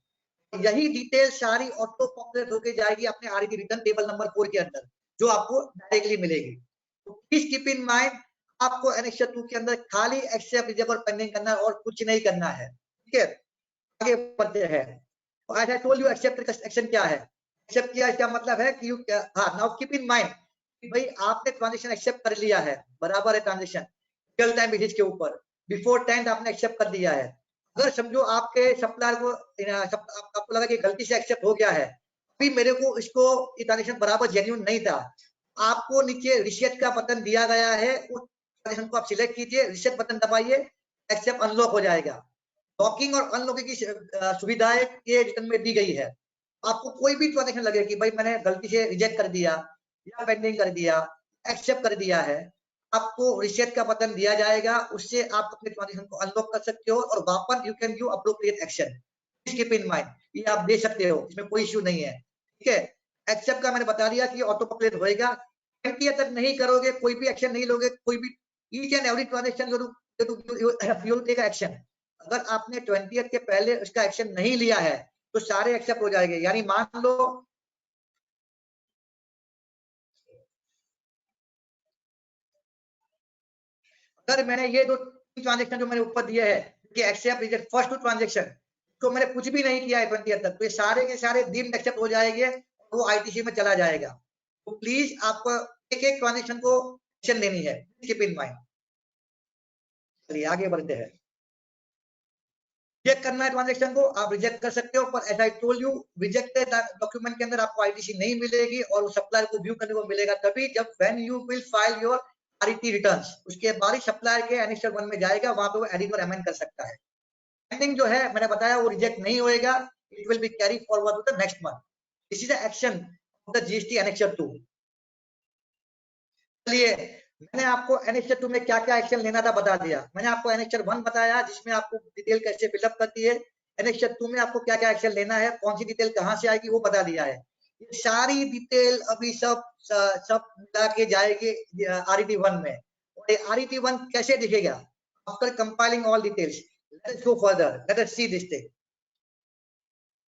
यही डिटेल सारी ऑटो पॉपुलेट होके जाएगी अपने आरईटी रिटर्न टेबल नंबर 4 के अंदर, जो आपको डायरेक्टली मिलेगी। तो प्लीज कीप इन माइंड, आपको एनेक्सर 2 के अंदर खाली एक्सेप्ट, रिजेक्ट और पेंडिंग करना है और कुछ नहीं करना है। ठीक है, आगे बढ़ते हैं। As I told you accept action क्या है, एक्सेप्ट किया इसका मतलब है कि नाउ कीप इन माइंड भाई आपने ट्रांजेक्शन एक्सेप्ट कर लिया है, बराबर है ट्रांजेक्शन रियल टाइम बेसिस के ऊपर, बिफोर 10th आपने एक्सेप्ट कर दिया है। अगर समझो आपके सप्लायर को आपको लगा कि गलती से एक्सेप्ट हो गया है, अभी मेरे को इसको ट्रांजेक्शन बराबर जेन्युइन नहीं था, आपको नीचे रिसेट का बटन दिया गया है, उस ट्रांजेक्शन को आप सिलेक्ट कीजिए, रिसेट बटन दबाइए, एक्सेप्ट अनलॉक हो जाएगा। लॉकिंग और अनलॉकिंग की सुविधाएं ये रिटर्न में दी गई है। आपको कोई भी ट्रांजेक्शन लगे कि भाई मैंने गलती से रिजेक्ट कर दिया या पेंडिंग कर दिया, एक्सेप्ट कर दिया है, आपको रिसेट का बटन दिया जाएगा, उससे आप अपने ट्रांजेक्शन को अनलॉक कर सकते हो और वापस you can give appropriate action. Keep in mind, ये आप दे सकते हो, इसमें कोई इश्यू नहीं है। ठीक है, एक्सेप्ट का मैंने बता दिया कि ऑटो पॉपुलेट होएगा, 20 तक नहीं करोगे, कोई भी एक्शन नहीं लोगे, कोई भी each and every transaction you take action. अगर आपने 20 के पहले उसका एक्शन नहीं लिया है तो सारे एक्सेप्ट हो जाएंगे। यानी मान लो अगर मैंने ये दो ट्रांजेक्शन जो मैंने ऊपर दिए है कि accept reject first two transaction, तो मैंने कुछ भी नहीं किया है 20 तक, तो ये सारे के सारे दिन एक्सेप्ट हो जाएंगे, वो आईटीसी में चला जाएगा। तो प्लीज आप एक एक ट्रांजेक्शन को एक्शन लेनी है, कीप इन माइंड। चलिए आगे बढ़ते हैं। चेक करना है ट्रांजेक्शन को, आप रिजेक्ट कर सकते हो, पर as I told you rejected document के अंदर आपको आईटीसी नहीं मिलेगी और सप्लायर को व्यू करने को मिलेगा तभी जब when you will file your RET returns, उसके बाद ही सप्लायर के एनेक्सर 1 में जाएगा, वहां पे वो एडिट और अमेंड कर सकता है। पेंडिंग जो है मैंने बताया वो रिजेक्ट नहीं होएगा, it will be carry forward to the next month. This is the action of the GST annexure 2। चलिए मैंने आपको एनेक्सर 2 में क्या क्या एक्शन लेना था बता दिया। मैंने आपको एनेक्सर 1 बताया जिसमें आपको डिटेल कैसे फिलअप करती है, एनेक्सर 2 में आपको क्या क्या एक्शन लेना है, कौन सी डिटेल कहां से आएगी वो बता दिया है। ये सारी डिटेल अभी सब मिला के जाएगी आरईटी 1 में। और आरईटी 1 कैसे दिखेगा, after compiling all details, Let's go further. Let us see this thing.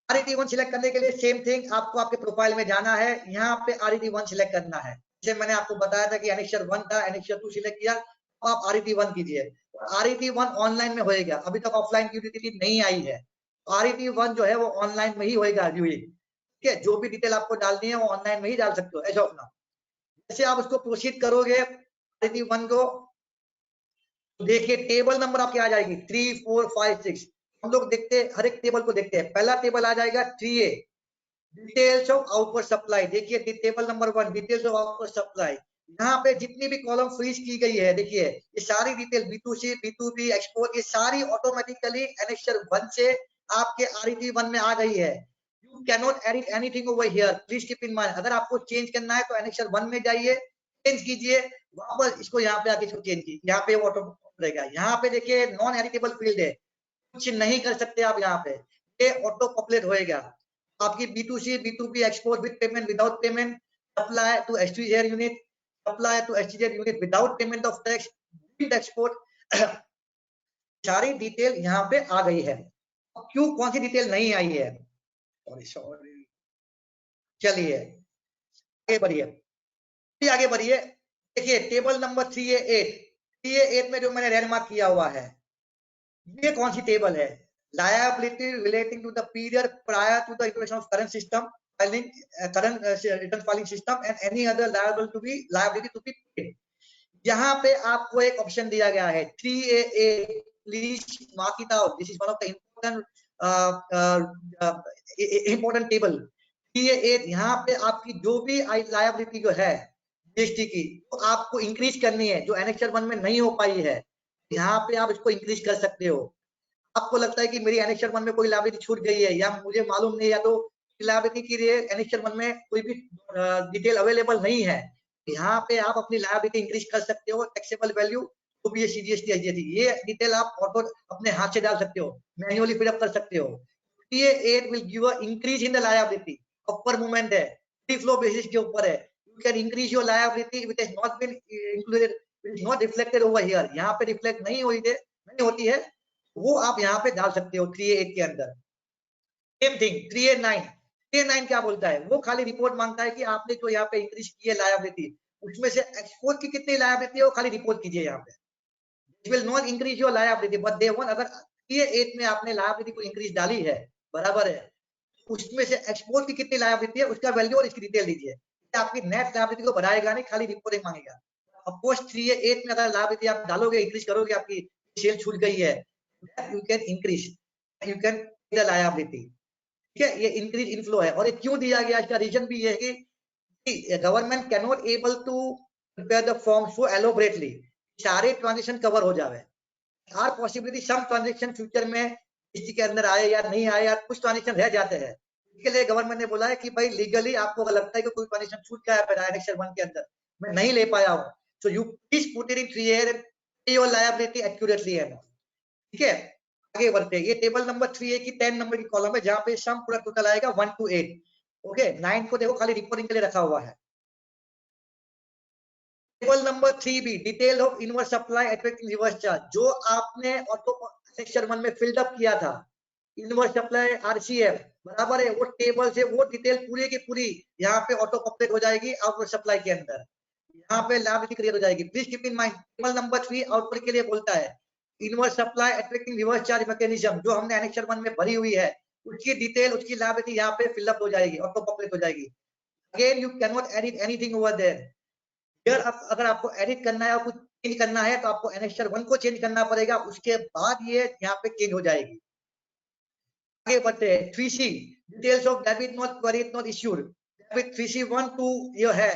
RET1 select करने के लिए सेम थिंग, आपको आपके प्रोफाइल में जाना है, यहाँ पे RET1 सिलेक्ट करना है। जैसे मैंने आपको बताया था कि एनेक्सर 1 था, एनेक्सर 2 सिलेक्ट किया, तो आप RET1 कीजिए। RET1 ऑनलाइन में होएगा, अभी तक ऑफलाइन की यूटिलिटी नहीं आई है। RET1 जो है वो ऑनलाइन में ही होएगा व्यूइंग, ठीक है। जो भी डिटेल आपको डालनी है वो ऑनलाइन में ही डाल सकते हो एज ऑफ नाउ। जैसे आप उसको प्रोसीड करोगे RET1 को, देखिए टेबल नंबर आपके आ जाएगी 3, 4, 5, 6। हम लोग देखते हैं, हर एक टेबल को देखते हैं। पहला टेबल आ जाएगा 3A, details of output supply. देखिए table number 1, details of output supply. यहाँ पे जितनी भी कॉलम फ्रीज की गई है, देखिए ये सारी डिटेल B2C, B2B, एक्सपोर्ट, ये सारी ऑटोमेटिकली एनेक्सर 1 से आपके RET1 में आ गई है। You can not edit anything over here, please keep in mind. अगर आपको चेंज करना है तो एनेक्सर 1 में जाइए, चेंज कीजिए, वापस इसको यहाँ पे आके इसको चेंज कीजिए, यहाँ पे ऑटो रहेगा। यहाँ पे देखिए नॉन एडिटेबल फील्ड है, कुछ नहीं कर सकते आप यहाँ पे, ये ऑटो पॉपुलेट होएगा। आपकी B2C, B2B, export with payment, without payment, supply to STZ unit, supply to STZ unit without payment of tax, export, सारी डिटेल यहाँ पे आ गई है। क्यों, कौन सी डिटेल नहीं आई है? सॉरी, चलिए आगे बढ़िए, आगे बढ़िए। देखिए टेबल नंबर 3A8 में जो मैंने रेड मार्क किया हुआ है, ये कौन सी टेबल है? Liability relating to the period prior to the introduction of current system filing, current return filing system and any other liability to be paid। यहाँ पे आपको एक ऑप्शन दिया गया है 3A8, please mark it out, this is one of the important table. 3A8, यहाँ पे आपकी जो भी लायबिलिटी जो है GST की, तो आपको इंक्रीज करनी है, जो एनेक्सर 1 में नहीं हो पाई है, यहाँ पे आप इसको इंक्रीज कर सकते हो। आपको लगता है कि मेरी एनेक्सर 1 में कोई लायबिलिटी छूट गई है, या मुझे मालूम नहीं, या तो लायबिलिटी के लिए एनेक्सर 1 में कोई भी डिटेल अवेलेबल नहीं है, यहाँ पे आप अपनी लायबिलिटी इंक्रीज कर सकते हो। टैक्सेबल वैल्यू तो भी CGST IGST, ये डिटेल आप ऑटो अपने हाथ से डाल सकते हो, मैन्युअली फिलअप कर सकते हो। ये 8 will give a increase in the liability, upper movement है, फ्री फ्लो बेसिस के ऊपर है। You can increase your liability which has not been included, it is not reflected over here, यहाँ पे रिफ्लेक्ट नहीं होती है, वो आप यहाँ पे डाल सकते हो 3A8 के अंदर। सेम थिंग 3A9 क्या बोलता है? वो खाली रिपोर्ट मांगता है कि आपने जो यहाँ पे इंक्रीज की है लायबिलिटी, उसमें से एक्सपोर्ट की कितनी लायबिलिटी है वो खाली रिपोर्ट कीजिए यहाँ पे। It will not increase your liability, but they want, अगर 3A8 में आपने लायबिलिटी को इंक्रीज डाली है, बराबर है, उसमें से एक्सपोर्ट की कितनी लायबिलिटी है उसका वैल्यू और इसकी डिटेल दीजिए। आपकी नेट लायबिलिटी को बढ़ाएगा नहीं, खाली रिपोर्टिंग मांगेगा। ऑफकोर्स 3A8 में अगर लायबिलिटी आप डालोगे, इंक्रीज करोगे, आपकी सेल छूट गई है, you can increase, you can the liability, ठीक है। ये इंक्रीज इनफ्लो है, और ये क्यों दिया गया, इसका रीजन भी ये है कि government can not able to prepare the form so elaborately, सारे ट्रांजेक्शन कवर हो जावे। Are possibility some transaction future में इसके अंदर आए या नहीं आए, या कुछ ट्रांजेक्शन रह जाते हैं, इसके लिए गवर्नमेंट ने बोला है कि भाई लीगली आपको अगर लगता है कि कोई ट्रांजेक्शन छूट गया है एनेक्सर 1 के अंदर, मैं नहीं ले पाया हूँ, so you please put it in 3A पे योर लायबिलिटी एक्यूरेटली है, ठीक है। आगे बढ़ते हैं, ये टेबल नंबर 3A की 10 नंबर की कॉलम है, जहां पे सम पूरा टोटल आएगा 1 to 8। ओके, 9 को देखो खाली रिपोर्टिंग के लिए रखा हुआ है। Table number 3B, detail of inverse supply attracting reverse charge, जो आपने ऑटो सेक्शन 1 में फिल्ड अप किया था, इनवर्स सप्लाई RCF, बराबर है, वो टेबल से वो डिटेल पूरी की पूरी यहाँ पे ऑटो पॉपुलेट हो जाएगी आउटपुट सप्लाई के अंदर, यहाँ पे लायबिलिटी क्रिएट हो जाएगी। Please keep in mind, table number 3 output के लिए बोलता है inverse supply attracting reverse charge mechanism, जो हमने एनेक्सर 1 में भरी हुई है, उसकी डिटेल, उसकी लायबिलिटी यहाँ पे फिलअप हो जाएगी, ऑटो पॉपुलेट हो जाएगी। Again you can not edit anything over there, here अगर आपको एडिट करना है और कुछ चेंज करना है तो आपको एनेक्सर 1 को चेंज करना पड़ेगा, उसके बाद ये यहाँ पे चेंज हो जाएगी। आगे बढ़ते हैं 3C, details of debit note, credit note issued, debit 3C1 2 ये है,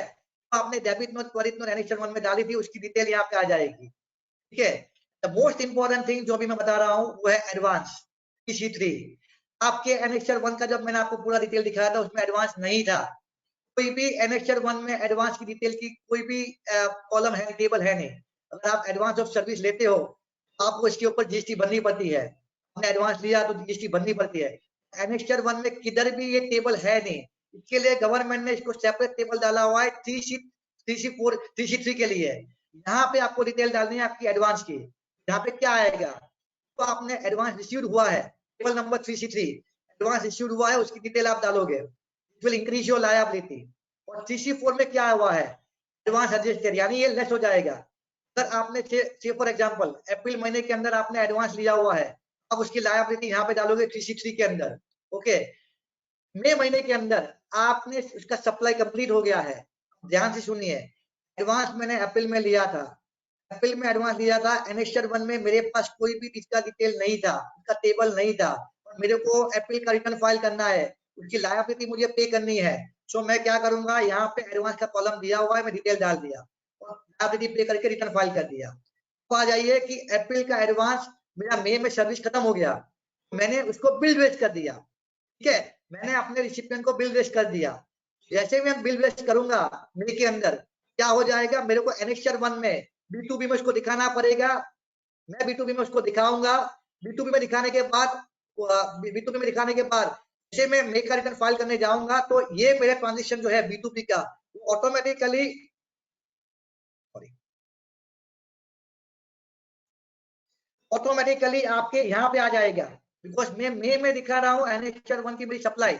आपने debit note, credit note annexure 1 में डाली थी, उसकी डिटेल यहाँ पे आ जाएगी, ठीक है। द मोस्ट इंपॉर्टेंट थिंग जो भी मैं बता रहा हूँ वो है एडवांस 3C3। आपके एनेक्सर 1 का जब मैंने आपको पूरा डिटेल दिखाया था, उसमें एडवांस नहीं था, कोई भी एनेक्सर 1 में एडवांस की डिटेल की कोई भी कॉलम है, टेबल है नहीं। अगर आप एडवांस ऑफ सर्विस लेते हो, आपको इसके ऊपर GST भरनी पड़ती है, आपने एडवांस लिया तो GST भरनी पड़ती है। एनेक्सर 1 में किधर भी ये टेबल है नहीं, इसके लिए गवर्नमेंट ने इसको सेपरेट टेबल डाला हुआ है 3C4 3C3 के लिए। यहाँ पे आपको डिटेल डालनी है आपकी एडवांस की। यहाँ पे क्या आएगा, तो आपने एडवांस रिसीव्ड हुआ है, table number 3C3 advance received हुआ है, उसकी डिटेल आप डालोगे, it will increase your liability. और 3C4 में क्या हुआ है, एडवांस एडजस्टेड, यानी ये लेस हो जाएगा। अगर आपने से फॉर एग्जांपल अप्रैल महीने के अंदर आपने एडवांस लिया हुआ है, अब उसकी लायबिलिटी यहाँ पे डालोगे 3C3 के अंदर। ओके, मई महीने के अंदर आपने उसका सप्लाई कंप्लीट हो गया है, ध्यान से सुनिए, एडवांस मैंने अप्रैल में लिया था, अप्रैल में एडवांस लिया था, एनेक्स्चर 1 में मेरे पास कोई भी इसका डिटेल नहीं था, उसका टेबल नहीं था, और मेरे को अप्रैल का रिटर्न फाइल करना है, उसकी लायबिलिटी मुझे पे करनी है। सो मैं क्या करूंगा, यहाँ पे एडवांस का कॉलम दिया हुआ है, मैं डिटेल डाल दिया और लायबिलिटी पे करके रिटर्न फाइल कर दिया। तो आ जाइए कि अप्रैल का एडवांस मेरा मई में सर्विस खत्म हो गया, मैंने उसको बिल रेज कर दिया, ठीक है, मैंने अपने रिसिपिएंट को बिल रेज कर दिया। जैसे मैं बिल रेज करूंगा मई के अंदर, क्या हो जाएगा, मेरे को एनेक्स्चर 1 में B2B में उसको दिखाना पड़ेगा, मैं B2B में उसको दिखाऊंगा, B2B में दिखाने के बाद जैसे मैं मई का रिटर्न फाइल करने जाऊंगा, तो ये मेरा ट्रांजेक्शन जो है B2B का, वो ऑटोमेटिकली आपके यहाँ पे आ जाएगा, बिकॉज मैं मई में दिखा रहा हूँ एनेक्स्चर 1 की मेरी सप्लाई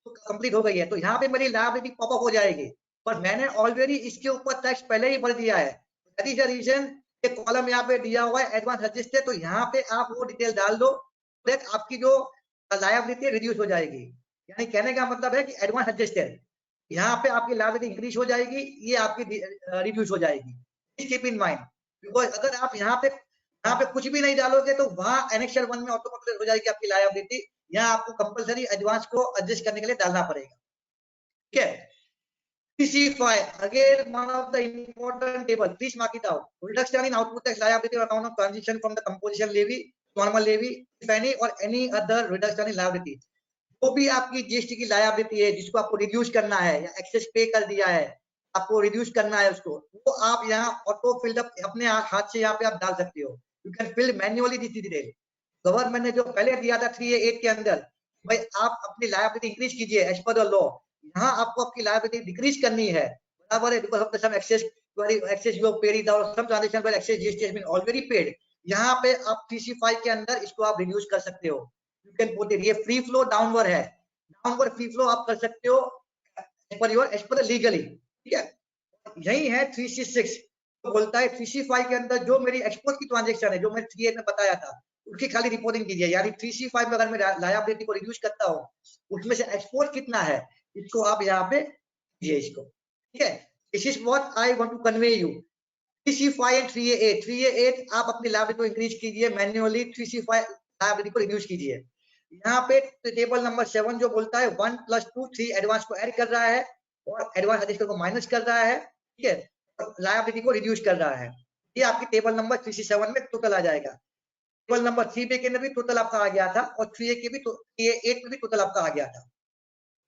कंप्लीट हो गई है, तो यहाँ पे मेरी लायबिलिटी पॉपअप हो जाएगी, पर मैंने ऑलरेडी इसके ऊपर टैक्स पहले ही भर दिया है। दैट इज द रीजन ये कॉलम यहाँ पे दिया हुआ है एडवांस रजिस्टर, तो यहाँ पे आप वो डिटेल डाल दो, देन आपकी जो लायबिलिटी रिड्यूस हो जाएगी। यानी कहने का मतलब है कि एडवांस रजिस्टर, यहाँ पे आपकी लायबिलिटी इंक्रीज हो जाएगी, ये आपकी रिड्यूस हो जाएगी। कीप इन माइंड, बिकॉज अगर आप यहाँ पे कुछ भी नहीं डालोगे तो वहां एनेक्स्चर 1 में ऑटोमेटिक हो जाएगी आपकी लायबिलिटी, यहाँ आपको कंपलसरी एडवांस को एडजस्ट करने के लिए डालना पड़ेगा, ठीक है। TC5 again one of the important table, please mark it out. Reduction in output tax liability on account of transition from the composition levy to normal levy, if any, or any other reduction in liability. जो भी आपकी जीएसटी की लायबिलिटी है जिसको आपको रिड्यूस करना है या एक्सेस पे कर दिया है, आपको रिड्यूस करना है उसको, वो आप यहाँ ऑटो फिल्ड अप अपने हाथ से यहाँ पे आप डाल सकते हो, you can fill manually this detail. Government ने जो पहले दिया था 3A8 के अंदर, भाई आप अपनी लायबिलिटी इंक्रीज कीजिए एज पर द लॉ, यहाँ आपको आपकी लायबिलिटी डिक्रीज करनी है, बराबर है, because of the some excess you have paid और some transaction where excess GST has been already paid, यहाँ पे आप 3C5 के अंदर इसको आप रिड्यूस कर सकते हो, यू कैन पुट इट, ये फ्री फ्लो डाउनवर्ड है, डाउनवर्ड फ्री फ्लो आप कर सकते हो एज पर लीगली, ठीक है। यही है 3C6 तो बोलता है 3C5 के अंदर जो मेरी एक्सपोर्ट की ट्रांजैक्शन है, जो मैं 3A में बताया था, उसकी खाली रिपोर्टिंग कीजिए, यानी 3C5 में अगर मैं लायबिलिटी को रिड्यूस करता हूँ, उसमें से एक्सपोर्ट कितना है इसको आप यहाँ पे कीजिए इसको, ठीक है। This is what I want to convey you. 3C5 and 3A8, 3A8 आप अपनी लायबिलिटी को इंक्रीज कीजिए मैन्युअली, 3C5 लायबिलिटी को रिड्यूस कीजिए। यहाँ पे टेबल नंबर 7 जो बोलता है 1 + 2 3 एडवांस को ऐड कर रहा है और एडवांस रजिस्टर को माइनस कर रहा है, ठीक है, लायबिलिटी को रिड्यूस कर रहा है, ये आपकी टेबल नंबर 3C7 में टोटल आ जाएगा। टेबल नंबर 3B के अंदर भी टोटल आपका आ गया था और 3A8 में भी टोटल आपका आ गया था,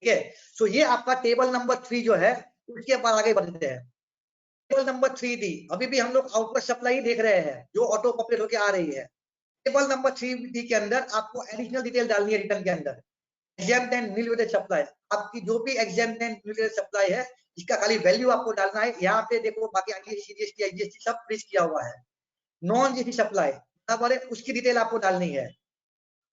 ठीक है। सो ये आपका टेबल नंबर 3 जो है, उसके बाद आगे बढ़ते हैं। टेबल नंबर 3D, अभी भी हम लोग आउटपुट सप्लाई देख रहे हैं जो ऑटो पॉपुलेट होकर आ रही है। टेबल नंबर 3D के अंदर आपको एडिशनल डिटेल डालनी है रिटर्न के अंदर, exempt and nil weighted supply, आपकी जो भी exempt and nil weighted supply है इसका खाली वैल्यू आपको डालना है। यहाँ पे देखो बाकी जीएसटी सब फ्रीज किया हुआ है। नॉन जीएसटी सप्लाई बराबर है, उसकी डिटेल आपको डालनी है।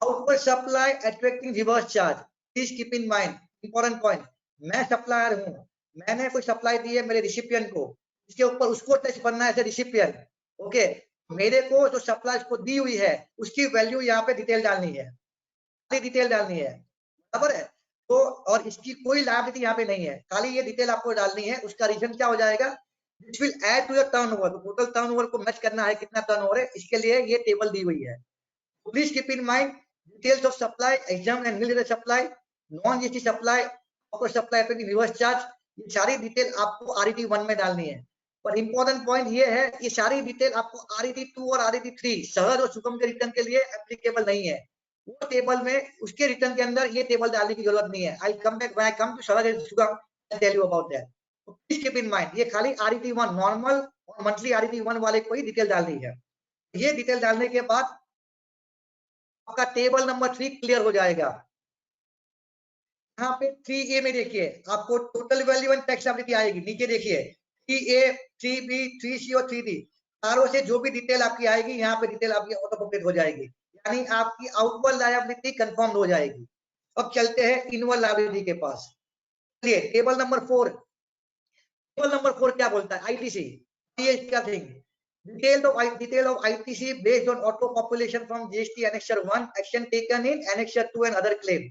Outward supply attracting reverse charge, please keep in mind important point, मैं सप्लायर हूँ, मैंने कोई सप्लाई दी है मेरे रिसिपिएंट को, इसके ऊपर उसको टैक्स भरना है रिसिपिएंट, ओके, मेरे को जो सप्लाई को दी हुई है उसकी वैल्यू यहाँ पे डिटेल डालनी है, डिटेल डालनी है, बराबर है। तो और इसकी कोई लायबिलिटी यहाँ पे नहीं है, खाली ये डिटेल आपको डालनी है। उसका रीजन क्या हो जाएगा, this will add to your turnover, तो टोटल टर्नओवर को मैच करना है, कितना टर्नओवर है, इसके लिए ये टेबल दी हुई है। Please keep in mind details of supply, exempt and nil supply, non GST supply, offer supply पे रिवर्स चार्ज, ये सारी डिटेल आपको RET 1 में डालनी है। पर इंपॉर्टेंट पॉइंट ये है, ये सारी डिटेल आपको RET 2 और RET 3 सहज और सुगम के रिटर्न के लिए एप्लीकेबल नहीं है। वो टेबल में उसके रिटर्न के अंदर ये टेबल डालने की जरूरत नहीं है। I come back when I come to Sahaj and Sugam I tell you about that. तो प्लीज कीप इन माइंड, ये खाली RET 1 नॉर्मल और मंथली RET 1 वाले को ही डिटेल डालनी है। ये डिटेल डालने के बाद आपका टेबल नंबर 3 क्लियर हो जाएगा। यहाँ पे 3A में देखिए आपको total value and tax liability आएगी, नीचे देखिए 3A, 3B, 3C और 3D, चारों से जो भी डिटेल आपकी आएगी यहाँ पे डिटेल आपकी ऑटो पॉपुलेट हो जाएगी। यानी आपकी आउटवर्ड लायबिलिटी कंफर्म हो जाएगी। अब चलते हैं इनवर्ड लायबिलिटी के पास। चलिए टेबल नंबर 4, टेबल नंबर 4 क्या बोलता है? आईटीसी, ये क्या thing, detail of ITC based on auto population from GST annexure 1, action taken in annexure 2 and other claim।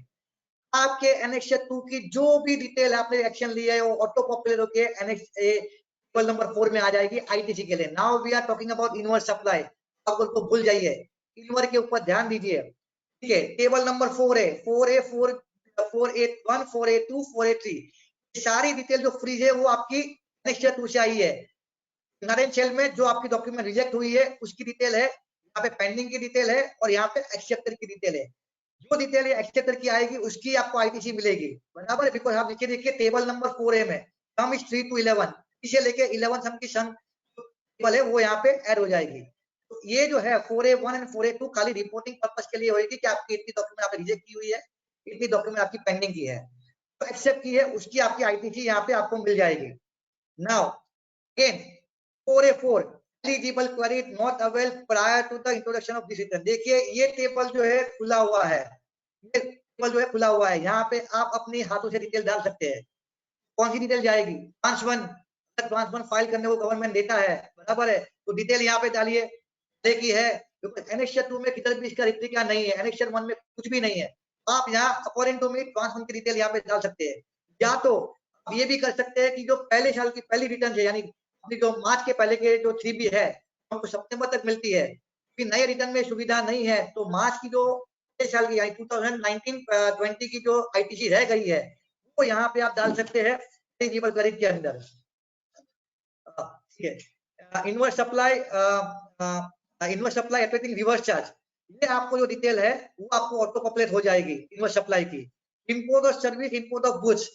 आपके annexure 2 की जो भी डिटेल आपने एक्शन लिया है वो ऑटो पॉपुलेट होके टेबल नंबर 4 में आ जाएगी आईटीसी के लिए। Now we are talking about inward supply, आप उसको भूल जाइए, इनवर्ड के ऊपर ध्यान दीजिए। ठीक है, टेबल नंबर 4 है, 4A 481 4A2 4A3, सारी डिटेल जो फ्रीज है वो आपकी annexure 2 से आई है। नारायण शेल में जो आपकी डॉक्यूमेंट रिजेक्ट हुई है उसकी डिटेल है, यहाँ पे पेंडिंग की डिटेल है और यहाँ पे एक्सेप्टर की डिटेल है। जो डिटेल एक्सेप्टर की आएगी उसकी आपको आईटीसी मिलेगी, बराबर है। बिकॉज आप नीचे देखिए टेबल नंबर 4A में सम इज 3 to 11, इसे लेके 11 सम की सम टेबल है वो यहाँ पे ऐड हो जाएगी। तो ये जो है 4A1 एंड 4A2 खाली रिपोर्टिंग पर्पस के लिए होगी कि आपकी इतनी डॉक्यूमेंट आपने रिजेक्ट की हुई है, इतनी डॉक्यूमेंट आपकी पेंडिंग की है, तो एक्सेप्ट की है उसकी आपकी आईटीसी यहाँ पे आपको मिल जाएगी। Now again 4A4 eligible query not availed prior to the introduction of this return। देखिए ये टेबल जो है खुला हुआ है, ये टेबल जो है खुला हुआ है, यहाँ पे आप अपनी हाथों से डिटेल डाल सकते हैं। कौन सी डिटेल जाएगी? ट्रांस 1, ट्रांस 1 फाइल करने को गवर्नमेंट देता है, बराबर है, तो डिटेल यहाँ पे डालिए की है। एनेक्सर 2 में किधर भी इसका रिप्लिका नहीं है, एनेक्सर 1 में कुछ भी नहीं है, आप यहाँ अकॉर्डिंग टू मी ट्रांस 1 की डिटेल यहाँ पे डाल सकते हैं। या तो आप ये भी कर सकते हैं कि जो पहले साल की पहली रिटर्न है, यानी अपनी जो मार्च के पहले के जो 3B है हमको सितंबर तक मिलती है, कि नए रिटर्न में सुविधा नहीं है, तो मार्च की जो साल की 2019-20 की जो आईटीसी रह गई है वो यहाँ पे आप डाल सकते हैं एलिजिबल क्वेरी के अंदर। ठीक है, inward supply, inward supply attracting reverse charge, ये आपको जो डिटेल है वो आपको ऑटो पॉपुलेट हो जाएगी इनवर्ड सप्लाई की। Import of service, import of goods,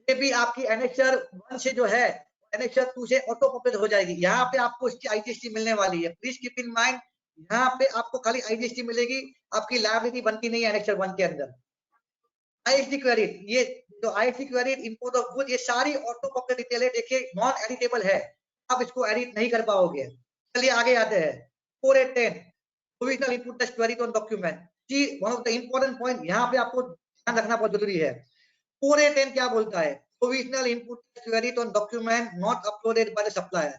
ये भी आपकी एनेक्सर 1 से जो है एनेक्सर 2 से ऑटो पॉपुलेट हो जाएगी। यहाँ पे आपको इसकी आईजीएसटी मिलने वाली है, प्लीज कीप इन माइंड, यहाँ पे आपको खाली आईजीएसटी मिलेगी, आपकी लायबिलिटी बनती नहीं है एनेक्सर 1 के अंदर। आईएसटी क्वेरी, ये जो IST query import of goods, ये सारी ऑटो पॉपुलेट डिटेल है, देखिए नॉन एडिटेबल है, आप इसको एडिट नहीं कर पाओगे। चलिए आगे आते हैं 4A10 provisional input test query on document. जी one of the important point यहाँ पे आपको ध्यान रखना बहुत जरूरी है। 4A10 क्या बोलता है? Provisional input test query on document not uploaded by the supplier.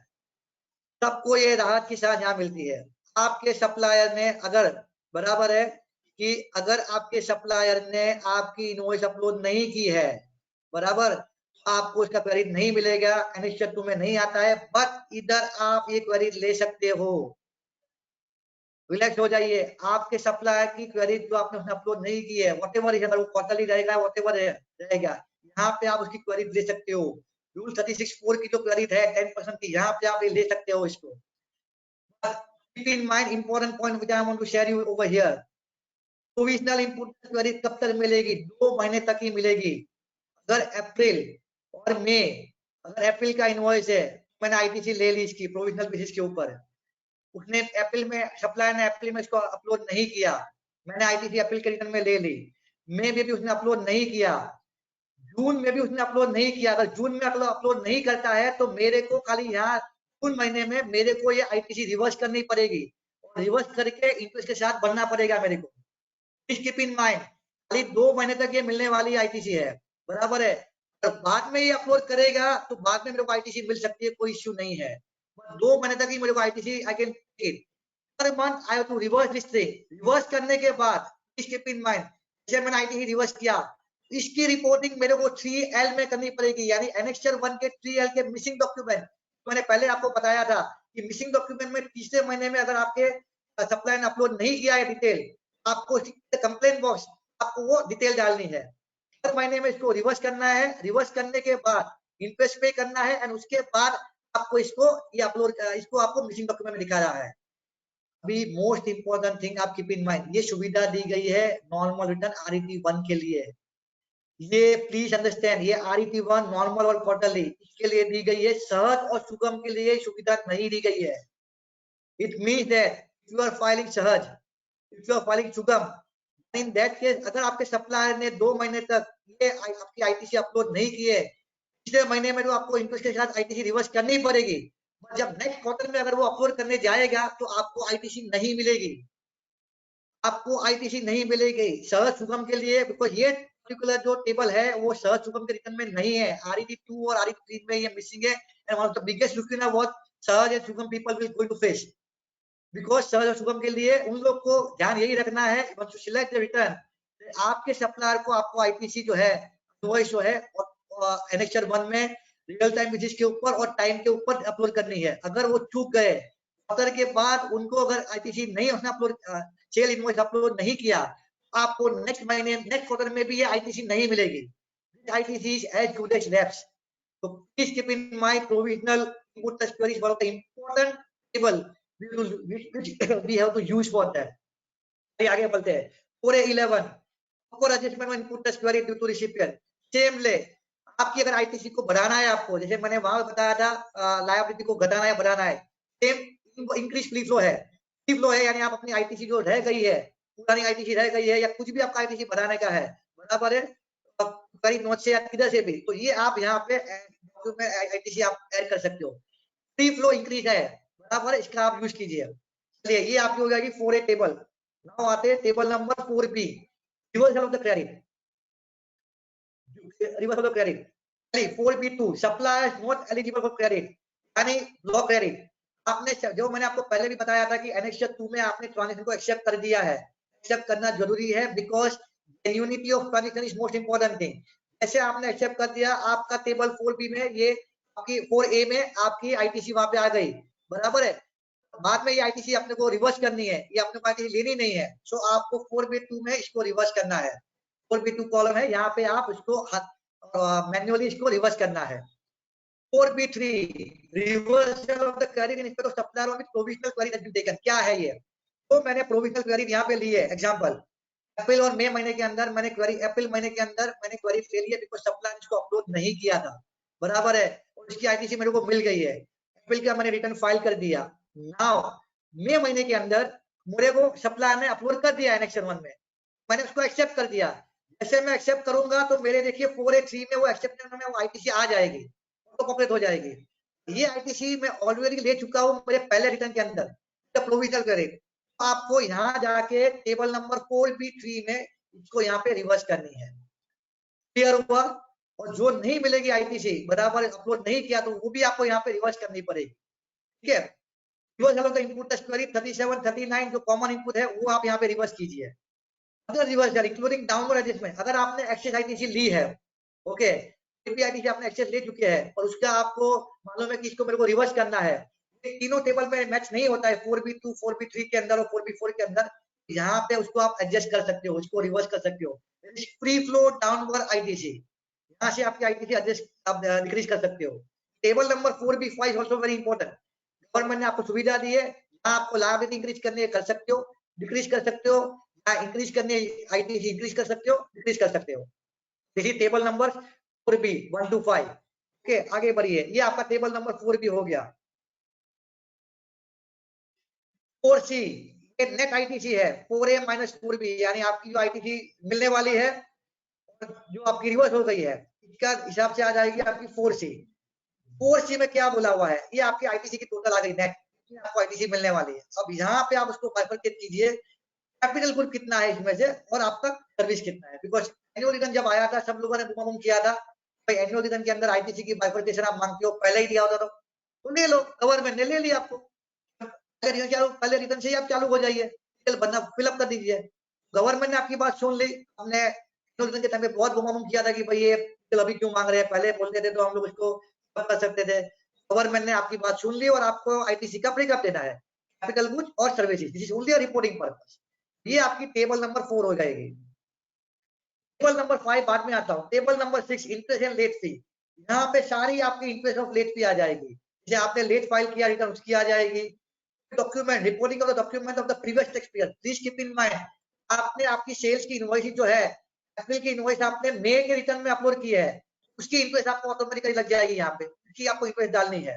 सबको ये राहत की सांस यहाँ मिलती है, आपके सप्लायर ने अगर, बराबर है कि अगर आपके सप्लायर ने आपकी इनवॉइस अपलोड नहीं की है, बराबर, आपको इसका क्वेरी नहीं मिलेगा, एनेक्सर 2 में नहीं आता है, बट इधर आप ये क्वेरी ले सकते हो। रिलैक्स हो जाइए, आपके सप्लायर की क्वेरी जो आपने उसने अपलोड नहीं की है, व्हाटएवर है, अगर वो क्वार्टरली रहेगा व्हाटएवर रहेगा, यहाँ पे आप उसकी क्वेरी ले सकते हो। रूल 36(4) की जो क्वेरी है 10% की, यहाँ पे आप ले सकते हो इसको। Keep in mind important point which I want to share you over here. Provisional input query कब तक मिलेगी? 2 महीने तक ही मिलेगी। अगर अप्रैल और मई, अगर अप्रैल का इनवॉइस है, मैंने आईटीसी ले ली इसकी प्रोविजनल बेसिस के ऊपर, उसने अप्रैल में, सप्लायर ने अप्रैल में इसको अपलोड नहीं किया, मैंने आईटीसी अप्रैल के रिटर्न में ले ली, मई में भी उसने अपलोड नहीं किया, जून में भी उसने अपलोड नहीं किया, अगर जून में अपलोड नहीं करता है तो मेरे को खाली यहाँ जून महीने में मेरे को ये आईटीसी रिवर्स करनी पड़ेगी, और रिवर्स करके इंटरेस्ट के साथ भरना पड़ेगा मेरे को। प्लीज कीप इन माइंड, खाली 2 महीने तक ये मिलने वाली आईटीसी है, बराबर है। और बाद में ये अपलोड करेगा तो बाद में मेरे को आईटीसी मिल सकती है, कोई इश्यू नहीं है, 2 महीने तक ही मेरे को ITC I can take it. पर month I have to reverse this thing. Reverse करने के बाद प्लीज कीप इन माइंड, जैसे मैंने आईटीसी रिवर्स किया, इसकी रिपोर्टिंग मेरे को 3L में करनी पड़ेगी, यानी एनेक्सर 1 के 3L के मिसिंग डॉक्यूमेंट, मैंने पहले आपको बताया था कि मिसिंग डॉक्यूमेंट में तीसरे महीने में अगर आपके सप्लायर ने अपलोड नहीं किया है डिटेल, आपको कंप्लेंट बॉक्स आपको वो डिटेल डालनी है। हर महीने में इसको रिवर्स करना है, रिवर्स करने के बाद इंटरेस्ट पे करना है, एंड उसके बाद आपको इसको ये अपलोड, इसको आपको मिसिंग डॉक्यूमेंट में दिखा रहा है। अभी मोस्ट इंपोर्टेंट थिंग आप कीप इन माइंड, ये सुविधा दी गई है नॉर्मल रिटर्न RET1 के लिए, ये प्लीज अंडरस्टैंड, ये RET1 नॉर्मल और क्वार्टरली इसके लिए दी गई है, सहज और सुगम के लिए सुविधा नहीं दी गई है। It means that you are filing Sahaj, if you are filing Sugam, in that case अगर आपके सप्लायर ने 2 महीने तक ये आपकी आईटीसी अपलोड नहीं किए, तीसरे महीने में तो आपको इंटरेस्ट के साथ आईटीसी रिवर्स करनी पड़ेगी, जब नेक्स्ट क्वार्टर में अगर वो अपलोड करने जाएगा तो आपको आईटीसी नहीं मिलेगी। आपको आईटीसी नहीं मिलेगी सहज सुगम के लिए, बिकॉज ये पर्टिकुलर जो टेबल है वो सहज सुगम के रिटर्न में नहीं है। आरईटी 2 और आरईटी 3 में ये मिसिंग है, and one of the biggest looking what Sahaj and Sugam people will going to face, because Sahaj और सुगम के लिए उन लोग को ध्यान यही रखना है टू सिलेक्ट द रिटर्न, आपके सप्लायर को आपको आईटीसी जो है जो है एनेक्चर 1 में रियल टाइम बेसिस के ऊपर और टाइम के ऊपर अपलोड करनी है। अगर वो चूक गए क्वार्टर के बाद, उनको अगर आईटीसी नहीं उसने अपलोड सेल इनवॉइस अपलोड नहीं किया, आपको नेक्स्ट महीने नेक्स्ट क्वार्टर में भी ये आईटीसी नहीं मिलेगी। ITC is as good as lapse, so please keep in mind provisional input test query is one of the important table which we have to use for that. आगे बढ़ते हैं। 4A11 for adjustment of input test query due to recipient, same ले आपकी अगर आईटीसी को बढ़ाना है, आपको जैसे मैंने वहां बताया था लायबिलिटी को घटाना है बढ़ाना है, सेम इंक्रीज फ्री फ्लो है। फ्री फ्लो है यानी आप अपनी आईटीसी जो रह गई है, पुरानी आईटीसी रह गई है या कुछ भी आपका आईटीसी बढ़ाने का है, बराबर है करीब नोट से या किधर से भी, तो ये आप यहाँ पे आईटीसी आप ऐड कर सकते हो। फ्री फ्लो इंक्रीज है, बराबर, इसका आप यूज कीजिए। चलिए ये आपकी हो जाएगी 4A टेबल। नाउ आते हैं table number 4B, reversal of the credit. Reversal of the credit 4B2 suppliers not eligible for credit, यानी लो क्रेडिट। आपने जो मैंने आपको पहले भी बताया था कि एनेक्सर 2 में आपने ट्रांजैक्शन को एक्सेप्ट कर दिया है, एक्सेप्ट करना जरूरी है, because genuinity of transaction is most important thing. ऐसे आपने एक्सेप्ट कर दिया, आपका टेबल 4B में ये आपकी 4A में आपकी आईटीसी वहां पे आ गई, बराबर है। बाद में ये आईटीसी अपने को रिवर्स करनी है, ये अपने को आईटीसी लेनी नहीं है, सो आपको 4B2 में इसको रिवर्स करना है। 4B2 कॉलम है, यहाँ पे आप इसको मैन्युअली इसको रिवर्स करना है। 4B3 reversal of the credit in respect of supplier with provisional query has been taken. क्या है ये? तो मैंने प्रोविजनल क्वेरी यहाँ पे ली है। एग्जांपल, अप्रैल और मई महीने के अंदर मैंने क्वेरी, अप्रैल महीने के अंदर मैंने क्वेरी ले ली है बिकॉज सप्लायर इसको अपलोड नहीं किया था, बराबर है, और इसकी आईटीसी मेरे को मिल गई है। अप्रैल का मैंने रिटर्न फाइल कर दिया। नाउ मई महीने के अंदर मेरे को सप्लायर ने अपलोड कर दिया एनेक्शन 1 में, मैंने उसको एक्सेप्ट कर दिया। जैसे मैं एक्सेप्ट करूंगा तो मेरे देखिए 4A3 में वो एक्सेप्टेंस में वो आईटीसी आ जाएगी, तो कंप्लीट हो जाएगी। ये आईटीसी मैं ऑलरेडी ले चुका हूँ मेरे पहले रिटर्न के अंदर, प्रोविजनल क्रेडिट। आपको यहाँ जाके टेबल नंबर 4B3 में इसको यहाँ पे रिवर्स करनी है। क्लियर हुआ? और जो नहीं मिलेगी आईटीसी, बराबर अपलोड नहीं किया, तो वो भी आपको यहाँ पे रिवर्स करनी पड़ेगी। ठीक है, reverse of the input test query 37, 39 जो कॉमन इनपुट है वो आप यहाँ पे रिवर्स कीजिए। Other reversal including downward adjustment, अगर आपने एक्सेस आईटीसी ली है, ओके, आईटीसी आपने एक्सेस ले चुके हैं और उसका आपको मालूम है कि इसको मेरे को रिवर्स करना है, तीनों टेबल में मैच नहीं होता है 4B2, 4B3 के अंदर और 4B4 के अंदर, यहाँ पे उसको आप एडजस्ट कर सकते हो, उसको रिवर्स कर सकते हो। फ्री फ्लो डाउनवर्ड आईटीसी, यहाँ से आपकी आईटीसी एडजस्ट आप डिक्रीज कर सकते हो। Table number 4B5 is also very important. Government ने आपको सुविधा दी है, यहाँ आपको लायबिलिटी इंक्रीज करनी है, कर सकते हो, डिक्रीज कर सकते हो, इंक्रीज करने आईटीसी इंक्रीज कर सकते हो, डिक्रीज कर सकते हो। देखिए table number 4B 1 to 5। Okay, आगे बढ़िए, ये आपका टेबल नंबर 4B हो गया। 4C ये नेट आईटीसी है, 4A माइनस 4B, यानी आपकी जो आईटीसी मिलने वाली है जो आपकी रिवर्स हो गई है, इसका हिसाब से आ जाएगी आपकी 4C। 4C में क्या बोला हुआ है, ये आपकी आईटीसी की टोटल आ गई नेट, आपको आईटीसी मिलने वाली है। अब यहाँ पे आप उसको बाइफरकेट कीजिए, कैपिटल गुड कितना है इसमें से और आपका सर्विस कितना है, बिकॉज एनुअल रिटर्न जब आया था सब लोगों ने बुम किया था भाई एनुअल रिटर्न के अंदर आईटीसी की बाइफरकेशन आप मांगते हो, पहले ही दिया होता तो ले लो, गवर्नमेंट ने ले लिया आपको, पहले रिटर्न से ही आप चालू हो जाइए, बंदा फिलअप कर दीजिए। गवर्नमेंट ने आपकी बात सुन ली, हमने एनुअल रिटर्न के टाइम पे बहुत बुम किया था कि भाई ये अभी क्यों मांग रहे हैं, पहले बोलते थे तो हम लोग उसको कर सकते थे। गवर्नमेंट ने आपकी बात सुन ली और आपको आईटीसी का ब्रेकअप देना है, कैपिटल गुड्स और services, this is only a reporting purpose. ये आपकी टेबल नंबर 4 हो जाएगी। टेबल नंबर 5 बाद में आता हूँ। Table number 6 interest and late fee, यहाँ पे सारी आपकी इंटरेस्ट ऑफ लेट फी आ जाएगी, जैसे आपने लेट फाइल किया रिटर्न उसकी आ जाएगी। Document reporting of the document of the previous tax period, please keep in mind आपने आपकी सेल्स की इनवॉइस जो है, अप्रैल की इनवॉइस आपने मई के रिटर्न में अपलोड की है, उसकी इंटरेस्ट आपको ऑटोमेटिकली लग जाएगी, यहाँ पे उसकी आपको इंटरेस्ट डालनी है।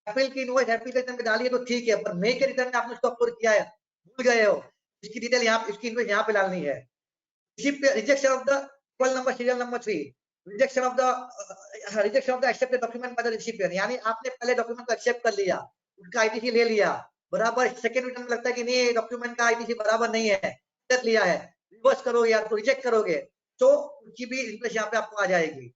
अप्रैल की इनवॉइस अप्रैल के रिटर्न में डाली है तो ठीक है, पर मई के रिटर्न में आपने उसको अपलोड किया है, भूल गए हो, इसकी डिटेल यहाँ, इसकी इंटरेस्ट यहाँ पे डालनी है। Rejection of the table number serial number 3, rejection of the accepted document by the recipient, यानी आपने पहले डॉक्यूमेंट को एक्सेप्ट कर लिया, उसका आईटीसी ले लिया, बराबर सेकंड रिटर्न में लगता है कि नहीं डॉक्यूमेंट का आईटीसी बराबर नहीं है, गलत लिया है, रिवर्स करोगे या तो रिजेक्ट करोगे, तो उसकी भी इंटरेस्ट यहाँ पे आपको आ जाएगी।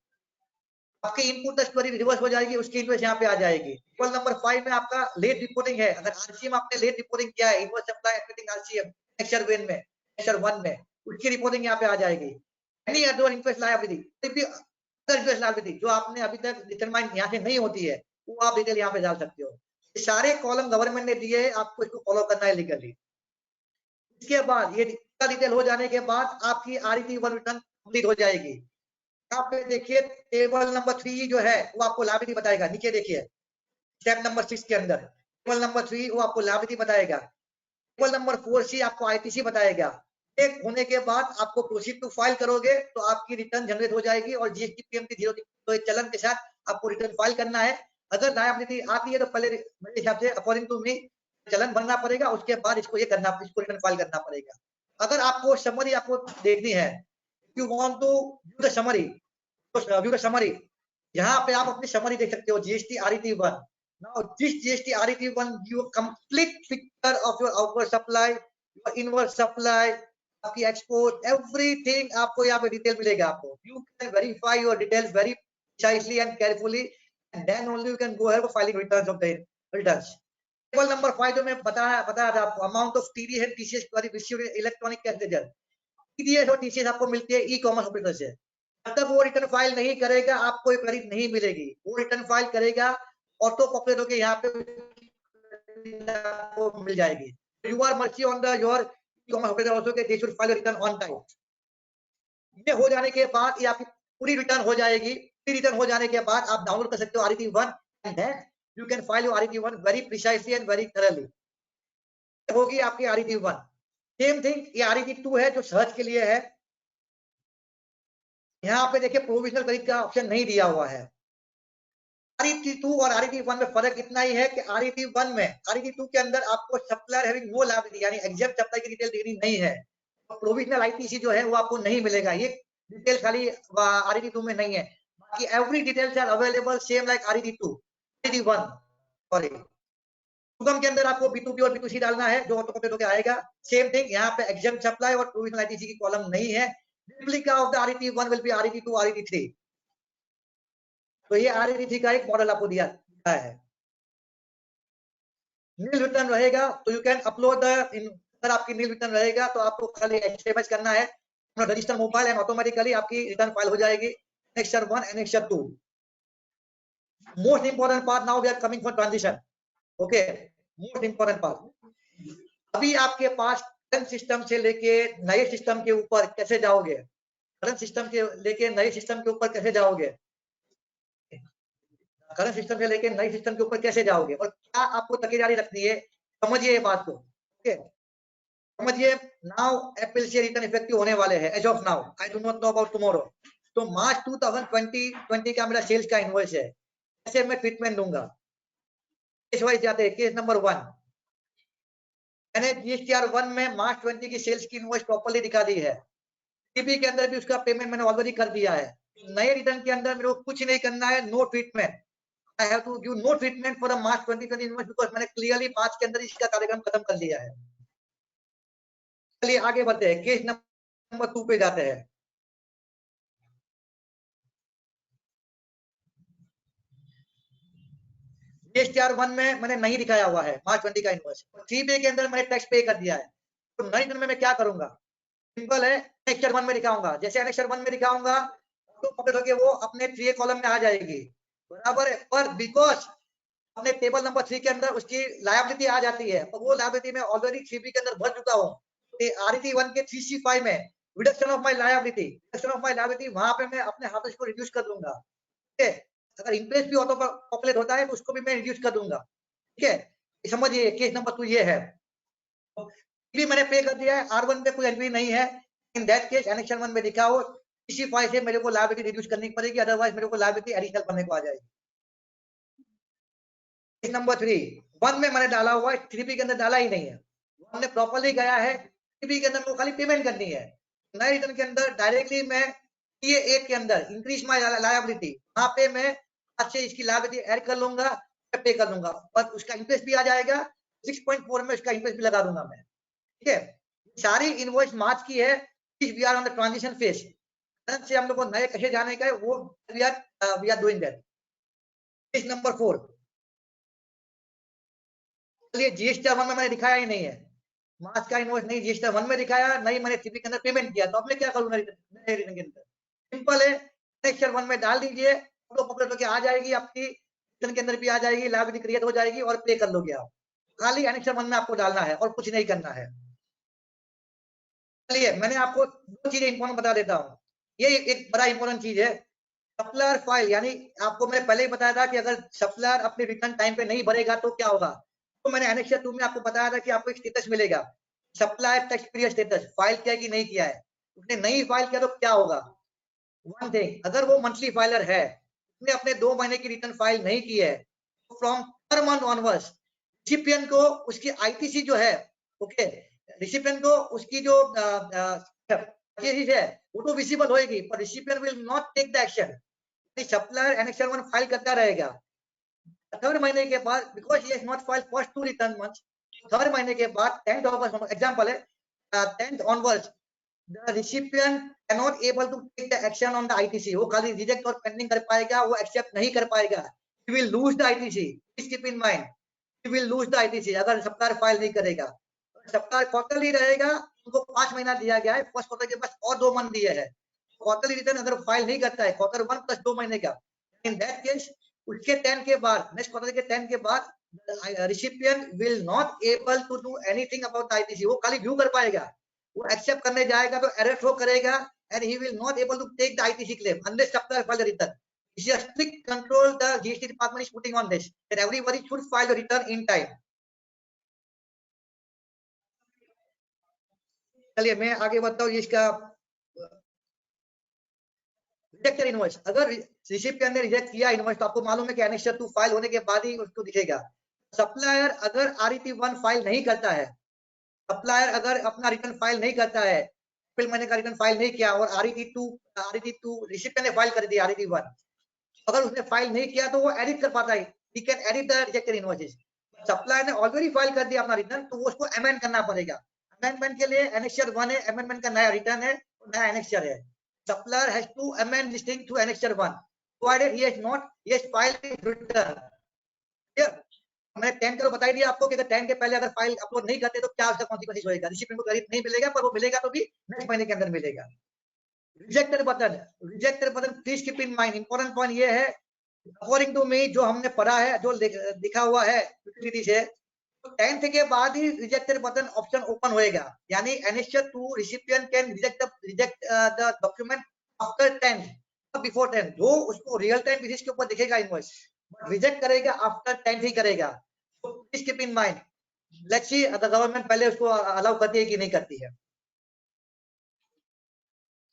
आपकी इनपुट स्टोरी रिवर्स हो जाएगी, उसकी इंटरेस्ट यहाँ पे आ जाएगी। टेबल नंबर 5 में आपका लेट रिपोर्टिंग है, अगर आरसीएम आपने लेट रिपोर्टिंग किया है, इनवॉइस सप्लाई एडमिटिंग आरसीएम एक्सर 1 में, एक्सर 1 में, उसकी रिपोर्टिंग यहाँ पे आ जाएगी। एनी अदर इंटरेस्ट लायबिलिटी, कोई भी अदर इंटरेस्ट लायबिलिटी जो आपने अभी तक डिटरमाइन यहाँ से नहीं होती है, वो आप डिटेल यहाँ पे डाल सकते हो। ये सारे कॉलम गवर्नमेंट ने दिए हैं, आपको इसको फॉलो करना है लीगली। इसके बाद ये डिटेल हो जाने के बाद आपकी आरईटी 1 रिटर्न कंप्लीट हो जाएगी। यहाँ पे देखिए टेबल नंबर 3 जो है वो आपको लायबिलिटी बताएगा, नीचे देखिए स्टेप नंबर 6 के अंदर टेबल नंबर 3 वो आपको लायबिलिटी बताएगा। टेबल नंबर 4C आपको आईटीसी बताएगा। एक होने के बाद आपको प्रोसीड टू फाइल करोगे तो आपकी रिटर्न जनरेट हो जाएगी और जीएसटी पीएमटी 0 तो चलन के साथ आपको रिटर्न फाइल करना है। अगर लायबिलिटी आती है तो पहले मेरे हिसाब से अकॉर्डिंग टू मी चलन भरना पड़ेगा, उसके बाद इसको ये करना, इसको रिटर्न फाइल करना पड़ेगा। अगर आपको समरी आपको देखनी है, you want to view the summary, तो व्यू द समरी, यहाँ पे आप अपनी समरी देख सकते हो GST RET 1। Now this GST RET 1 give a complete picture of your outward supply, your inward supply, आपकी एक्सपोर्ट, एवरीथिंग आपको यहाँ पे डिटेल मिलेगा आपको। You can verify your details very precisely and carefully and then only you can go ahead for filing returns of the returns. Table number 5 जो मैं बताया था आपको, amount of TDS and TCS received electronic cash ledger. TDS और टीसीएस आपको मिलती है ई कॉमर्स ऑपरेटर से। जब तक वो रिटर्न फाइल नहीं करेगा आपको क्रेडिट नहीं मिलेगी। वो रिटर्न फाइल करेगा ऑटो पॉपुलेट होकर यहाँ पे आपको मिल जाएगी। You are merchant on the your e-commerce operator also के they should file return on time. ये हो जाने के बाद ये आपकी पूरी रिटर्न हो जाएगी। पूरी रिटर्न हो जाने के बाद आप डाउनलोड कर सकते हो RET 1 and then you can file your RET 1 very precisely and very thoroughly. होगी आपकी आरईटी 1। सेम थिंग ये आरईटी 2 है जो सर्च के लिए है। यहाँ पे देखिए प्रोविजनल क्रेडिट का ऑप्शन नहीं दिया हुआ है। आरईटी 2 और आरईटी 1 में फर्क इतना ही है कि आरईटी 1 में, आरईटी 2 के अंदर आपको सप्लायर हैविंग नो लायबिलिटी यानी एग्जैक्ट सप्लाई की डिटेल देनी नहीं है। प्रोविजनल आईटीसी जो है वो आपको नहीं मिलेगा, ये डिटेल खाली आरईटी 2 में नहीं है। बाकी every details are available same like RET 2, RET 1 sorry. Sugam के अंदर आपको B2B और B2C डालना है जो ऑटो कंप्लीट होकर आएगा। सेम थिंग यहाँ पे एग्जैक्ट सप्लाई और प्रोविजनल आईटीसी की कॉलम नहीं है। Replica of the RET 1 will be RET 2, RET 3। तो ये आरईटी 3 का एक मॉडल आपको दिया है। नील रिटर्न रहेगा तो यू कैन अपलोड द, अगर आपकी नील रिटर्न रहेगा तो आपको खाली एसएमएस करना है रजिस्टर मोबाइल एंड ऑटोमेटिकली आपकी रिटर्न फाइल हो जाएगी। Annexure 1 annexure 2। Most important part, now we are coming for transition. Okay, most important part, अभी आपके पास करंट सिस्टम से लेके नए सिस्टम के ऊपर कैसे जाओगे, करंट सिस्टम के लेके नए सिस्टम के ऊपर कैसे जाओगे, करंट सिस्टम से लेके नए सिस्टम के ऊपर कैसे जाओगे और क्या आपको तकीदारी रखनी है, समझिए ये बात को। ओके, समझिए। नाउ एप्रिल से रिटर्न इफेक्टिव होने वाले हैं as of now, I do not know about tomorrow. तो मार्च 2020 का मेरा सेल्स का इनवॉइस है, ऐसे मैं ट्रीटमेंट दूंगा। केस वाइज जाते हैं। केस नंबर 1, मैंने जीएसटीआर 1 में मार्च 20 की सेल्स की इनवॉइस प्रॉपर्ली दिखा दी है। टीपी के अंदर भी उसका पेमेंट मैंने ऑलरेडी कर दिया है। नए रिटर्न के अंदर मेरे को कुछ नहीं करना है, no treatment. I have to give no treatment for the March 2020 invoice because मैंने क्लियरली मार्च के अंदर इसका कार्यक्रम खत्म कर दिया है। चलिए आगे बढ़ते हैं, केस नंबर 2 पे जाते हैं। जीएसटीआर 1 में मैंने नहीं दिखाया हुआ है मार्च 20 का इनवॉइस, 3 के अंदर मैंने टैक्स पे कर दिया है। तो नए रिटर्न में मैं क्या करूंगा, सिंपल है, एनेक्सर 1 में दिखाऊंगा। जैसे एनेक्सर 1 में दिखाऊंगा तो पकड़ होके वो अपने 3 कॉलम में आ जाएगी, बराबर है। पर बिकॉज अपने टेबल नंबर 3 के अंदर उसकी लायबिलिटी आ जाती है, तो वो लायबिलिटी में ऑलरेडी 3B के अंदर भर चुका हूँ। आरईटी 1 के 3C5 में reduction of my liability, reduction of my liability वहां पे मैं अपने हाथों से रिड्यूस कर दूंगा। ठीक है, अगर इंटरेस्ट भी ऑटो पॉपुलेट होता है तो उसको भी मैं रिड्यूस कर दूंगा। ठीक है, समझिए केस नंबर 2 ये है। भी मैंने पे कर दिया है, R1 पे कोई एंट्री नहीं है। इन दैट केस एनेक्शन 1 में दिखा हो CC5 से मेरे को लायबिलिटी रिड्यूस करनी पड़ेगी, अदरवाइज मेरे को लायबिलिटी एडिशनल करने को आ जाएगी। केस नंबर 3, 1 में मैंने डाला हुआ है, 3B के अंदर डाला ही नहीं है। 1 में प्रॉपर्ली गया है, 3B के अंदर को खाली पेमेंट करनी है। नए रिटर्न के अंदर डायरेक्टली मैं TA1 के अंदर इंक्रीज माय लायबिलिटी, वहां पे मैं आज से इसकी लायबिलिटी ऐड कर लूंगा, पे कर दूंगा, पर उसका इंटरेस्ट भी आ जाएगा 6.4 में उसका इंटरेस्ट भी लगा दूंगा मैं, ठीक है। सारी इनवॉइस मार्च की है, we are on the transition phase, से हम लोग को नए कैसे जाने का है वो we are doing that. Page number 4, चलिए जीएसटी 1 में मैंने दिखाया ही नहीं है, मार्च का इनवॉइस नहीं जीएसटी 1 में दिखाया, नहीं मैंने सीपी के अंदर पेमेंट किया, तो अब मैं क्या करूंगा नए रिटर्न के अंदर? सिंपल है, एनेक्सर 1 में डाल दीजिए, ऑटो पॉपुलेट होकर आ जाएगी, आपकी रिटर्न के अंदर भी आ जाएगी, लायबिलिटी क्रिएट हो जाएगी और पे कर लोगे आप। खाली एनेक्सर 1 में आपको डालना है और कुछ नहीं करना है। चलिए मैंने आपको 2 चीजें इंपॉर्टेंट बता देता हूँ, ये एक बड़ा इंपॉर्टेंट चीज है, सप्लायर फाइल, यानी आपको मैंने पहले ही बताया था कि अगर सप्लायर अपने रिटर्न टाइम पे नहीं भरेगा तो क्या होगा, तो मैंने एनेक्सर 2 में आपको बताया था कि आपको एक स्टेटस मिलेगा, supplier tax period status, file किया कि नहीं किया है, उसने नहीं फाइल किया तो क्या होगा। वन थिंग, अगर वो मंथली फाइलर है, उसने अपने 2 महीने की रिटर्न फाइल नहीं की है, तो from per month onwards recipient को उसकी आईटीसी जो है, ओके, रिसिपिएंट को उसकी जो है वो तो विजिबल होएगी, पर recipient will not take the action, supplier annexure 1 file करता रहेगा। थर्ड महीने के बाद, because he has not filed first 2 return months, third महीने के बाद 10th ऑनवर्ड्स, एग्जांपल है 10th onwards the recipient cannot able to take the action on the ITC, वो खाली रिजेक्ट और पेंडिंग कर पाएगा, वो एक्सेप्ट नहीं कर पाएगा, he will lose the ITC, please keep in mind, he will lose the ITC अगर सप्लायर फाइल नहीं करेगा। सप्लायर क्वार्टरली रहेगा, उनको 5 महीना दिया गया है, फर्स्ट क्वार्टर के पास और 2 मंथ दिए हैं, क्वार्टरली रिटर्न अगर फाइल नहीं करता है क्वार्टर 1 प्लस 2 महीने का, इन दैट केस उसके 10 के बाद, नेक्स्ट क्वार्टर के 10 के बाद recipient will not able to do anything about ITC, वो खाली व्यू कर पाएगा, वो एक्सेप्ट करने जाएगा तो एरर थ्रो करेगा and he will not able to take the ITC claim unless supplier file return. This is a strict control the GST department is putting on this, that everybody should file the return in time. चलिए मैं आगे बढ़ता हूँ, इसका रिजेक्टेड इनवॉइस, अगर रिसिपिएंट ने रिजेक्ट किया इनवॉइस तो आपको मालूम है कि एनेक्सर 2 फाइल होने के बाद ही उसको दिखेगा। सप्लायर अगर आरईटी 1 फाइल नहीं करता है, सप्लायर अगर अपना रिटर्न फाइल नहीं करता है, अप्रैल महीने का रिटर्न फाइल नहीं किया और आरईटी 2 रिसिपिएंट ने फाइल कर दिया आरईटी 1, अगर उसने फाइल नहीं किया तो वो एडिट कर पाता है, he can edit the rejected invoices. Supplier ने ऑलरेडी फाइल कर दिया अपना रिटर्न तो वो उसको अमेंड करना पड़ेगा, अमेंडमेंट के लिए एनेक्सर 1 है, अमेंडमेंट का नया रिटर्न है, नया एनेक्सर है, supplier has to amend this thing through annexure 1 provided he has filed his return. मैंने 10 का बता दिया आपको कि अगर 10 के पहले अगर फाइल अपलोड नहीं करते तो क्या उसका कॉन्सिक्वेंस होएगा, रिसिपिएंट को क्रेडिट नहीं मिलेगा, पर वो मिलेगा तो भी नेक्स्ट महीने के अंदर मिलेगा। Rejected button please keep in mind, important point ये है, अकॉर्डिंग टू मी जो हमने पढ़ा है, जो लिखा हुआ है से, तो 10th के बाद ही रिजेक्टेड बटन ऑप्शन ओपन होएगा, यानी annexure 2 recipient can reject the document after 10th before 10th, जो उसको रियल टाइम बेसिस के ऊपर दिखेगा इनवॉइस, रिजेक्ट करेगा आफ्टर 10th ही करेगा, तो please keep in mind. Let's see the government पहले उसको अलाउ करती है कि नहीं करती है।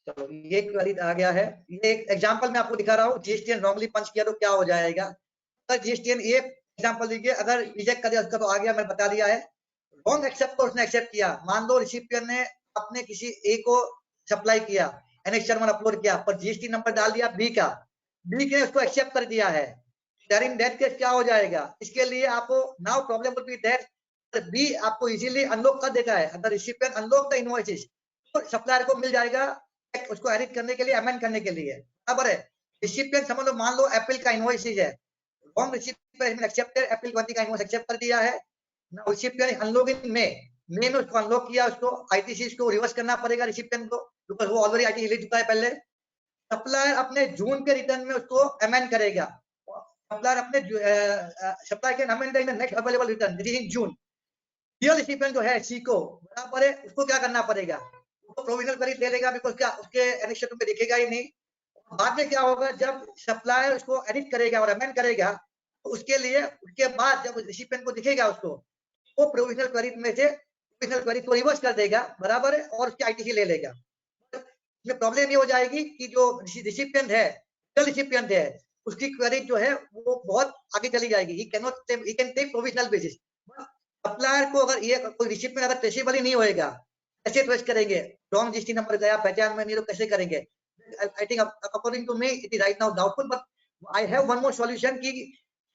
चलो ये क्वेरी आ गया है, ये एक एग्जांपल मैं आपको दिखा रहा हूँ, जीएसटीएन रॉन्गली पंच किया तो क्या हो जाएगा। अगर जीएसटीएन ये एग्जांपल लीजिए, अगर रिजेक्ट कर दिया उसका तो आ गया, मैंने बता दिया है, रॉन्ग एक्सेप्ट तो उसने एक्सेप्ट किया, मान लो रिसिपिएंट ने अपने किसी ए को सप्लाई किया, एनेक्सर 1 अपलोड किया, पर जीएसटी नंबर डाल दिया बी का, बी ने उसको एक्सेप्ट कर दिया है, इन दैट केस क्या हो जाएगा, इसके लिए आपको now problem will be that be आपको इजीली अनलॉक कर देता है, अगर रिसिपिएंट अनलॉक द इनवॉइसेस तो सप्लायर को मिल जाएगा उसको एडिट करने के लिए, अमेंड करने के लिए, बराबर है। रिसिपिएंट समझ लो, मान लो अप्रैल का इनवॉइसेस है, रॉन्ग रिसिपिएंट एक्सेप्टेड, अप्रैल 20 का इनवॉइस एक्सेप्ट कर दिया है, नाउ रिसिपिएंट अनलॉक इन मई में उसको अनलॉक किया, उसको आईटीसी को रिवर्स करना पड़ेगा रिसिपिएंट को, बिकॉज़ वो ऑलरेडी आईटीसी ले चुका है पहले। सप्लायर अपने जून के रिटर्न में उसको अमेंड करेगा, सप्लायर अपने supplier can amend in the next available return that is in June. Real recipient जो है सी को, बराबर है, उसको क्या करना पड़ेगा, उसको प्रोविजनल क्रेडिट ले लेगा, बिकॉज़ क्या उसके एनेक्सर में दिखेगा ही नहीं। बाद में क्या होगा, जब सप्लायर उसको एडिट करेगा और अमेंड करेगा तो उसके लिए, उसके बाद जब रिसिपिएंट को दिखेगा उसको, वो प्रोविजनल क्रेडिट में से प्रोविजनल क्रेडिट को रिवर्स कर देगा, बराबर है, और उसकी आईटीसी ले लेगा। इसमें प्रॉब्लम ये हो जाएगी कि जो रिसिपिएंट है, रियल रिसिपिएंट है, उसकी क्रेडिट जो है वो बहुत आगे चली जाएगी, he can take provisional basis. Supplier को अगर ये कोई रिसिपिएंट अगर ट्रेसेबल ही नहीं होएगा, कैसे ट्रेस करेंगे, रॉन्ग जीएसटी नंबर गया, पहचान में नहीं तो कैसे करेंगे। I think according to me it is right now doubtful, but I have one more solution कि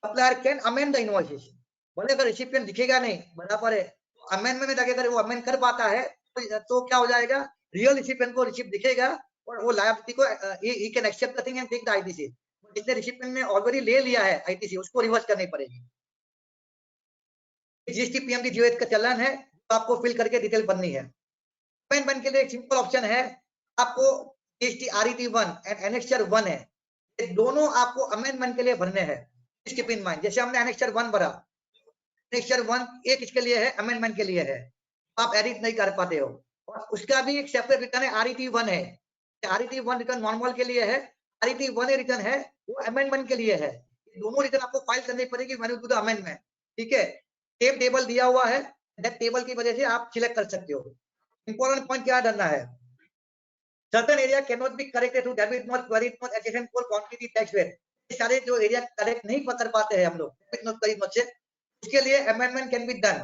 supplier can amend the invoices, बोले अगर रिसिपिएंट दिखेगा नहीं बराबर है, तो अमेंडमेंट में जाके अगर वो अमेंड कर पाता है तो क्या हो जाएगा, रियल रिसिपिएंट को रिसिप्ट दिखेगा और वो लायबिलिटी को he can accept the thing and take the ITC. जिसने रिसिपिएंट ने ऑलरेडी ले लिया है आईटीसी, उसको रिवर्स करनी पड़ेगी। जीएसटी पीएम की जीएस का चलन है, तो आपको फिल करके डिटेल भरनी है। अमेंडमेंट के लिए एक सिंपल ऑप्शन है, आपको जीएसटी आरईटी 1 एंड एनेक्सर 1 है, ये दोनों आपको अमेंडमेंट के लिए भरने हैं। कीप इन माइंड, जैसे हमने एनेक्सर 1 भरा, एनेक्सर 1 एक इसके लिए है, अमेंडमेंट के लिए है, आप एडिट नहीं कर पाते हो। और उसका भी एक सेपरेट रिटर्न है, आरईटी 1 है। आरईटी 1 रिटर्न नॉर्मल के लिए है, आरईटी 1 रिटर्न है वो अमेंडमेंट के लिए है। दोनों रिटर्न आपको फाइल करनी पड़ेगी when you do the amendment. ठीक है, सेम टेबल दिया हुआ है, दैट टेबल की वजह से आप सिलेक्ट कर सकते हो। इंपॉर्टेंट पॉइंट क्या करना है, certain area cannot be corrected through debit note, credit note, adjacent for quantity tax rate। ये सारे जो एरिया करेक्ट नहीं कर पाते हैं हम लोग डेबिट नोट क्रेडिट नोट से, उसके लिए amendment can be done.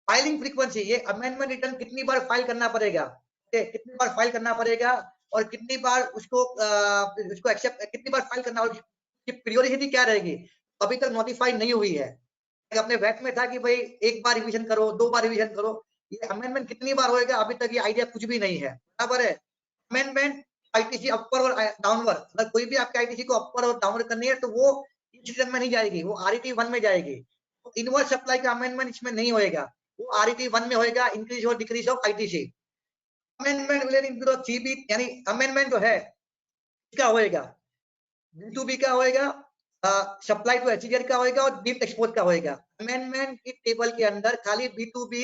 Filing frequency, ये अमेंडमेंट रिटर्न कितनी बार फाइल करना पड़ेगा, कितनी बार फाइल करना पड़ेगा और कितनी बार उसको एक्सेप्ट, कितनी बार फाइल करना, और पीरियोडिसिटी क्या रहेगी, अभी तक नोटिफाई नहीं हुई है। अपने वैट में था कि भाई एक बार रिवीजन करो, 2 बार रिवीजन करो, ये अमेंडमेंट कितनी बार होएगा अभी तक ये आइडिया कुछ भी नहीं है। बराबर है, अमेंडमेंट आईटीसी अपर और डाउनवर्ड, अगर कोई भी आपके आईटीसी को अपर और डाउनवर्ड करनी है तो वो इस सीजन में नहीं जाएगी, वो आरईटी 1 में जाएगी। तो इनवर्ड सप्लाई का अमेंडमेंट इसमें नहीं होएगा, वो आरईटी 1 में होएगा, इंक्रीज और decrease of ITC. Amendment relating to the CB, यानी अमेंडमेंट जो है क्या होएगा, B2B का होएगा, सप्लाई टू एचईजेड का होएगा और डीम्ड एक्सपोर्ट का होएगा। अमेंडमेंट की टेबल के अंदर खाली B2B,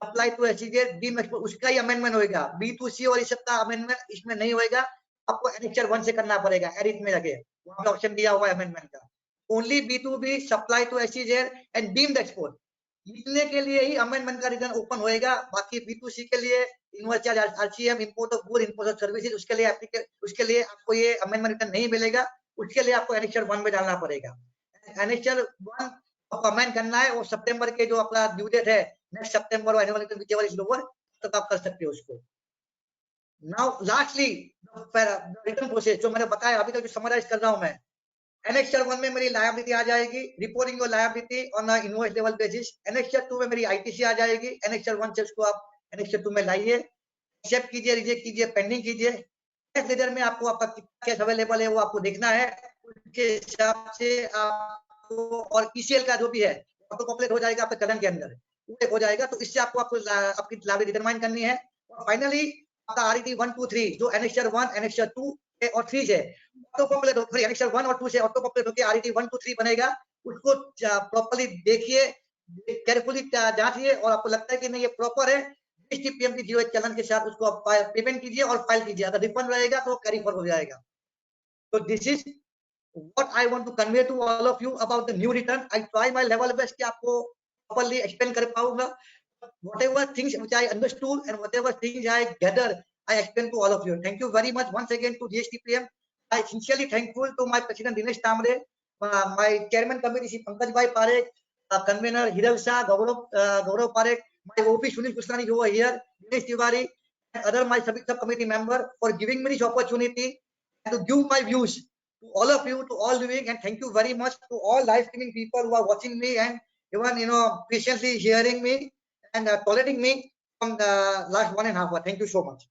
supply to SEZ, deemed export, उसका ही अमेंडमेंट होएगा। B2C और इस सब का अमेंडमेंट इसमें नहीं होएगा, आपको एनेक्सर 1 से करना पड़ेगा, एडिट में जाके वहां पे ऑप्शन दिया हुआ है अमेंडमेंट का। Only B2B, supply to SEZ and deemed export, इतने के लिए ही अमेंडमेंट का रिटर्न ओपन होएगा। बाकी B2C के लिए inverse charge, RCM, import of good, import of services, उसके लिए आपको ये अमेंडमेंट रिटर्न नहीं मिलेगा, उसके लिए आपको एनेक्सर 1 में डालना पड़ेगा। एनेक्सर 1 अमेंड करना है, वो सितंबर के जो अपना ड्यू डेट है, नेक्स्ट सितंबर और annual return whichever is lower, तक आप कर सकते हो उसको। नाउ लास्टली रिटर्न प्रोसेस जो मैंने बताया अभी तक, जो समराइज कर रहा हूं मैं, एनेक्सर 1 में मेरी लायबिलिटी आ जाएगी, reporting your liability on invoice level basis. Annexure 2 में मेरी आईटीसी आ जाएगी, एनेक्सर 1 से उसको आप एनेक्सर 2 में लाइए, एक्सेप्ट कीजिए, रिजेक्ट कीजिए, पेंडिंग कीजिए। कैश लेजर में आपको आपका कितना कैश अवेलेबल है वो आपको देखना है, उसके हिसाब से आपको, और ईसीएल का जो भी है ऑटो पॉपुलेट हो जाएगा आपके चलन के अंदर, वो हो जाएगा, तो इससे आपको आपकी लायबिलिटी डिटरमाइन करनी है। और फाइनली आपका आरईटी 1 2 3 जो एनेक्सर 1, एनेक्सर 2 और 3 से ऑटो पॉपुलेट हो, एनेक्सर 1 और 2 से ऑटो पॉपुलेट होकर आरईटी 1 2 3 बनेगा, उसको प्रॉपर्ली देखिए, केयरफुली जांचिए, और आपको लगता है कि नहीं ये प्रॉपर है, जीएसटी पीएम की जीरो चलन के साथ उसको आप पेमेंट कीजिए और फाइल कीजिए। अगर रिफंड रहेगा तो कैरी फॉरवर्ड हो जाएगा। तो this is what I want to convey to all of you about the new return. I try my level best कि आपको properly explain कर पाऊंगा। Whatever things which I understood and whatever things I gathered, I explain to all of you. Thank you very much once again to GSTPM. I sincerely thankful to my President Dinesh Tamre, my Chairman Committee Shri Pankaj Bhai Parekh, Convener Hiral Shah, Gaurav Parekh, my OP Sunil Kusnani over here, Dinesh Tiwari, and other my subcommittee member for giving me this opportunity and to give my views to all of you, to all viewing, and thank you very much to all live streaming people who are watching me and even patiently hearing me and tolerating me from the last 1.5 hours. Thank you so much.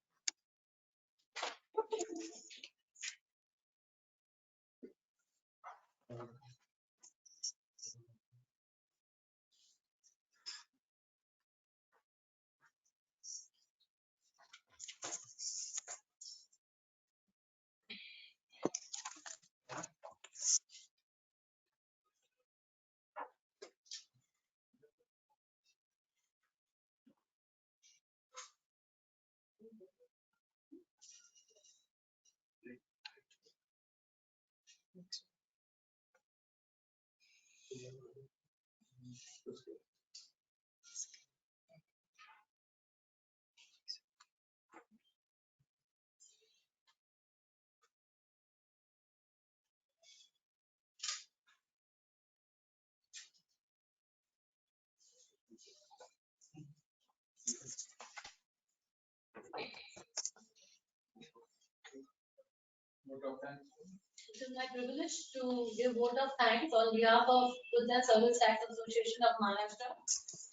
Vote of thanks. It is my privilege to give vote of thanks on behalf of Goods and Service Tax Association of Maharashtra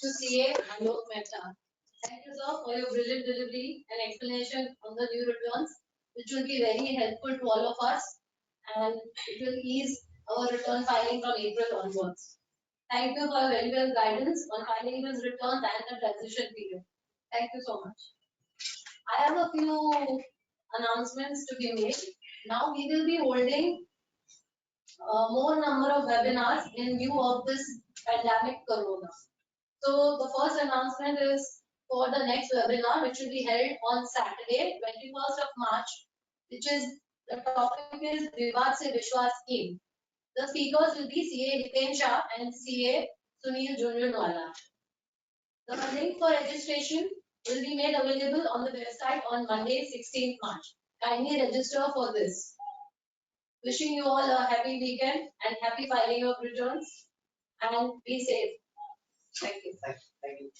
to CA Alok Mehta. Thank you, sir, for your brilliant delivery and explanation on the new returns, which will be very helpful to all of us, and it will ease our return filing from April onwards. Thank you for your very well guidance on filing these returns and the transition period. Thank you so much. I have a few announcements to be made. Now we will be holding more number of webinars in view of this pandemic corona. So the first announcement is for the next webinar, which will be held on Saturday, 21st of March, which is the topic is Vivad Se Vishwas scheme. The speakers will be CA Hiten Shah and CA Sunil Junjunwala. The link for registration will be made available on the website on Monday, 16th March. Kindly register for this. Wishing you all a happy weekend and happy filing of returns, and be safe. Thank you. Thank you.